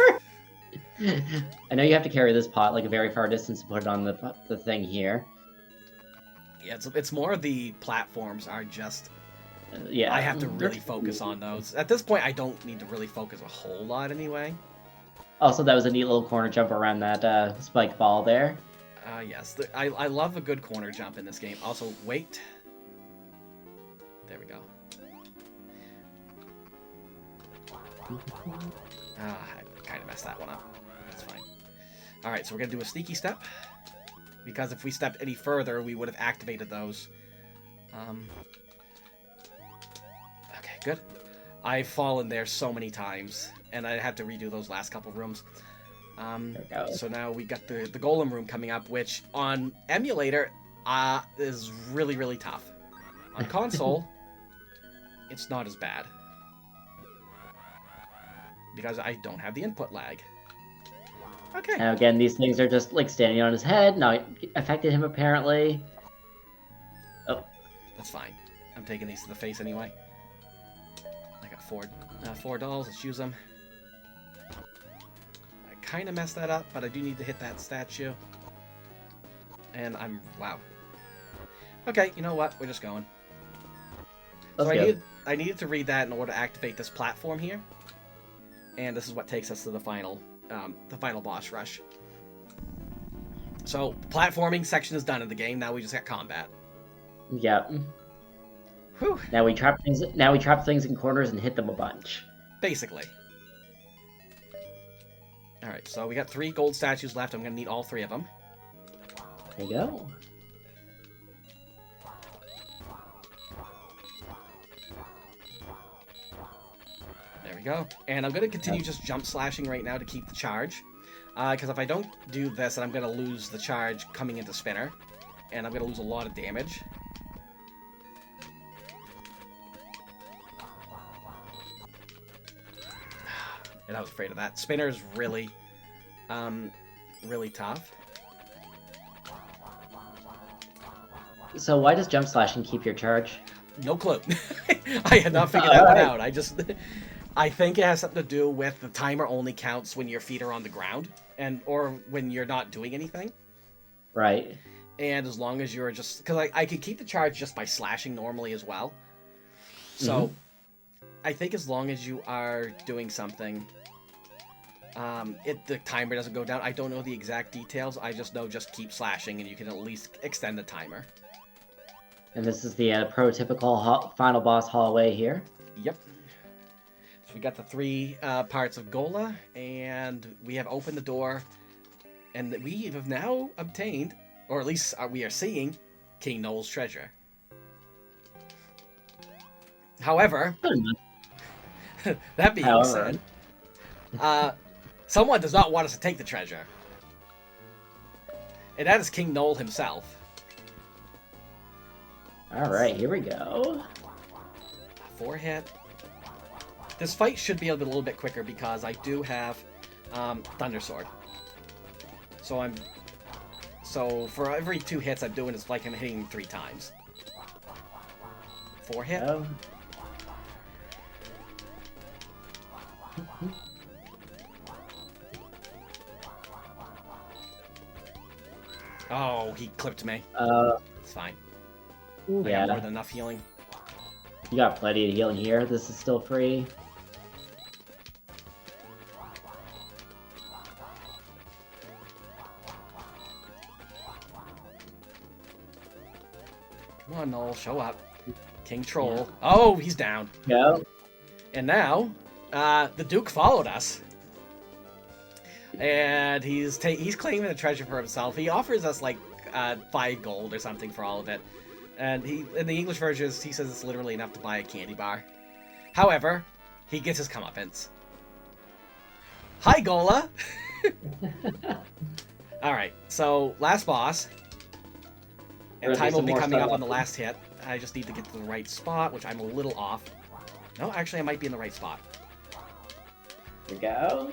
I know you have to carry this pot like a very far distance to put it on the thing here. Yeah, it's more the platforms are just... yeah. I have to really focus on those. At this point, I don't need to really focus a whole lot anyway. Also, that was a neat little corner jump around that spike ball there. Yes, I love a good corner jump in this game. Also, wait. There we go. I kind of messed that one up. That's fine. Alright, so we're going to do a sneaky step. Because if we stepped any further, we would have activated those. Okay, good. I've fallen there so many times, and I had to redo those last couple rooms. So now we got the golem room coming up, which on emulator is really, really tough. On console, it's not as bad. Because I don't have the input lag. Okay. Now again, these things are just like standing on his head. Now it affected him apparently. Oh. That's fine. I'm taking these to the face anyway. I got four dolls. Let's use them. I kind of messed that up, but I do need to hit that statue. And wow. Okay, you know what? We're just going. Let's so go. I needed to read that in order to activate this platform here. And this is what takes us to the final boss rush. So, platforming section is done in the game. Now we just got combat. Yep. Whew. Now we trap things. Now we trap things in corners and hit them a bunch. Basically. All right. So we got 3 gold statues left. I'm gonna need all 3 of them. There you go. There we go. And I'm gonna continue just jump slashing right now to keep the charge. Because if I don't do this, then I'm gonna lose the charge coming into spinner, and I'm gonna lose a lot of damage. And I was afraid of that. Spinner's really, really tough. So why does jump slashing keep your charge? No clue. I had not figured that one out. I think it has something to do with the timer only counts when your feet are on the ground, or when you're not doing anything. Right. And as long as you're just, because I could keep the charge just by slashing normally as well. So, I think as long as you are doing something, the timer doesn't go down. I don't know the exact details. I just know just keep slashing and you can at least extend the timer. And this is the prototypical final boss hallway here. Yep. So we got the 3 parts of Gola, and we have opened the door, and we have now obtained, or at least we are seeing, King Nole's treasure. However, that being said, someone does not want us to take the treasure. And that is King Nole himself. Alright, here we go. 4 hit. This fight should be a little bit quicker because I do have Thunder Sword. So for every 2 hits I'm doing, it's like I'm hitting 3 times. 4 hit. Oh, he clipped me. It's fine. I got more than enough healing. You got plenty of healing here. This is still free. Come on, Nole, show up. King Troll. Yeah. Oh, he's down. Yeah. And now, the Duke followed us. And he's claiming the treasure for himself. He offers us like 5 gold or something for all of it. And in the English version, he says it's literally enough to buy a candy bar. However, he gets his comeuppance. Hi, Gola! Alright, so last boss. And time will be coming up on the last hit. I just need to get to the right spot, which I'm a little off. No, actually, I might be in the right spot. Here we go.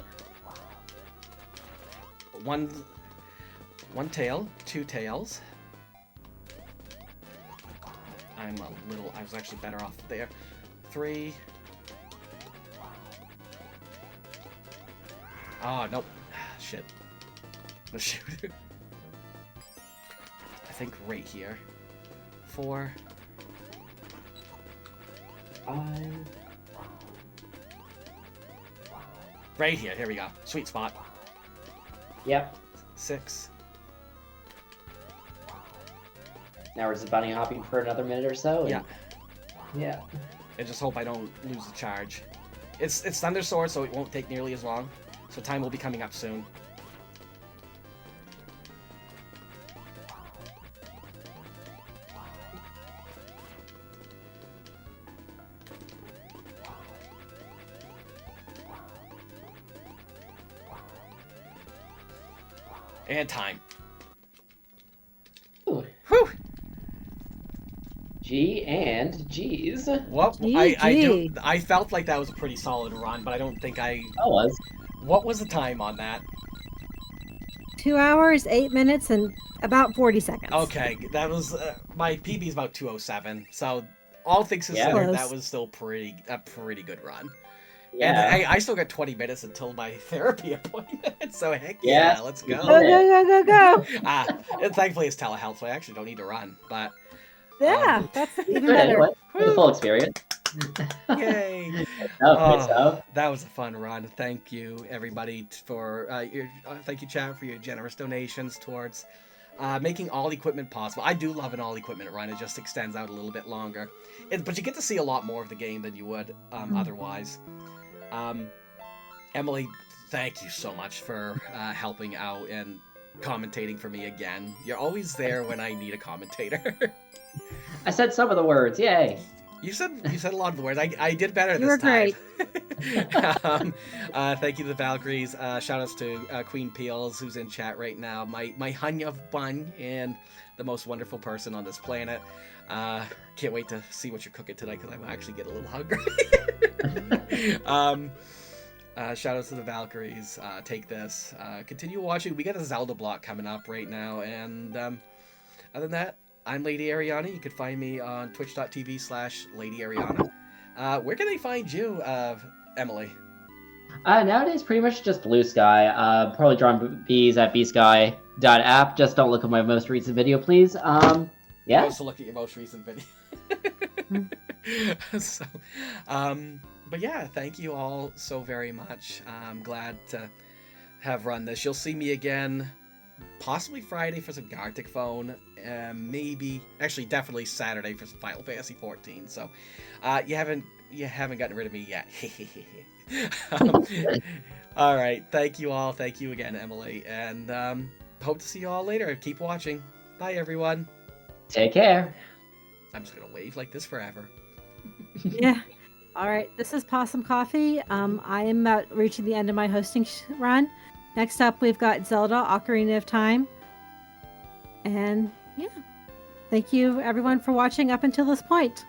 One tail, 2 tails. I was actually better off there. 3. Oh, nope. Shit. No, shoot. I think right here. 4. 5. Right here. Here we go. Sweet spot. Yep. 6. Now we're just bunny hopping for another minute or so. Yeah. Yeah. And just hope I don't lose the charge. It's Thunder Sword, so it won't take nearly as long. So time will be coming up soon. And time. Ooh. Whew. G and G's. That What GG. I felt like that was a pretty solid run, but I don't think I. was. What was the time on that? 2 hours, 8 minutes, and about 40 seconds. Okay, that was my PB is about 2:07. So all things Yeah. considered, that Close. was still a pretty good run. Yeah. And I still got 20 minutes until my therapy appointment. So heck Yeah, yeah, let's you go. Go, did go, go, go, go. And thankfully it's telehealth, so I actually don't need to run. But Yeah, that's even Good better. anyway. The full experience. yay! Good stuff. That was a fun run. Thank you, everybody, for thank you, chat, for your generous donations towards making all equipment possible. I do love an all equipment run. It just extends out a little bit longer, but you get to see a lot more of the game than you would otherwise. Emily, thank you so much for helping out and commentating for me again. You're always there when I need a commentator. I said some of the words. Yay. You said a lot of the words. I did better You this were time. great. Thank you to the Valkyries. Shout outs to Queen Peels, who's in chat right now. My Hanya bun and the most wonderful person on this planet. Can't wait to see what you're cooking tonight because I might actually get a little hungry. Shout outs to the Valkyries. Take this. Continue watching. We got a Zelda block coming up right now, and other than that, I'm LadyErianna. You can find me on twitch.tv/LadyErianna. Where can they find you, Emily? Nowadays, pretty much just Blue Sky. Probably drawing bees at bsky.app. Just don't look at my most recent video, please. I Yeah. also look at your most recent video. So, but yeah, thank you all so very much. I'm glad to have run this. You'll see me again, possibly Friday for some Gartic Phone, maybe, actually, definitely Saturday for some Final Fantasy 14. So, you haven't gotten rid of me yet. All right, thank you all. Thank you again, Emily, and hope to see you all later. Keep watching. Bye, everyone. Take care. I'm just gonna wave like this forever. Yeah. All right. This is Possum Coffee. I am about reaching the end of my hosting run. Next up, we've got Zelda Ocarina of Time. And yeah. Thank you, everyone, for watching up until this point.